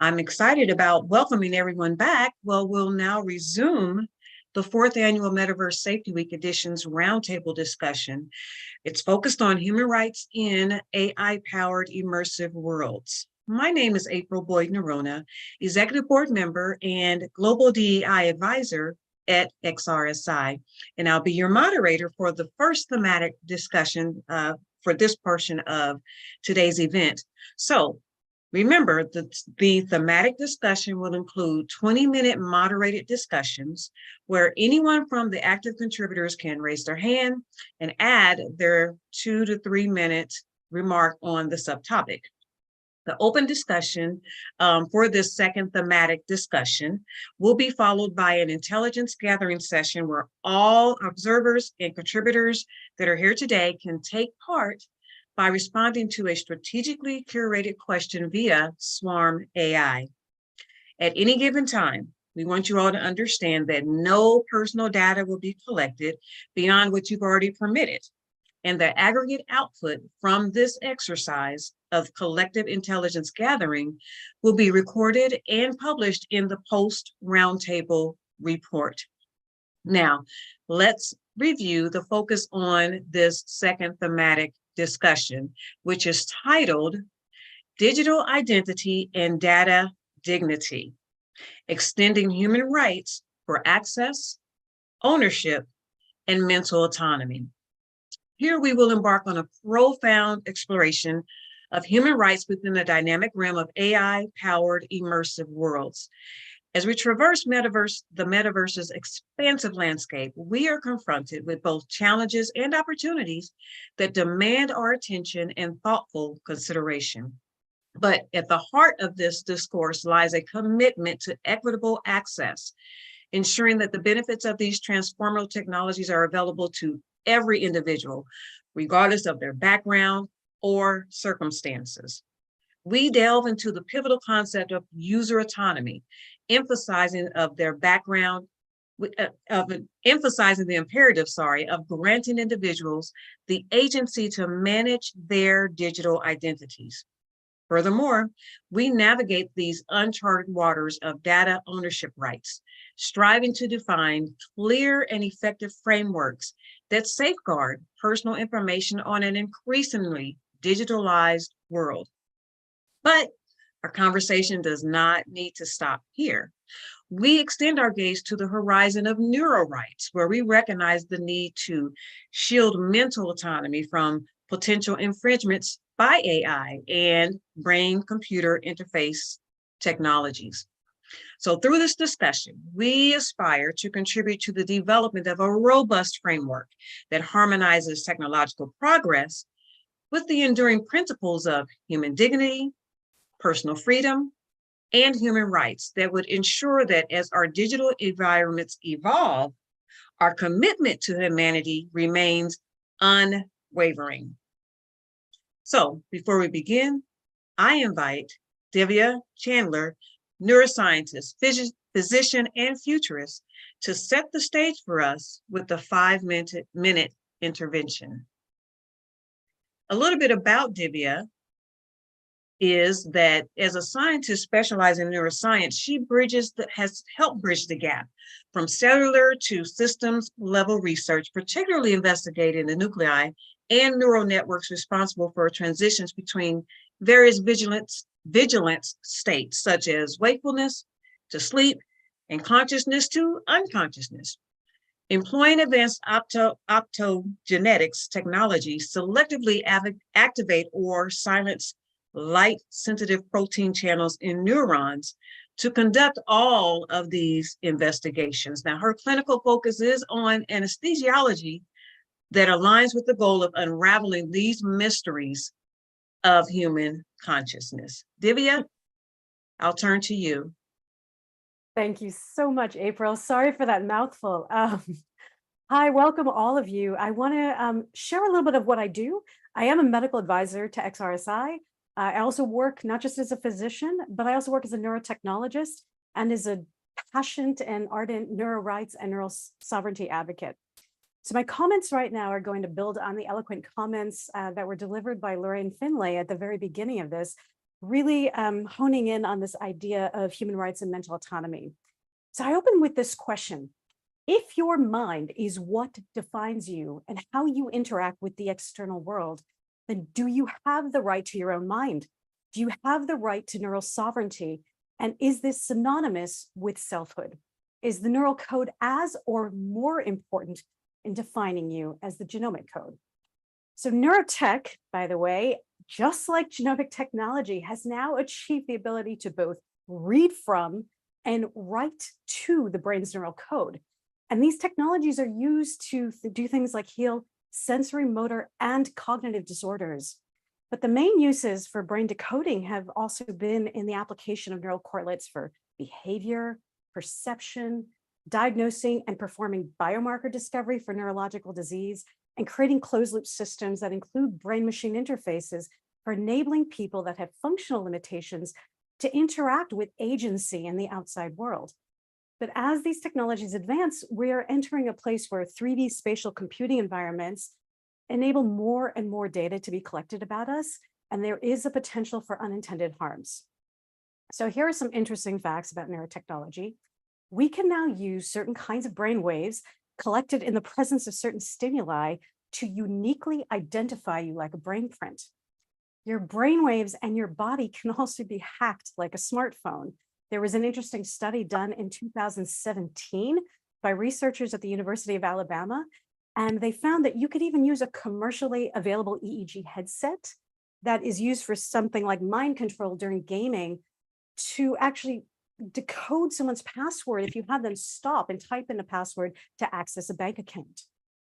I'm excited about welcoming everyone back. Well, we'll now resume the 4th Annual Metaverse Safety Week Edition's Roundtable discussion. It's focused on human rights in AI-powered immersive worlds. My name is April Boyd-Nerona, Executive Board Member and Global DEI Advisor at XRSI, and I'll be your moderator for the first thematic discussion for this portion of today's event. So remember that the thematic discussion will include 20-minute moderated discussions where anyone from the active contributors can raise their hand and add their 2 to 3 minute remark on the subtopic. The open discussion for this second thematic discussion will be followed by an intelligence gathering session where all observers and contributors that are here today can take part by responding to a strategically curated question via Swarm AI. At any given time, we want you all to understand that no personal data will be collected beyond what you've already permitted, and the aggregate output from this exercise of collective intelligence gathering will be recorded and published in the post-roundtable report. Now, let's review the focus on this second thematic discussion, which is titled Digital Identity and Data Dignity, Extending Human Rights for Access, Ownership, and Mental Autonomy. Here we will embark on a profound exploration of human rights within the dynamic realm of AI-powered immersive worlds. As we traverse the metaverse's expansive landscape, we are confronted with both challenges and opportunities that demand our attention and thoughtful consideration. But at the heart of this discourse lies a commitment to equitable access, ensuring that the benefits of these transformative technologies are available to every individual, regardless of their background or circumstances. We delve into the pivotal concept of user autonomy, emphasizing the imperative, of granting individuals the agency to manage their digital identities. Furthermore, we navigate these uncharted waters of data ownership rights, striving to define clear and effective frameworks that safeguard personal information on an increasingly digitalized world. But our conversation does not need to stop here. We extend our gaze to the horizon of neuro rights, where we recognize the need to shield mental autonomy from potential infringements by AI and brain-computer interface technologies. So through this discussion, we aspire to contribute to the development of a robust framework that harmonizes technological progress with the enduring principles of human dignity, personal freedom, and human rights that would ensure that as our digital environments evolve, our commitment to humanity remains unwavering. So before we begin, I invite Divya Chandler, neuroscientist, physician, and futurist, to set the stage for us with the 5-minute intervention. A little bit about Divya is that as a scientist specializing in neuroscience, she has helped bridge the gap from cellular to systems level research, particularly investigating the nuclei and neural networks responsible for transitions between various vigilance states, such as wakefulness to sleep and consciousness to unconsciousness. Employing advanced optogenetics technology selectively activate or silence light-sensitive protein channels in neurons to conduct all of these investigations. Now, her clinical focus is on anesthesiology that aligns with the goal of unraveling these mysteries of human consciousness. Divya, I'll turn to you. Thank you so much, April. Sorry for that mouthful. Hi, welcome all of you. I want to share a little bit of what I do. I am a medical advisor to XRSI. I also work not just as a physician, but I also work as a neurotechnologist and as a passionate and ardent neuro rights and neural sovereignty advocate. So my comments right now are going to build on the eloquent comments that were delivered by Lorraine Finlay at the very beginning of this, really honing in on this idea of human rights and mental autonomy. So I open with this question. If your mind is what defines you and how you interact with the external world, then do you have the right to your own mind? Do you have the right to neural sovereignty? And is this synonymous with selfhood? Is the neural code as or more important in defining you as the genomic code? So neurotech, by the way, just like genomic technology, has now achieved the ability to both read from and write to the brain's neural code. And these technologies are used to do things like heal sensory, motor, and cognitive disorders. But the main uses for brain decoding have also been in the application of neural correlates for behavior, perception, diagnosing and performing biomarker discovery for neurological disease, and creating closed loop systems that include brain-machine interfaces for enabling people that have functional limitations to interact with agency in the outside world. But as these technologies advance, we are entering a place where 3D spatial computing environments enable more and more data to be collected about us, and there is a potential for unintended harms. So here are some interesting facts about neurotechnology. We can now use certain kinds of brain waves collected in the presence of certain stimuli to uniquely identify you like a brain print. Your brain waves and your body can also be hacked like a smartphone. There was an interesting study done in 2017 by researchers at the University of Alabama, and they found that you could even use a commercially available EEG headset that is used for something like mind control during gaming to actually decode someone's password if you have them stop and type in a password to access a bank account.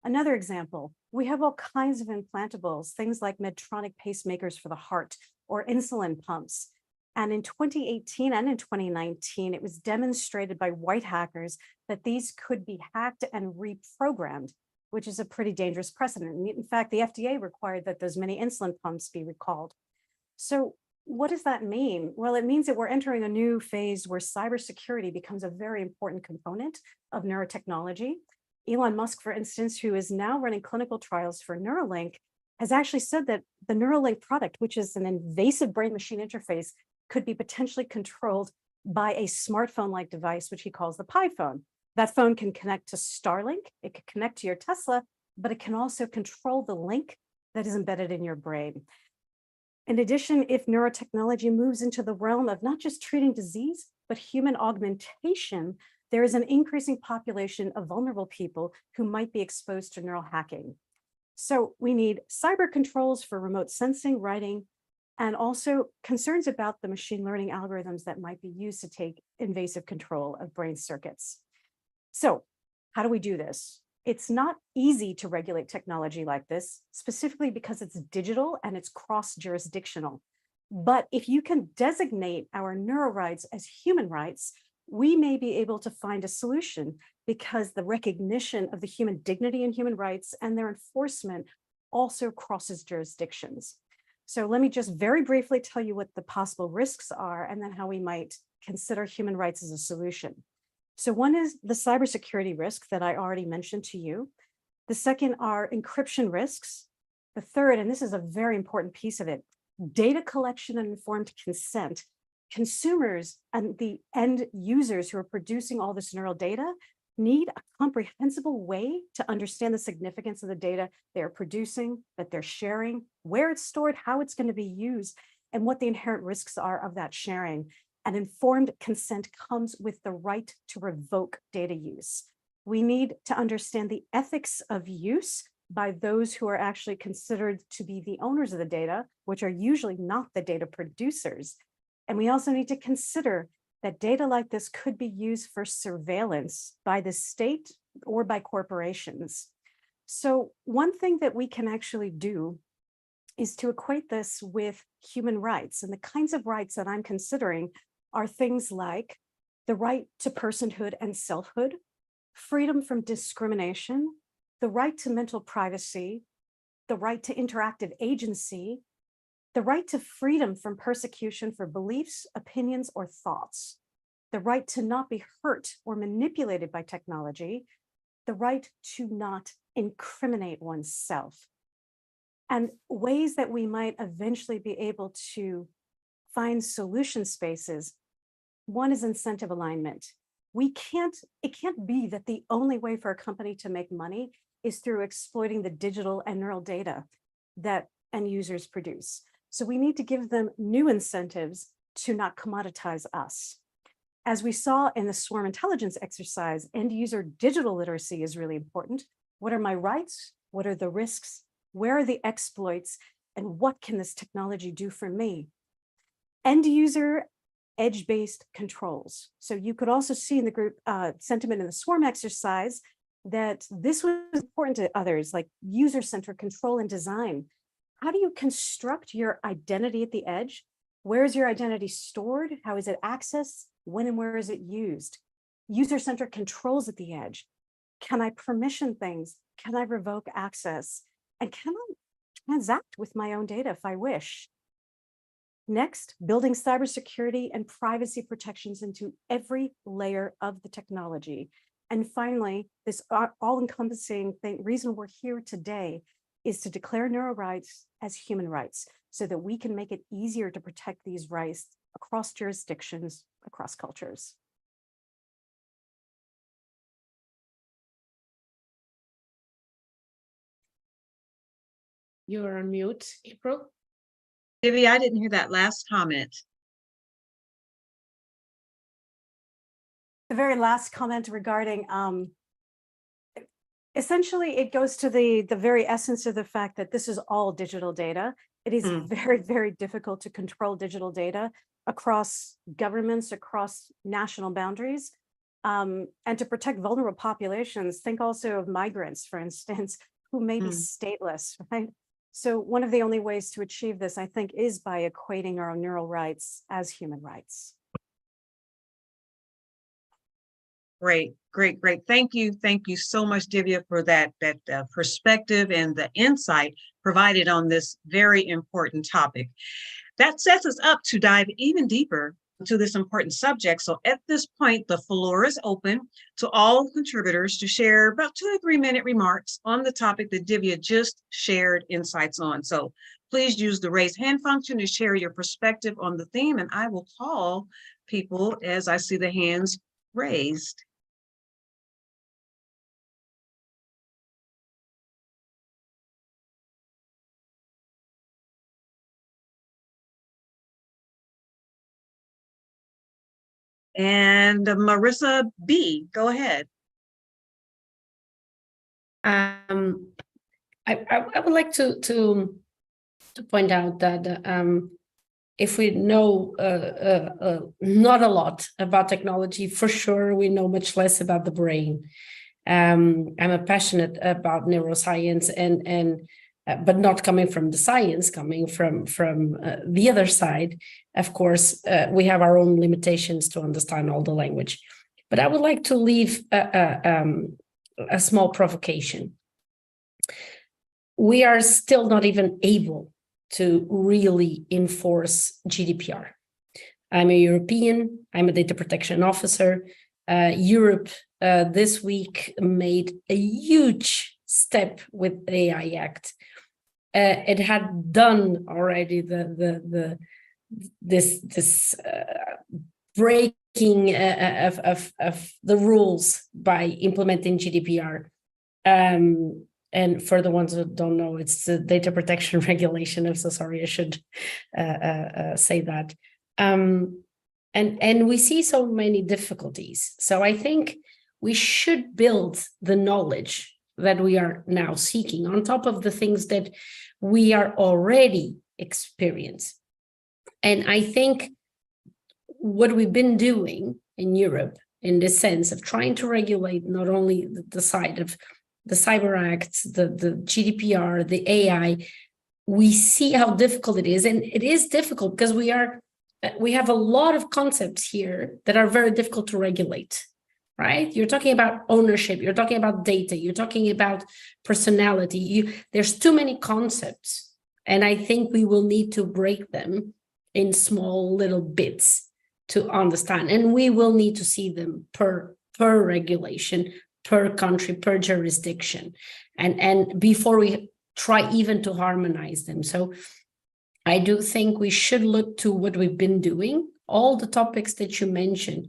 Another example, we have all kinds of implantables, things like Medtronic pacemakers for the heart or insulin pumps. And in 2018 and in 2019, it was demonstrated by white hackers that these could be hacked and reprogrammed, which is a pretty dangerous precedent. In fact, the FDA required that those many insulin pumps be recalled. So what does that mean? Well, it means that we're entering a new phase where cybersecurity becomes a very important component of neurotechnology. Elon Musk, for instance, who is now running clinical trials for Neuralink, has actually said that the Neuralink product, which is an invasive brain-machine interface, could be potentially controlled by a smartphone-like device, which he calls the Pi phone. That phone can connect to Starlink, it can connect to your Tesla, but it can also control the link that is embedded in your brain. In addition, if neurotechnology moves into the realm of not just treating disease, but human augmentation, there is an increasing population of vulnerable people who might be exposed to neural hacking. So we need cyber controls for remote sensing, writing, and also concerns about the machine learning algorithms that might be used to take invasive control of brain circuits. So how do we do this? It's not easy to regulate technology like this, specifically because it's digital and it's cross-jurisdictional. But if you can designate our neural rights as human rights, we may be able to find a solution, because the recognition of the human dignity and human rights and their enforcement also crosses jurisdictions. So let me just very briefly tell you what the possible risks are and then how we might consider human rights as a solution. So one is the cybersecurity risk that I already mentioned to you. The second are encryption risks. The third, and this is a very important piece of it, data collection and informed consent. Consumers and the end users who are producing all this neural data need a comprehensible way to understand the significance of the data they're producing, that they're sharing, where it's stored, how it's going to be used, and what the inherent risks are of that sharing. And informed consent comes with the right to revoke data use. We need to understand the ethics of use by those who are actually considered to be the owners of the data, which are usually not the data producers. And we also need to consider that data like this could be used for surveillance by the state or by corporations. So one thing that we can actually do is to equate this with human rights. And the kinds of rights that I'm considering are things like the right to personhood and selfhood, freedom from discrimination, the right to mental privacy, the right to interactive agency, the right to freedom from persecution for beliefs, opinions, or thoughts, the right to not be hurt or manipulated by technology, the right to not incriminate oneself. And ways that we might eventually be able to find solution spaces. One is incentive alignment. It can't be that the only way for a company to make money is through exploiting the digital and neural data that end users produce. So we need to give them new incentives to not commoditize us. As we saw in the swarm intelligence exercise, end user digital literacy is really important. What are my rights? What are the risks? Where are the exploits? And what can this technology do for me? End user edge-based controls. So you could also see in the group sentiment in the swarm exercise that this was important to others, like user-centered control and design. How do you construct your identity at the edge? Where is your identity stored? How is it accessed? When and where is it used? User-centered controls at the edge. Can I permission things? Can I revoke access? And can I transact with my own data if I wish? Next, building cybersecurity and privacy protections into every layer of the technology. And finally, this all-encompassing reason we're here today is to declare neural rights as human rights so that we can make it easier to protect these rights across jurisdictions, across cultures. You're on mute, April. Divya, I didn't hear that last comment. The very last comment regarding, essentially it goes to the very essence of the fact that this is all digital data. It is very, very difficult to control digital data across governments, across national boundaries, and to protect vulnerable populations. Think also of migrants, for instance, who may be stateless, right? So one of the only ways to achieve this, I think, is by equating our neural rights as human rights. Great, great, great. Thank you. Thank you so much, Divya, for that perspective and the insight provided on this very important topic. That sets us up to dive even deeper into this important subject. So at this point, the floor is open to all contributors to share about 2 to 3 minute remarks on the topic that Divya just shared insights on. So please use the raise hand function to share your perspective on the theme, and I will call people as I see the hands raised. And Marissa B, go ahead. I would like to point out that if we know not a lot about technology, for sure we know much less about the brain. I'm a passionate about neuroscience and but not coming from the science, coming from the other side. Of course, we have our own limitations to understand all the language. But I would like to leave a small provocation. We are still not even able to really enforce GDPR. I'm a European, I'm a data protection officer. Europe this week made a huge step with the AI Act. It had done already this breaking of the rules by implementing GDPR. And for the ones who don't know, it's the data protection regulation. I'm so sorry, I should say that. And we see so many difficulties. So I think we should build the knowledge that we are now seeking on top of the things that we are already experiencing. And I think what we've been doing in Europe in this sense of trying to regulate not only the side of the Cyber Act, the GDPR, the AI, we see how difficult it is. And it is difficult because we have a lot of concepts here that are very difficult to regulate, right? You're talking about ownership, you're talking about data, you're talking about personality. There's too many concepts. And I think we will need to break them in small little bits to understand. And we will need to see them per regulation, per country, per jurisdiction. and before we try even to harmonize them. So I do think we should look to what we've been doing, all the topics that you mentioned.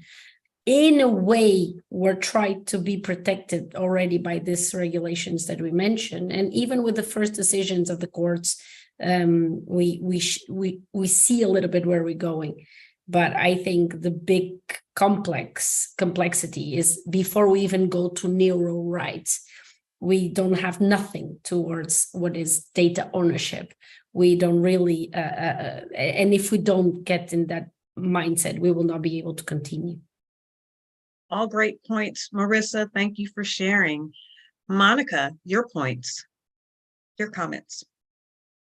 In a way, we're trying to be protected already by these regulations that we mentioned, and even with the first decisions of the courts, we see a little bit where we're going. But I think the big complexity is before we even go to neuro rights, we don't have nothing towards what is data ownership. We don't really, and if we don't get in that mindset, we will not be able to continue. All great points, Marissa. Thank you for sharing. Monica, your points, your comments.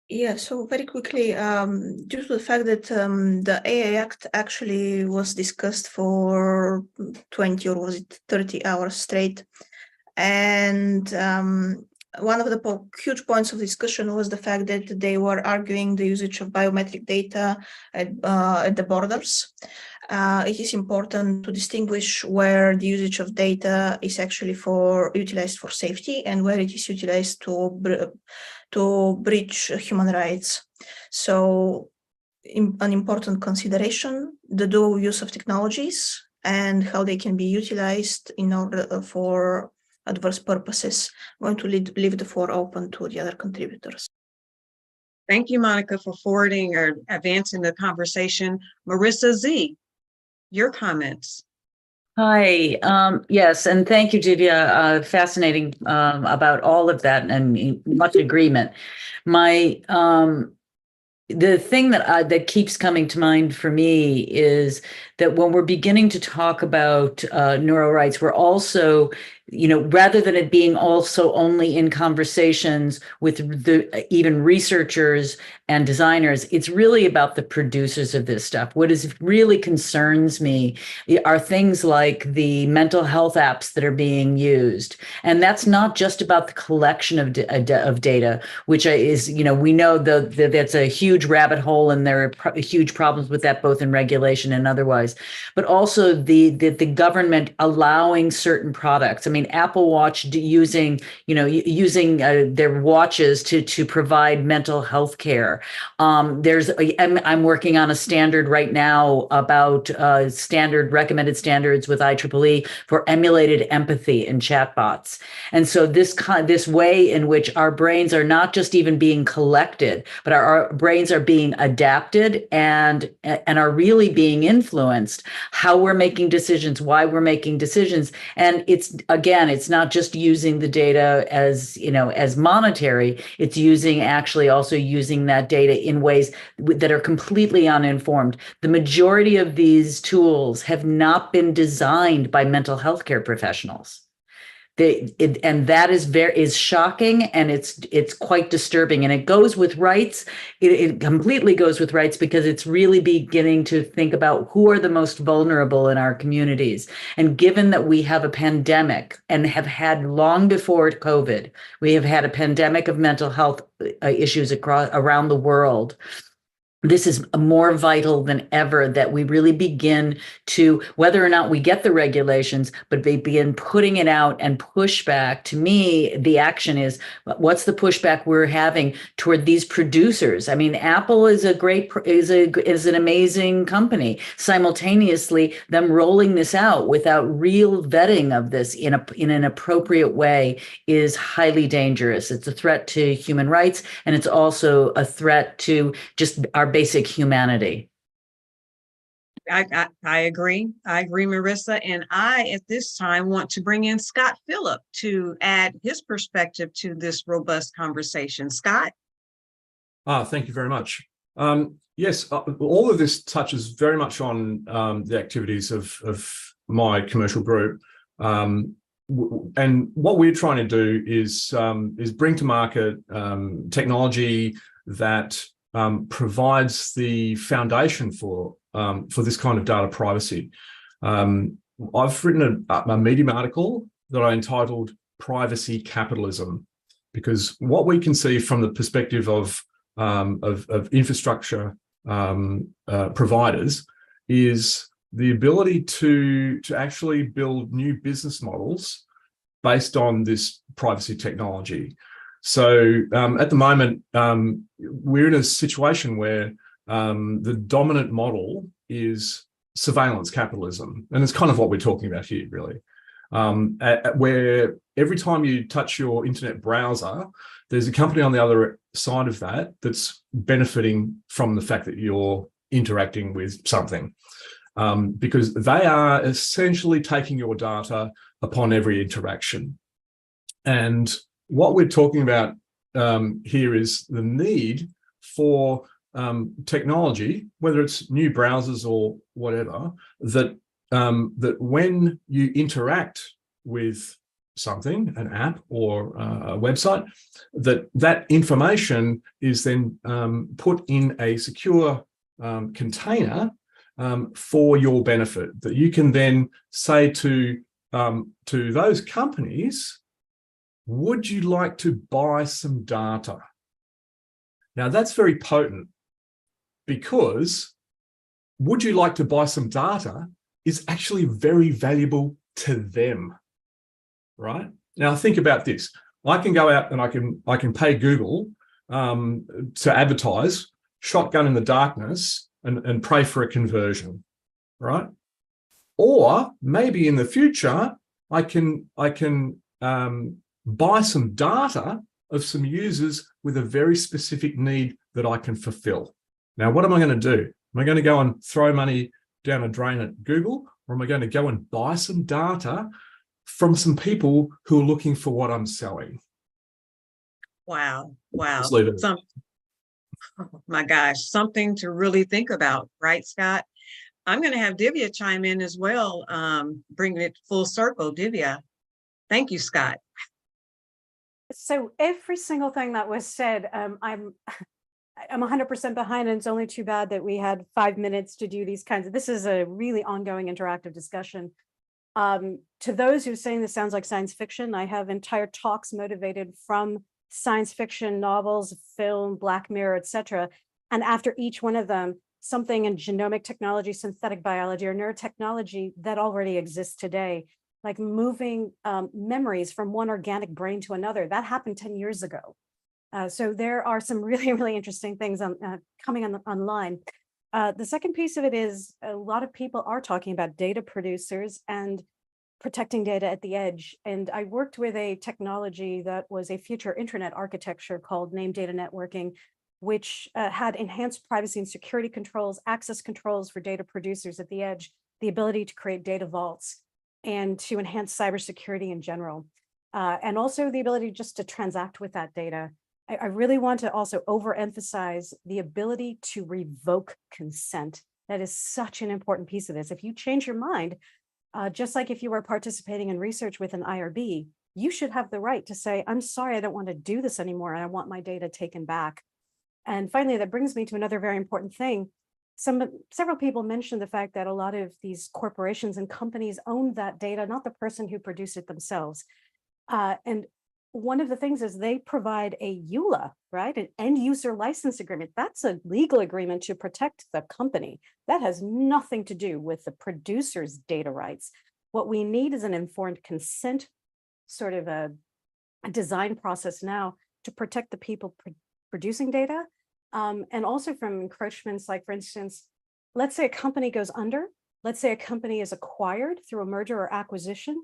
Yeah, so very quickly, due to the fact that the AI Act actually was discussed for 20 or was it 30 hours straight, and one of the huge points of discussion was the fact that they were arguing the usage of biometric data at the borders. It is important to distinguish where the usage of data is actually utilized for safety and where it is utilized to breach human rights. So an important consideration, the dual use of technologies and how they can be utilized in order for adverse purposes. I'm going to leave the floor open to the other contributors. Thank you, Monica, for forwarding or advancing the conversation. Marissa Z, your comments. Hi, yes, and thank you, Divya. Fascinating about all of that and much agreement. The thing that keeps coming to mind for me is that when we're beginning to talk about neuro rights, we're also, rather than it being also only in conversations with even researchers and designers, it's really about the producers of this stuff. What really concerns me are things like the mental health apps that are being used. And that's not just about the collection of data, which is, we know that's a huge rabbit hole, and there are huge problems with that, both in regulation and otherwise, but also the government allowing certain products. I mean, Apple Watch using their watches to provide mental health care. I'm working on a standard right now about recommended standards with IEEE for emulated empathy in chatbots. And so this way in which our brains are not just even being collected, but our brains are being adapted and are really being influenced, how we're making decisions, why we're making decisions. And it's not just using the data as monetary, it's also using that data in ways that are completely uninformed. The majority of these tools have not been designed by mental health care professionals. And that is shocking, and it's quite disturbing, and it goes with rights. It completely goes with rights, because it's really beginning to think about who are the most vulnerable in our communities. And given that we have a pandemic and have had long before COVID, we have had a pandemic of mental health issues around the world. This is more vital than ever that we really begin to, whether or not we get the regulations, but they begin putting it out and push back. To me, the action is, what's the pushback we're having toward these producers? I mean, Apple is an amazing company. Simultaneously, them rolling this out without real vetting of this in an appropriate way is highly dangerous. It's a threat to human rights, and it's also a threat to just our basic humanity. I agree. I agree, Marissa. And I, at this time, want to bring in Scott Phillip to add his perspective to this robust conversation. Scott? Thank you very much. Yes, all of this touches very much on the activities of my commercial group. And what we're trying to do is bring to market technology that provides the foundation for this kind of data privacy. I've written a Medium article that I entitled "Privacy Capitalism," because what we can see from the perspective of infrastructure providers is the ability to actually build new business models based on this privacy technology. So at the moment, we're in a situation where the dominant model is surveillance capitalism. And it's kind of what we're talking about here, really, where every time you touch your internet browser, there's a company on the other side of that that's benefiting from the fact that you're interacting with something, because they are essentially taking your data upon every interaction. And what we're talking about here is the need for technology, whether it's new browsers or whatever, that that when you interact with something, an app or a website, that information is then put in a secure container for your benefit, that you can then say to those companies, would you like to buy some data? Now that's very potent, because would you like to buy some data is actually very valuable to them, right? Now think about this. I can go out and I can pay Google to advertise, shotgun in the darkness, and pray for a conversion, right? Or maybe in the future, I can buy some data of some users with a very specific need that I can fulfill. Now, what am I going to do? Am I going to go and throw money down a drain at Google, or am I going to go and buy some data from some people who are looking for what I'm selling? Wow. Wow. Let's leave it. Oh my gosh, something to really think about, right, Scott? I'm going to have Divya chime in as well, bringing it full circle. Divya. Thank you, Scott. So every single thing that was said, I'm 100% behind, and it's only too bad that we had 5 minutes to do these kinds of, this is a really ongoing interactive discussion. To those who are saying this sounds like science fiction, I have entire talks motivated from science fiction novels, film, Black Mirror, etc. And after each one of them, something in genomic technology, synthetic biology, or neurotechnology that already exists today, like moving memories from one organic brain to another. That happened 10 years ago. So there are some really, really interesting things coming online. The second piece of it is a lot of people are talking about data producers and protecting data at the edge. And I worked with a technology that was a future internet architecture called named data networking, which had enhanced privacy and security controls, access controls for data producers at the edge, the ability to create data vaults, and to enhance cybersecurity in general. And also the ability just to transact with that data. I really want to also overemphasize the ability to revoke consent. That is such an important piece of this. If you change your mind, just like if you were participating in research with an IRB, you should have the right to say, I'm sorry, I don't want to do this anymore, and I want my data taken back. And finally, that brings me to another very important thing. Several people mentioned the fact that a lot of these corporations and companies own that data, not the person who produced it themselves. And one of the things is they provide a EULA, right? An end user license agreement. That's a legal agreement to protect the company. That has nothing to do with the producer's data rights. What we need is an informed consent, sort of a design process now to protect the people producing data, and also from encroachments. Like, for instance, let's say a company goes under, let's say a company is acquired through a merger or acquisition.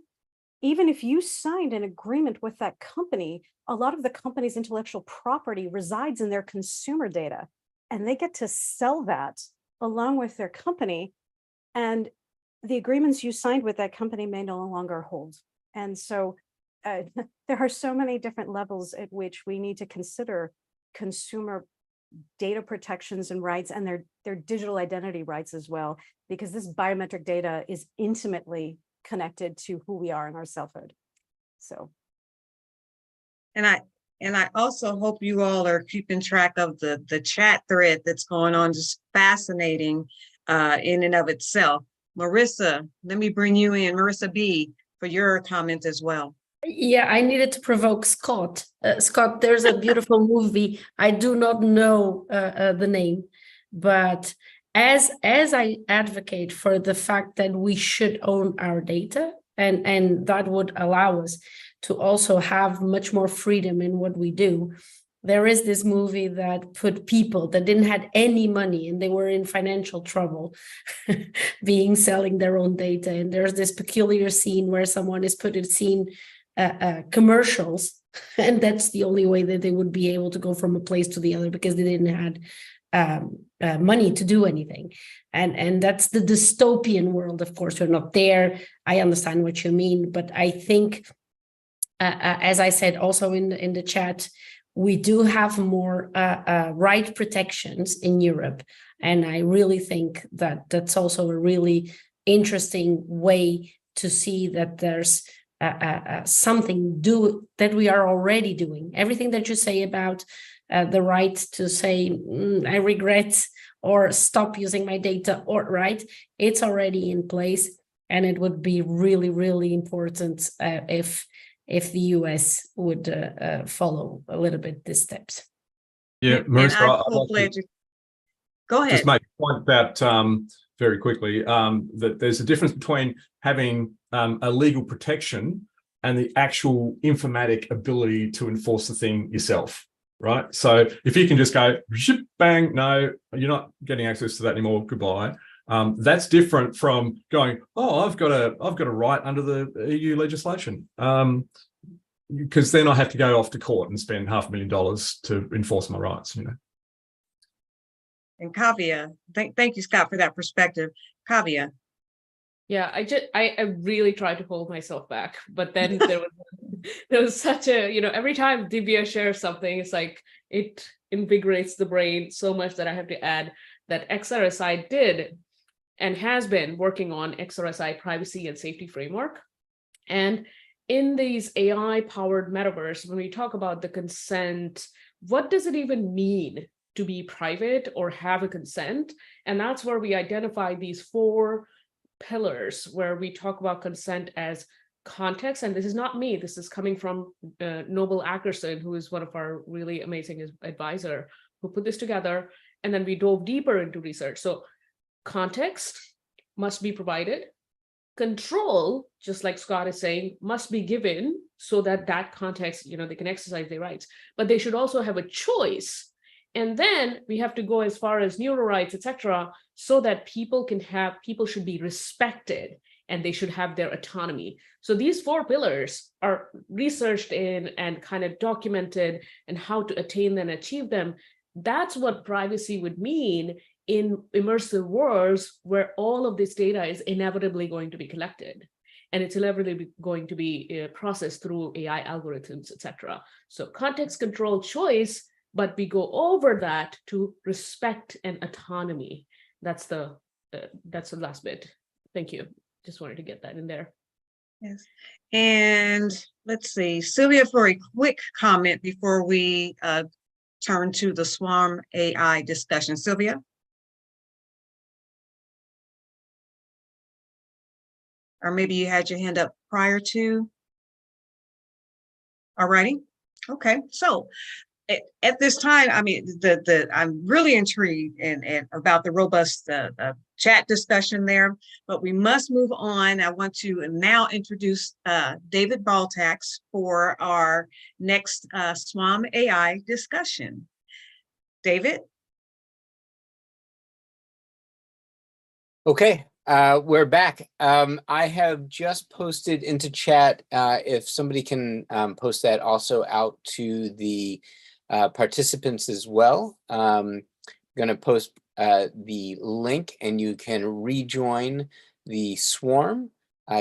Even if you signed an agreement with that company, a lot of the company's intellectual property resides in their consumer data, and they get to sell that along with their company. And the agreements you signed with that company may no longer hold. And so there are so many different levels at which we need to consider consumer data protections and rights, and their digital identity rights as well, because this biometric data is intimately connected to who we are in our selfhood. So, and I also hope you all are keeping track of the chat thread that's going on. Just fascinating in and of itself. Marissa, let me bring you in, Marissa B, for your comment as well. Yeah, I needed to provoke Scott. Scott, there's a beautiful movie. I do not know the name, but as I advocate for the fact that we should own our data, And that would allow us to also have much more freedom in what we do. There is this movie that put people that didn't have any money and they were in financial trouble selling their own data. And there's this peculiar scene where someone is seeing commercials, and that's the only way that they would be able to go from a place to the other, because they didn't have money to do anything. And that's the dystopian world. Of course, we're not there. I understand what you mean, but I think, as I said also in the chat, we do have more right protections in Europe. And I really think that that's also a really interesting way to see that there's something that we are already doing. Everything that you say about the right to say, I regret or stop using my data, or right, it's already in place. And it would be really, really important if the US would follow a little bit these steps. Yeah, Marissa, I'd like to go ahead. Just make a point that very quickly, that there's a difference between having a legal protection and the actual informatic ability to enforce the thing yourself, right? So if you can just go, bang, no, you're not getting access to that anymore, goodbye. That's different from going, oh, I've got a right under the EU legislation, because then I have to go off to court and spend $500,000 to enforce my rights. And Kavya, thank you, Scott, for that perspective. Kavya. Yeah, I really tried to hold myself back, but then there was such a, every time Divya shares something, it's like it invigorates the brain so much that I have to add that XRSI did and has been working on XRSI privacy and safety framework. And in these AI-powered metaverse, when we talk about the consent, what does it even mean to be private or have a consent? And that's where we identify these 4 pillars where we talk about consent as context. And this is not me, this is coming from Noble Ackerson, who is one of our really amazing advisor, who put this together. And then we dove deeper into research. So context must be provided. Control, just like Scott is saying, must be given so that context, they can exercise their rights, but they should also have a choice. And then we have to go as far as neural rights, etc., so that people should be respected and they should have their autonomy. So these 4 pillars are researched in and kind of documented, and how to attain and achieve them. That's what privacy would mean in immersive worlds where all of this data is inevitably going to be collected, and it's inevitably going to be processed through AI algorithms, etc. So context, control, choice, but we go over that to respect and autonomy. That's the last bit. Thank you. Just wanted to get that in there. Yes. And let's see, Sylvia, for a quick comment before we turn to the Swarm AI discussion. Sylvia? Or maybe you had your hand up prior to. All righty. Okay. So at this time, I mean, I'm really intrigued and about the robust chat discussion there, but we must move on. I want to now introduce David Baltax for our next SWAM AI discussion. David? Okay. We're back. I have just posted into chat, if somebody can post that also out to the participants as well. I'm going to post the link and you can rejoin the swarm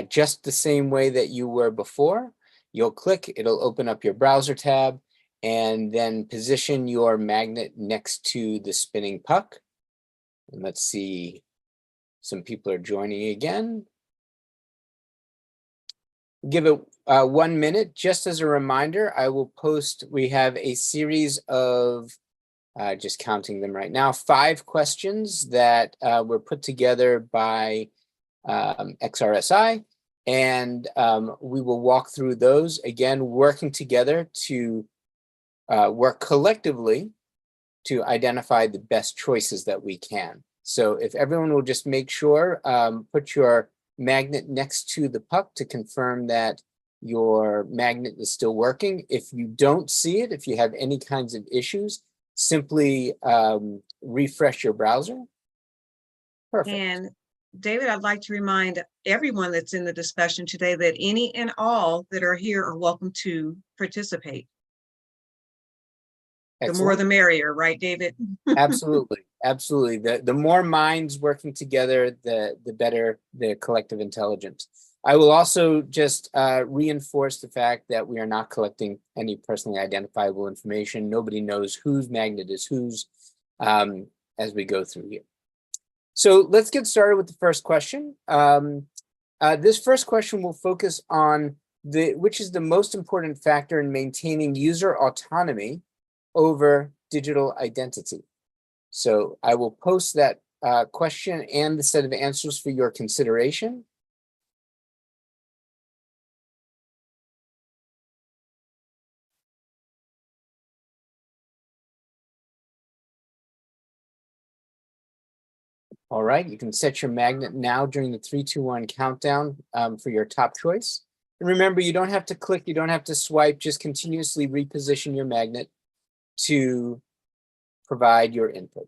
just the same way that you were before. You'll click, it'll open up your browser tab, and then position your magnet next to the spinning puck. And let's see. Some people are joining again. Give it 1 minute. Just as a reminder, I will post, we have a series of, just counting them right now, 5 questions that were put together by XRSI. And we will walk through those, again, working together to work collectively to identify the best choices that we can. So if everyone will just make sure, put your magnet next to the puck to confirm that your magnet is still working. If you don't see it, if you have any kinds of issues, simply refresh your browser. Perfect. And David, I'd like to remind everyone that's in the discussion today that any and all that are here are welcome to participate. Excellent. The more the merrier, right, David? Absolutely, absolutely. The more minds working together, the better the collective intelligence. I will also just reinforce the fact that we are not collecting any personally identifiable information. Nobody knows whose magnet is whose as we go through here. So let's get started with the first question. This first question will focus on which is the most important factor in maintaining user autonomy over digital identity. So I will post that question and the set of answers for your consideration. All right, you can set your magnet now during the 3, 2, 1 countdown for your top choice. And remember, you don't have to click, you don't have to swipe, just continuously reposition your magnet to provide your input.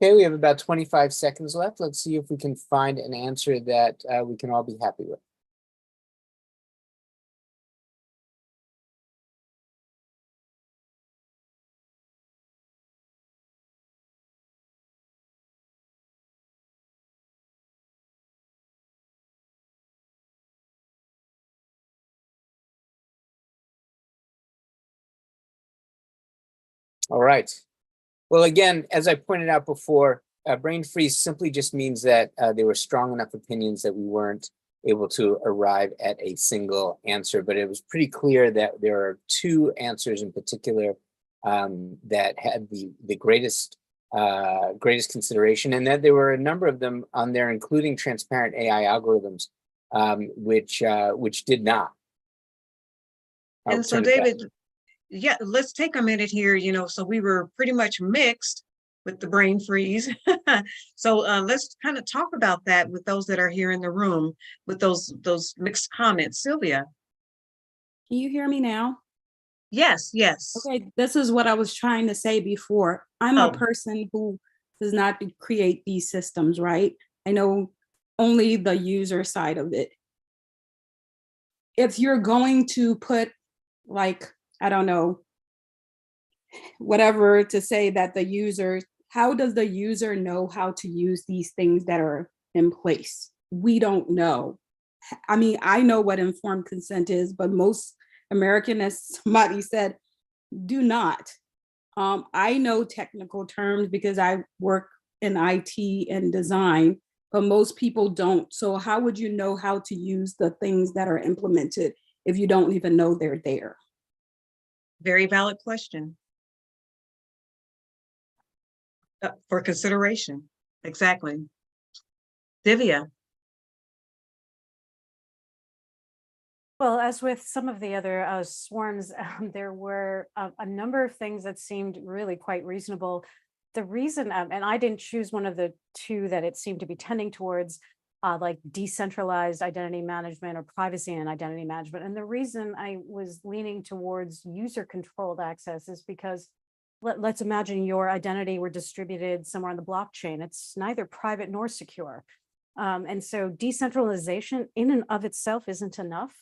Okay, we have about 25 seconds left. Let's see if we can find an answer that we can all be happy with. All right. Well, again, as I pointed out before, brain freeze simply just means that there were strong enough opinions that we weren't able to arrive at a single answer, but it was pretty clear that there are 2 answers in particular that had the greatest consideration, and that there were a number of them on there, including transparent AI algorithms, which did not. And so, David, yeah, let's take a minute here, so we were pretty much mixed with the brain freeze. So let's kind of talk about that with those that are here in the room with those mixed comments. Sylvia. Can you hear me now? Yes, yes. Okay, this is what I was trying to say before. I'm a person who does not create these systems, right? I know only the user side of it. If you're going to put, like, I don't know, whatever to say that the user, how does the user know how to use these things that are in place? We don't know. I mean, I know what informed consent is, but most American, as somebody said, do not. I know technical terms because I work in IT and design, but most people don't. So how would you know how to use the things that are implemented if you don't even know they're there? Very valid question. For consideration. Exactly. Divya. Well, as with some of the other swarms, there were a number of things that seemed really quite reasonable. The reason, and I didn't choose one of the 2 that it seemed to be tending towards, like decentralized identity management or privacy and identity management. And the reason I was leaning towards user-controlled access is because let's imagine your identity were distributed somewhere on the blockchain. It's neither private nor secure. And so decentralization in and of itself isn't enough.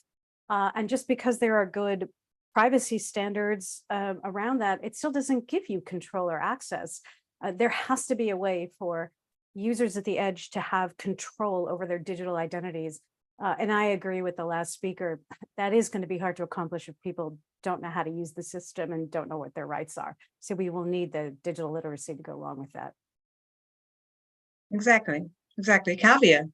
And just because there are good privacy standards around that, it still doesn't give you control or access. There has to be a way for users at the edge to have control over their digital identities. And I agree with the last speaker, that is going to be hard to accomplish if people don't know how to use the system and don't know what their rights are. So we will need the digital literacy to go along with that. Exactly. Exactly. Kavya.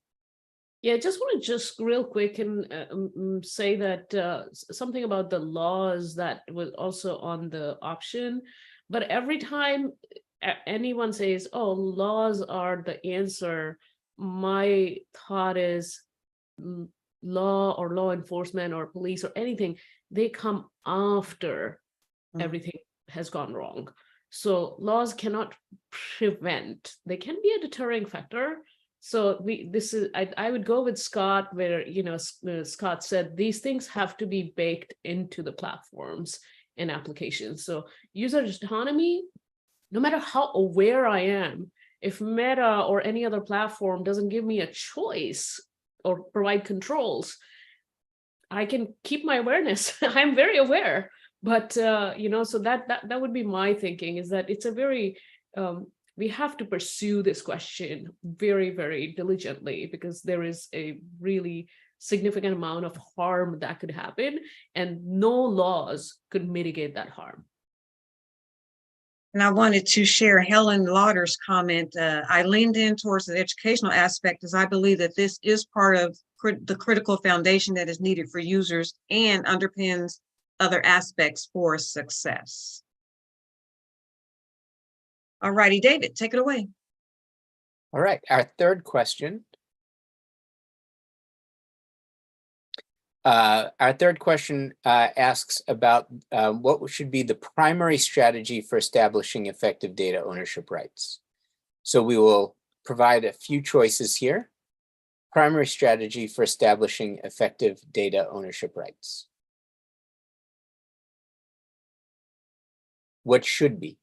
Yeah, I just want to just real quick and say that something about the laws that was also on the option. But every time anyone says, oh, laws are the answer, my thought is law or law enforcement or police or anything, they come after everything has gone wrong. So laws cannot prevent, they can be a deterring factor. So I would go with Scott, where Scott said these things have to be baked into the platforms and applications. So user autonomy, no matter how aware I am, if Meta or any other platform doesn't give me a choice or provide controls, I can keep my awareness. I'm very aware, but so that would be my thinking, is that it's a very we have to pursue this question very, very diligently, because there is a really significant amount of harm that could happen, and no laws could mitigate that harm. And I wanted to share Helen Lauder's comment. I leaned in towards the educational aspect, as I believe that this is part of the critical foundation that is needed for users and underpins other aspects for success. All righty, David, take it away. All right, our third question. Asks about what should be the primary strategy for establishing effective data ownership rights. So we will provide a few choices here. Primary strategy for establishing effective data ownership rights. What should be?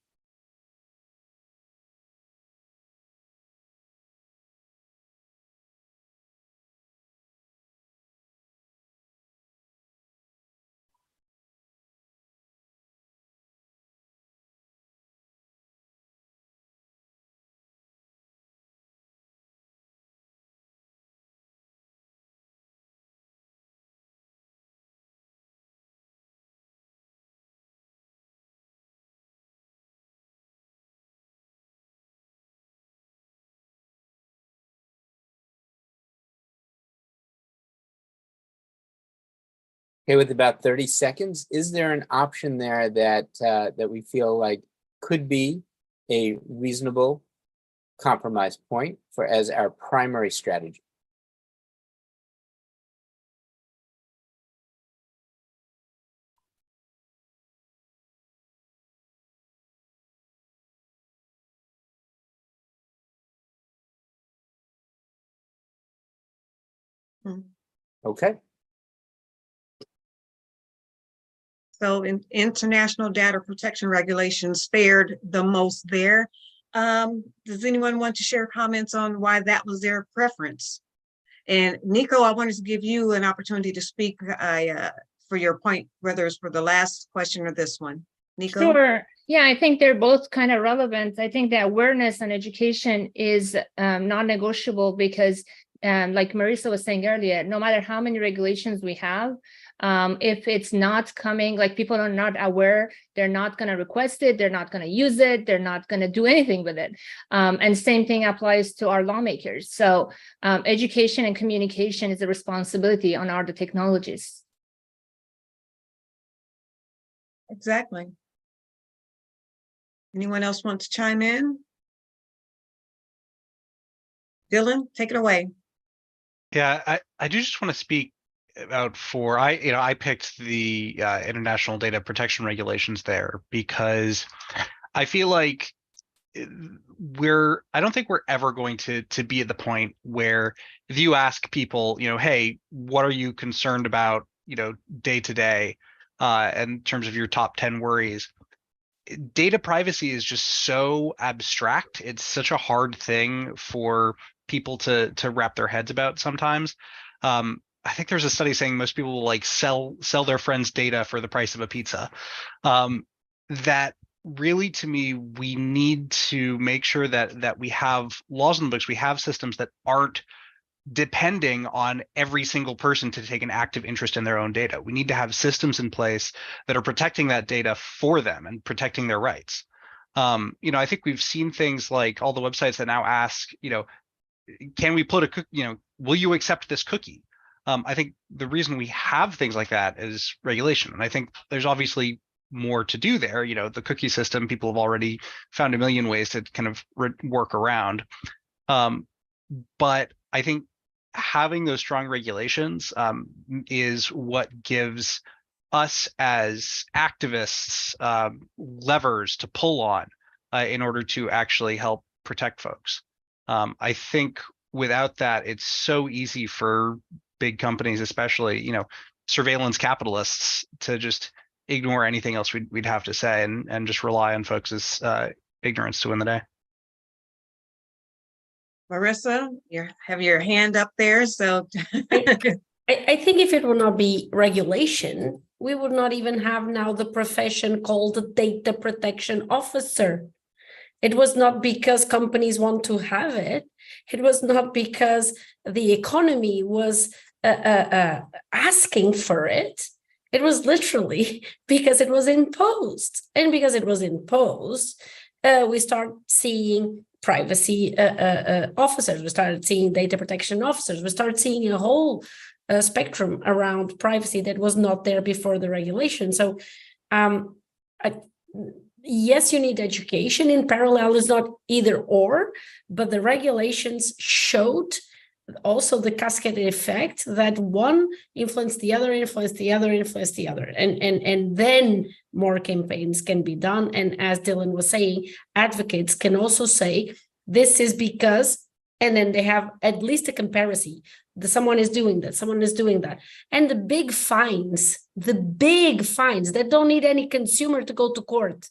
Okay, with about 30 seconds, is there an option there that that we feel like could be a reasonable compromise point for as our primary strategy? Okay. So international data protection regulations fared the most there. Does anyone want to share comments on why that was their preference? And Nico, I wanted to give you an opportunity to speak for your point, whether it's for the last question or this one. Nico? Sure. Yeah, I think they're both kind of relevant. I think that awareness and education is non-negotiable, because like Marisa was saying earlier, no matter how many regulations we have, if it's not coming, like people are not aware, they're not going to request it, they're not going to use it, they're not going to do anything with it. And same thing applies to our lawmakers. So education and communication is a responsibility on the technologists. Exactly. Anyone else want to chime in? Dylan, take it away. Yeah, I do just want to speak about I picked the international data protection regulations there because I feel like I don't think we're ever going to be at the point where if you ask people, hey, what are you concerned about, day to day, in terms of your top 10 worries, data privacy is just so abstract. It's such a hard thing for people to wrap their heads about sometimes. I think there's a study saying most people will like sell their friends' data for the price of a pizza. That really, to me, we need to make sure that we have laws in the books, we have systems that aren't depending on every single person to take an active interest in their own data. We need to have systems in place that are protecting that data for them and protecting their rights. I think we've seen things like all the websites that now ask, can we put will you accept this cookie? I think the reason we have things like that is regulation. And I think there's obviously more to do there. You know, the cookie system, people have already found a million ways to kind of work around. But I think having those strong regulations is what gives us as activists levers to pull on in order to actually help protect folks. I think without that, it's so easy for big companies, especially, you know, surveillance capitalists, to just ignore anything else we'd have to say and just rely on folks' ignorance to win the day. Marissa, you have your hand up there, so. I think if it would not be regulation, we would not even have now the profession called the data protection officer. It was not because companies want to have it. It was not because the economy was asking for it. It was literally because it was imposed. And because it was imposed, we start seeing privacy officers. We started seeing data protection officers. We started seeing a whole spectrum around privacy that was not there before the regulation. So yes, you need education. In parallel, is not either or, but the regulations showed also the cascade effect that one influenced the other, influenced the other, influenced the other. And then more campaigns can be done. And as Dylan was saying, advocates can also say, this is because, and then they have at least a comparison. Someone is doing that, someone is doing that. And the big fines that don't need any consumer to go to court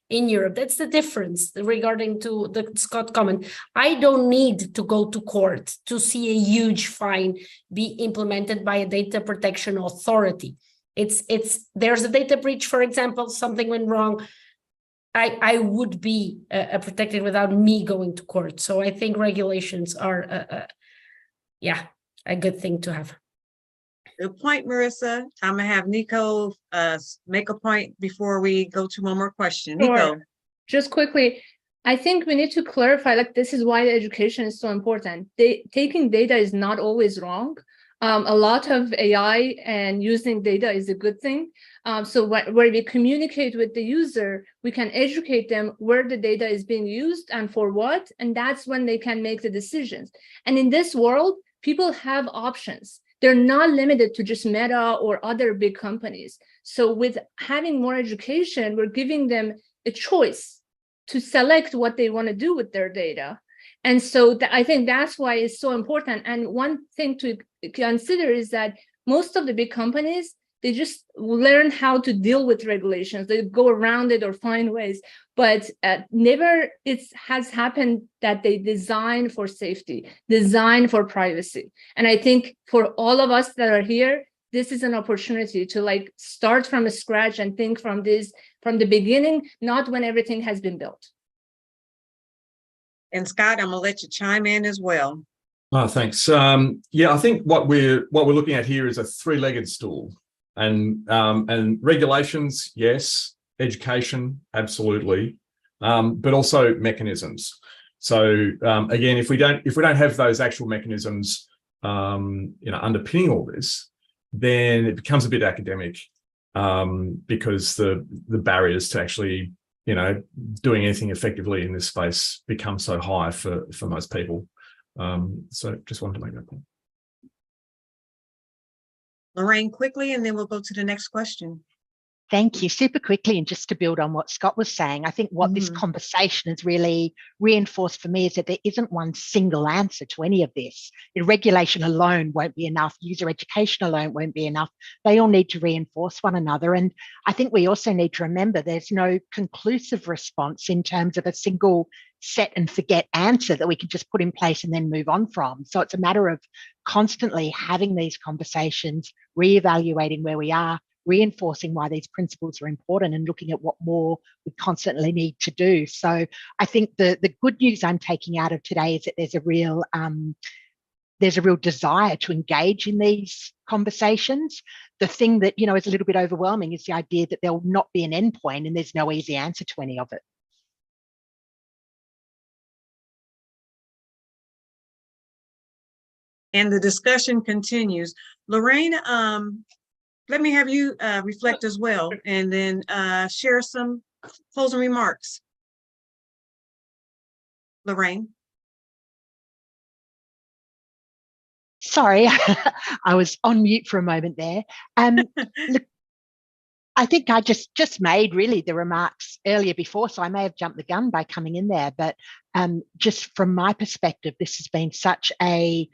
in Europe. That's the difference regarding to the Scott comment. I don't need to go to court to see a huge fine be implemented by a data protection authority. There's a data breach, for example, something went wrong. I would be protected without me going to court. So I think regulations are, a good thing to have. Good point, Marissa. I'm gonna have Nico make a point before we go to one more question. Sure. Nico. Just quickly, I think we need to clarify, like, this is why the education is so important. Taking data is not always wrong. A lot of AI and using data is a good thing. So where we communicate with the user, we can educate them where the data is being used and for what, and that's when they can make the decisions. And in this world, people have options. They're not limited to just Meta or other big companies. So with having more education, we're giving them a choice to select what they want to do with their data. And so I think that's why it's so important. And one thing to consider is that most of the big companies, they just learn how to deal with regulations. They go around it or find ways, but never has happened that they design for safety, design for privacy. And I think for all of us that are here, this is an opportunity to start from scratch and think from the beginning, not when everything has been built. And Scott, I'm gonna let you chime in as well. Oh, thanks. I think what we're looking at here is a three-legged stool. And regulations, yes. Education, absolutely, but also mechanisms. So again, if we don't have those actual mechanisms, underpinning all this, then it becomes a bit academic because the barriers to actually, doing anything effectively in this space become so high for most people. So just wanted to make that point. Lorraine, quickly, and then we'll go to the next question. Thank you. Super quickly, and just to build on what Scott was saying, I think what this conversation has really reinforced for me is that there isn't one single answer to any of this. Regulation alone won't be enough. User education alone won't be enough. They all need to reinforce one another. And I think we also need to remember there's no conclusive response in terms of a single set and forget answer that we can just put in place and then move on from. So it's a matter of constantly having these conversations, reevaluating where we are, reinforcing why these principles are important, and looking at what more we constantly need to do. So I think the good news I'm taking out of today is that there's a real desire to engage in these conversations. The thing that is a little bit overwhelming is the idea that there'll not be an endpoint and there's no easy answer to any of it. and the discussion continues. Lorraine, let me have you reflect as well, and then share some closing remarks. Lorraine. Sorry, I was on mute for a moment there. Look, I think I just made really the remarks earlier before, so I may have jumped the gun by coming in there. But just from my perspective, this has been such a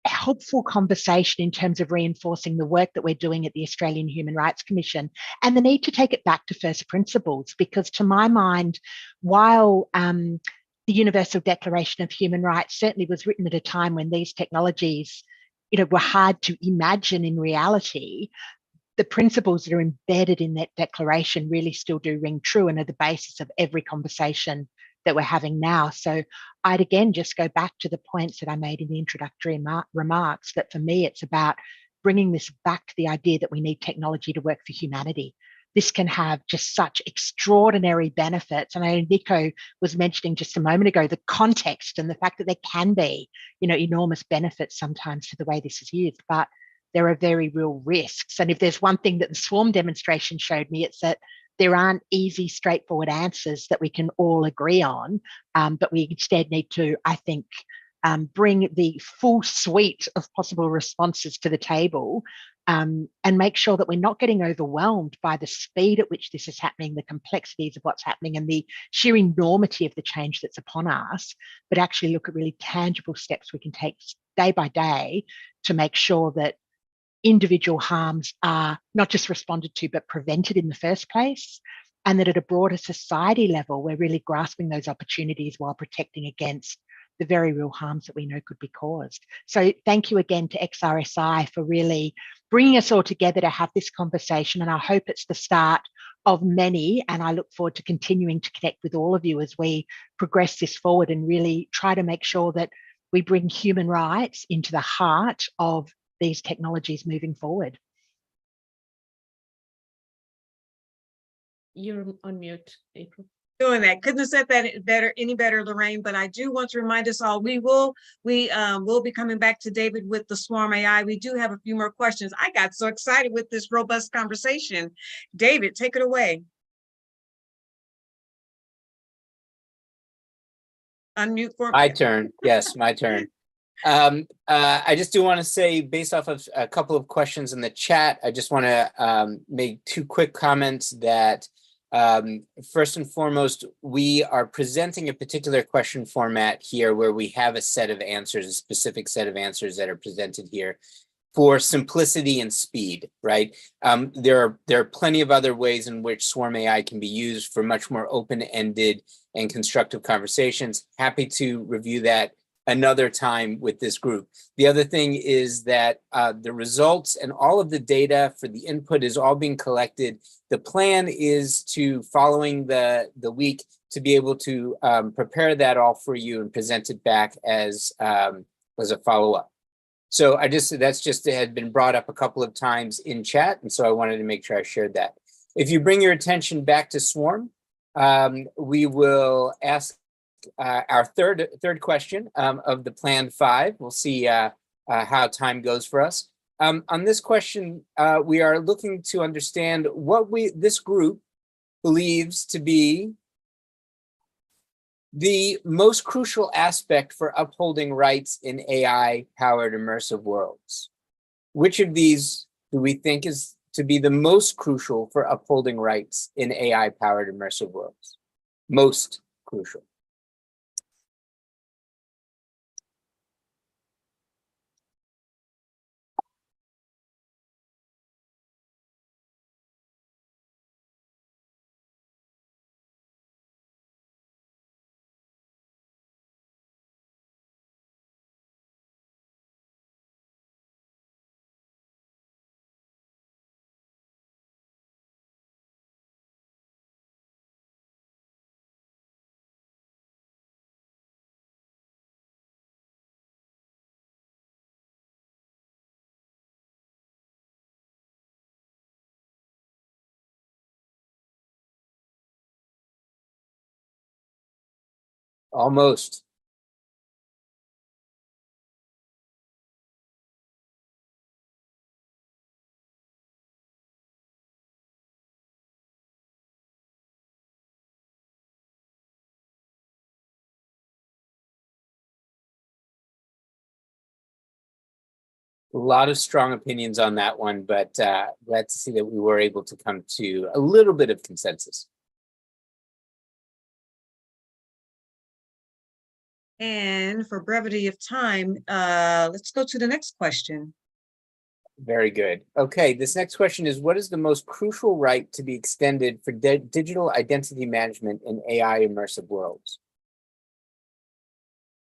helpful conversation in terms of reinforcing the work that we're doing at the Australian Human Rights Commission and the need to take it back to first principles, because to my mind, while the Universal Declaration of Human Rights certainly was written at a time when these technologies, were hard to imagine in reality, the principles that are embedded in that declaration really still do ring true and are the basis of every conversation that we're having now. So I'd again just go back to the points that I made in the introductory remarks, that for me, it's about bringing this back to the idea that we need technology to work for humanity. This can have just such extraordinary benefits. And I know Nico was mentioning just a moment ago, the context and the fact that there can be, enormous benefits sometimes to the way this is used, but there are very real risks. And if there's one thing that the swarm demonstration showed me, it's that there aren't easy, straightforward answers that we can all agree on, but we instead need to, I think, bring the full suite of possible responses to the table, and make sure that we're not getting overwhelmed by the speed at which this is happening, the complexities of what's happening, and the sheer enormity of the change that's upon us, but actually look at really tangible steps we can take day by day to make sure that individual harms are not just responded to, but prevented in the first place, and that at a broader society level, we're really grasping those opportunities while protecting against the very real harms that we know could be caused. So thank you again to XRSI for really bringing us all together to have this conversation, and I hope it's the start of many, and I look forward to continuing to connect with all of you as we progress this forward and really try to make sure that we bring human rights into the heart of these technologies moving forward. You're on mute, April. Doing that. Couldn't have said that any better, Lorraine, but I do want to remind us all, we will be coming back to David with the Swarm AI. We do have a few more questions. I got so excited with this robust conversation. David, take it away. Unmute for my turn. Yes, my turn. I just do want to say, based off of a couple of questions in the chat, I just want to make two quick comments that first and foremost, we are presenting a particular question format here where we have a set of answers, a specific set of answers that are presented here for simplicity and speed, right? There are plenty of other ways in which Swarm AI can be used for much more open-ended and constructive conversations. Happy to review that another time with this group. The other thing is that the results and all of the data for the input is all being collected. The plan is to, following the week, to be able to prepare that all for you and present it back as a follow-up. So that's just had been brought up a couple of times in chat, and so I wanted to make sure I shared that. If you bring your attention back to Swarm, we will ask our third question of the planned 5. We'll see how time goes for us. On this question, we are looking to understand what this group believes to be the most crucial aspect for upholding rights in AI-powered immersive worlds. Which of these do we think is to be the most crucial for upholding rights in AI-powered immersive worlds? Most crucial. Almost. A lot of strong opinions on that one, but glad to see that we were able to come to a little bit of consensus. And for brevity of time, let's go to the next question. Very good. Okay, this next question is, what is the most crucial right to be extended for digital identity management in AI immersive worlds?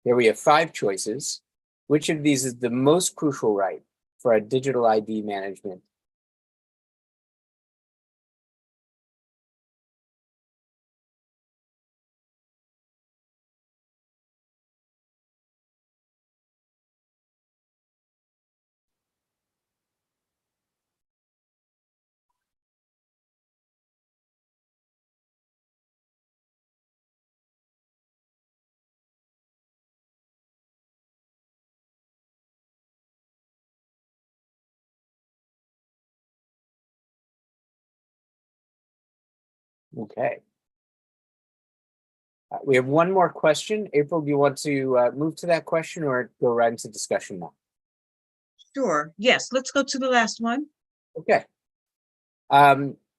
Here we have 5 choices. Which of these is the most crucial right for a digital ID management? Okay. We have one more question. April, do you want to move to that question or go right into discussion now? Sure. Yes, let's go to the last one. Okay.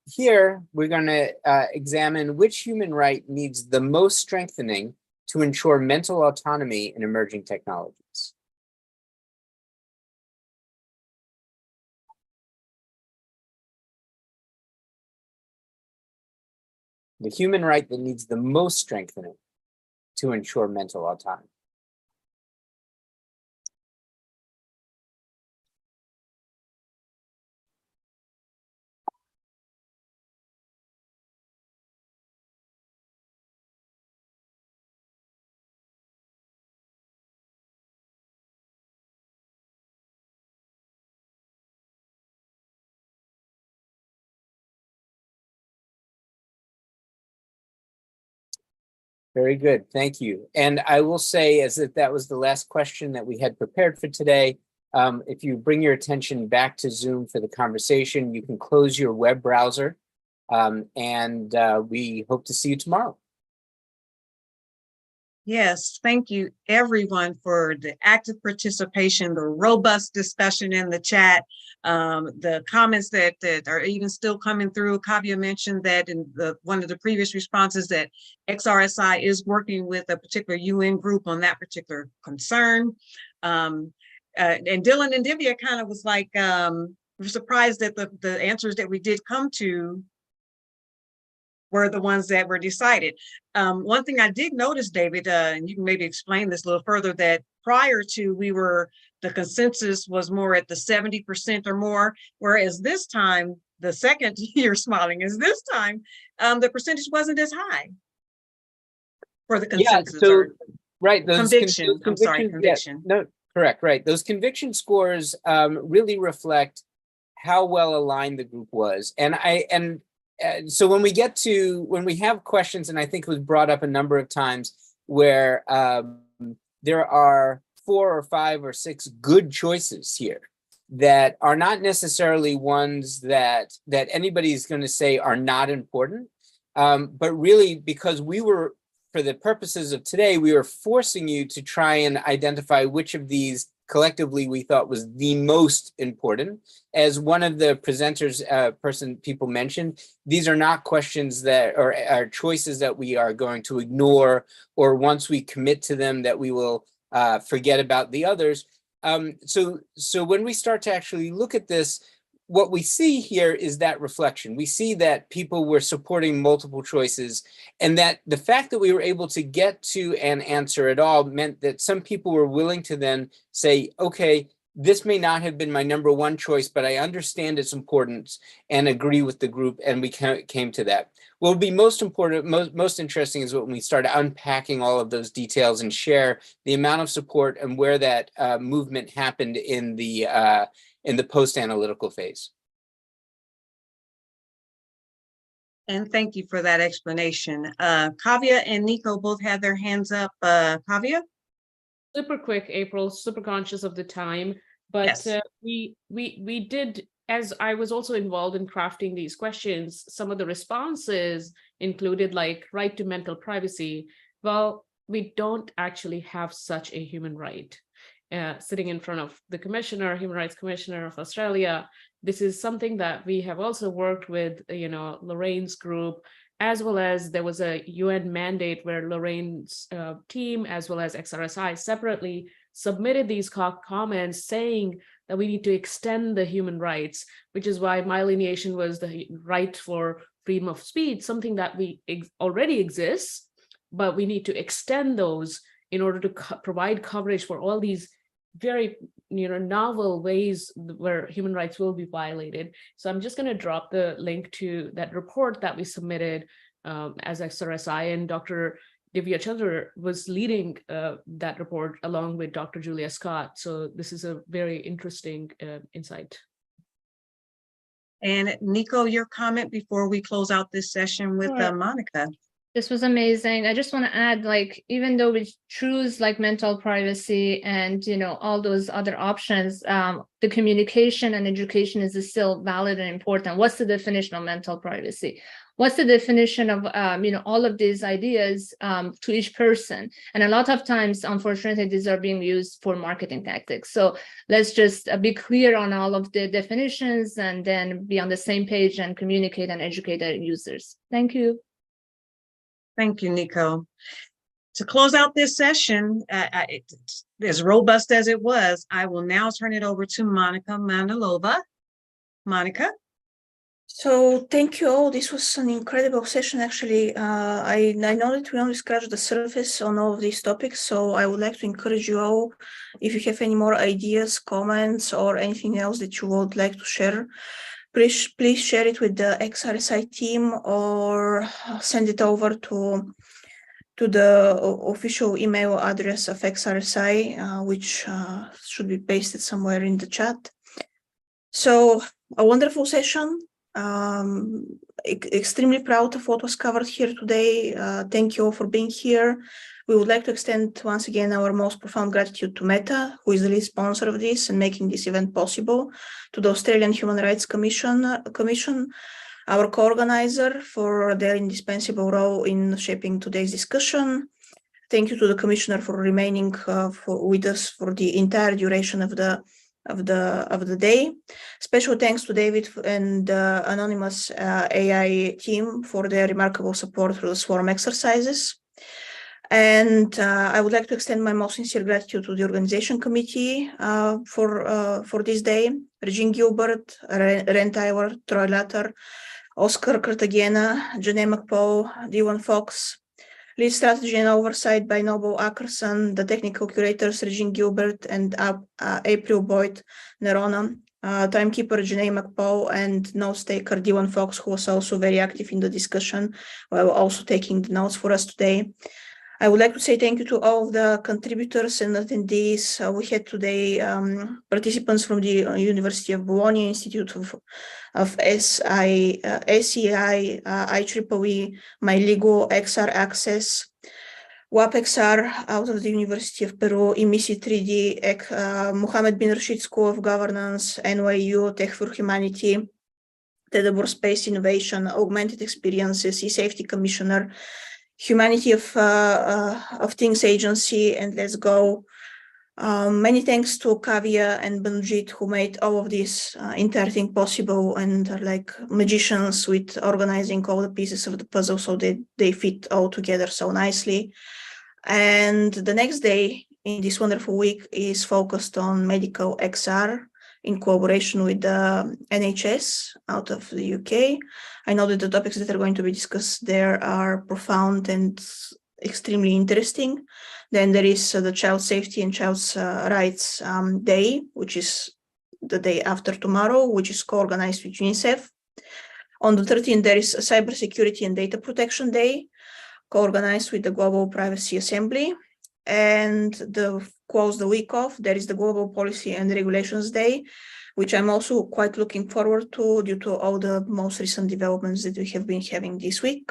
Here, we're going to examine which human right needs the most strengthening to ensure mental autonomy in emerging technologies. The human right that needs the most strengthening to ensure mental autonomy. Very good, thank you. And I will say, as if that was the last question that we had prepared for today, if you bring your attention back to Zoom for the conversation, you can close your web browser, and we hope to see you tomorrow. Yes, thank you everyone for the active participation, the robust discussion in the chat, the comments that are even still coming through. Kavya mentioned that in one of the previous responses that XRSI is working with a particular UN group on that particular concern. And Dylan and Divya kind of was like, we're surprised that the answers that we did come to were the ones that were decided. One thing I did notice, David, and you can maybe explain this a little further, that prior to the consensus was more at the 70% or more, whereas this time, the second you're smiling is this time, the percentage wasn't as high for the consensus. Yeah, so, right, those conviction, I'm sorry, conviction. Yeah, no, correct, right. Those conviction scores really reflect how well aligned the group was. So when we have questions, and I think it was brought up a number of times, where there are 4 or 5 or 6 good choices here that are not necessarily ones that anybody's going to say are not important, but really because for the purposes of today, we were forcing you to try and identify which of these collectively we thought was the most important. As one of the presenters, people mentioned, these are not questions that are choices that we are going to ignore, or once we commit to them that we will forget about the others. So when we start to actually look at this, what we see here is that reflection. We see that people were supporting multiple choices, and that the fact that we were able to get to an answer at all meant that some people were willing to then say, okay, this may not have been my number 1 choice, but I understand its importance and agree with the group, and we came to that. What would be most important, most interesting is when we start unpacking all of those details and share the amount of support and where that movement happened in the post-analytical phase. And thank you for that explanation. Kavya and Nico both had their hands up. Kavya? Super quick, April, super conscious of the time, but yes. we did, as I was also involved in crafting these questions, some of the responses included like right to mental privacy. Well, we don't actually have such a human right. sitting in front of the Commissioner, Human Rights Commissioner of Australia. This is something that we have also worked with, Lorraine's group, as well as there was a UN mandate where Lorraine's team, as well as XRSI separately, submitted these comments saying that we need to extend the human rights, which is why my lineation was the right for freedom of speech, something that we already exists, but we need to extend those in order to provide coverage for all these very novel ways where human rights will be violated. So I'm just going to drop the link to that report that we submitted as XRSI, and Dr. Divya Chandra was leading that report along with Dr. Julia Scott. So this is a very interesting insight. And Nico, your comment before we close out this session with Sure. Monica. This was amazing. I just want to add, even though we choose mental privacy and, all those other options, the communication and education is still valid and important. What's the definition of mental privacy? What's the definition of, all of these ideas to each person? And a lot of times, unfortunately, these are being used for marketing tactics. So let's just be clear on all of the definitions and then be on the same page and communicate and educate our users. Thank you. Thank you, Nico. To close out this session, as robust as it was, I will now turn it over to Monica Manilova. Monica? So thank you all. This was an incredible session, actually. I know that we only scratched the surface on all of these topics, so I would like to encourage you all, if you have any more ideas, comments, or anything else that you would like to share, please share it with the XRSI team or send it over to the official email address of XRSI, which should be pasted somewhere in the chat. So a wonderful session. Extremely proud of what was covered here today. Thank you all for being here. We would like to extend once again our most profound gratitude to Meta, who is the lead sponsor of this and making this event possible, to the Australian Human Rights Commission, our co-organizer, for their indispensable role in shaping today's discussion. Thank you to the Commissioner for remaining with us for the entire duration of the day. Special thanks to David and the Anonymous AI team for their remarkable support through the swarm exercises. And I would like to extend my most sincere gratitude to the organization committee for this day. Regine Gilbert, Ren Tyler, Troy Latter, Oscar Cartagena, Janae McPaul, Diwan Fox, lead strategy and oversight by Noble Ackerson, the technical curators Regine Gilbert and April Boyd Nerona, timekeeper Janae McPaul, and notes taker Diwan Fox, who was also very active in the discussion while also taking the notes for us today. I would like to say thank you to all of the contributors and attendees. We had today participants from the University of Bologna, Institute of SEI, IEEE, MyLegal, XR Access, WAPXR out of the University of Peru, IMISI 3D, Mohammed bin Rashid School of Governance, NYU, Tech for Humanity, Tedabur Space Innovation, Augmented Experiences, eSafety Commissioner, Humanity of Things Agency, and Let's Go. Many thanks to Kavya and Banjit, who made all of this entire thing possible and are like magicians with organizing all the pieces of the puzzle so that they fit all together so nicely. And the next day in this wonderful week is focused on medical XR in collaboration with the NHS out of the UK. I know that the topics that are going to be discussed there are profound and extremely interesting. Then there is the Child Safety and Child's Rights Day, which is the day after tomorrow, which is co-organized with UNICEF. On the 13th, there is a Cybersecurity and Data Protection Day, co-organized with the Global Privacy Assembly. And close the week off, there is the Global Policy and Regulations Day, which I'm also quite looking forward to due to all the most recent developments that we have been having this week.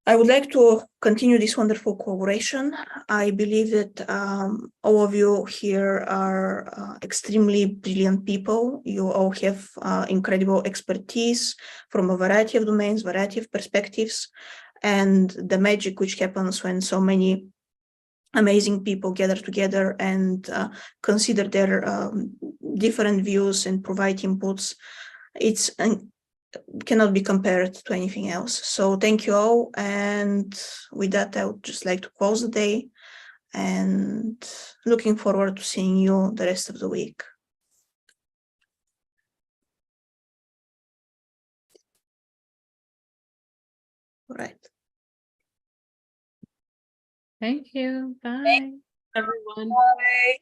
I would like to continue this wonderful collaboration. I believe that all of you here are extremely brilliant people. You all have incredible expertise from a variety of domains, variety of perspectives, and the magic which happens when so many amazing people gather together and consider their different views and provide inputs. It's cannot be compared to anything else. So thank you all. And with that, I would just like to close the day and looking forward to seeing you the rest of the week. All right. Thank you. Bye, everyone. Bye.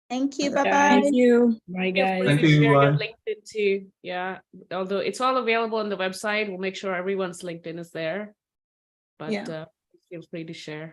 Thank you. Bye-bye. Thank you. Bye, Thank guys. you, Share your everyone. LinkedIn too. Yeah, although it's all available on the website, we'll make sure everyone's LinkedIn is there. But Yeah. feel free to share.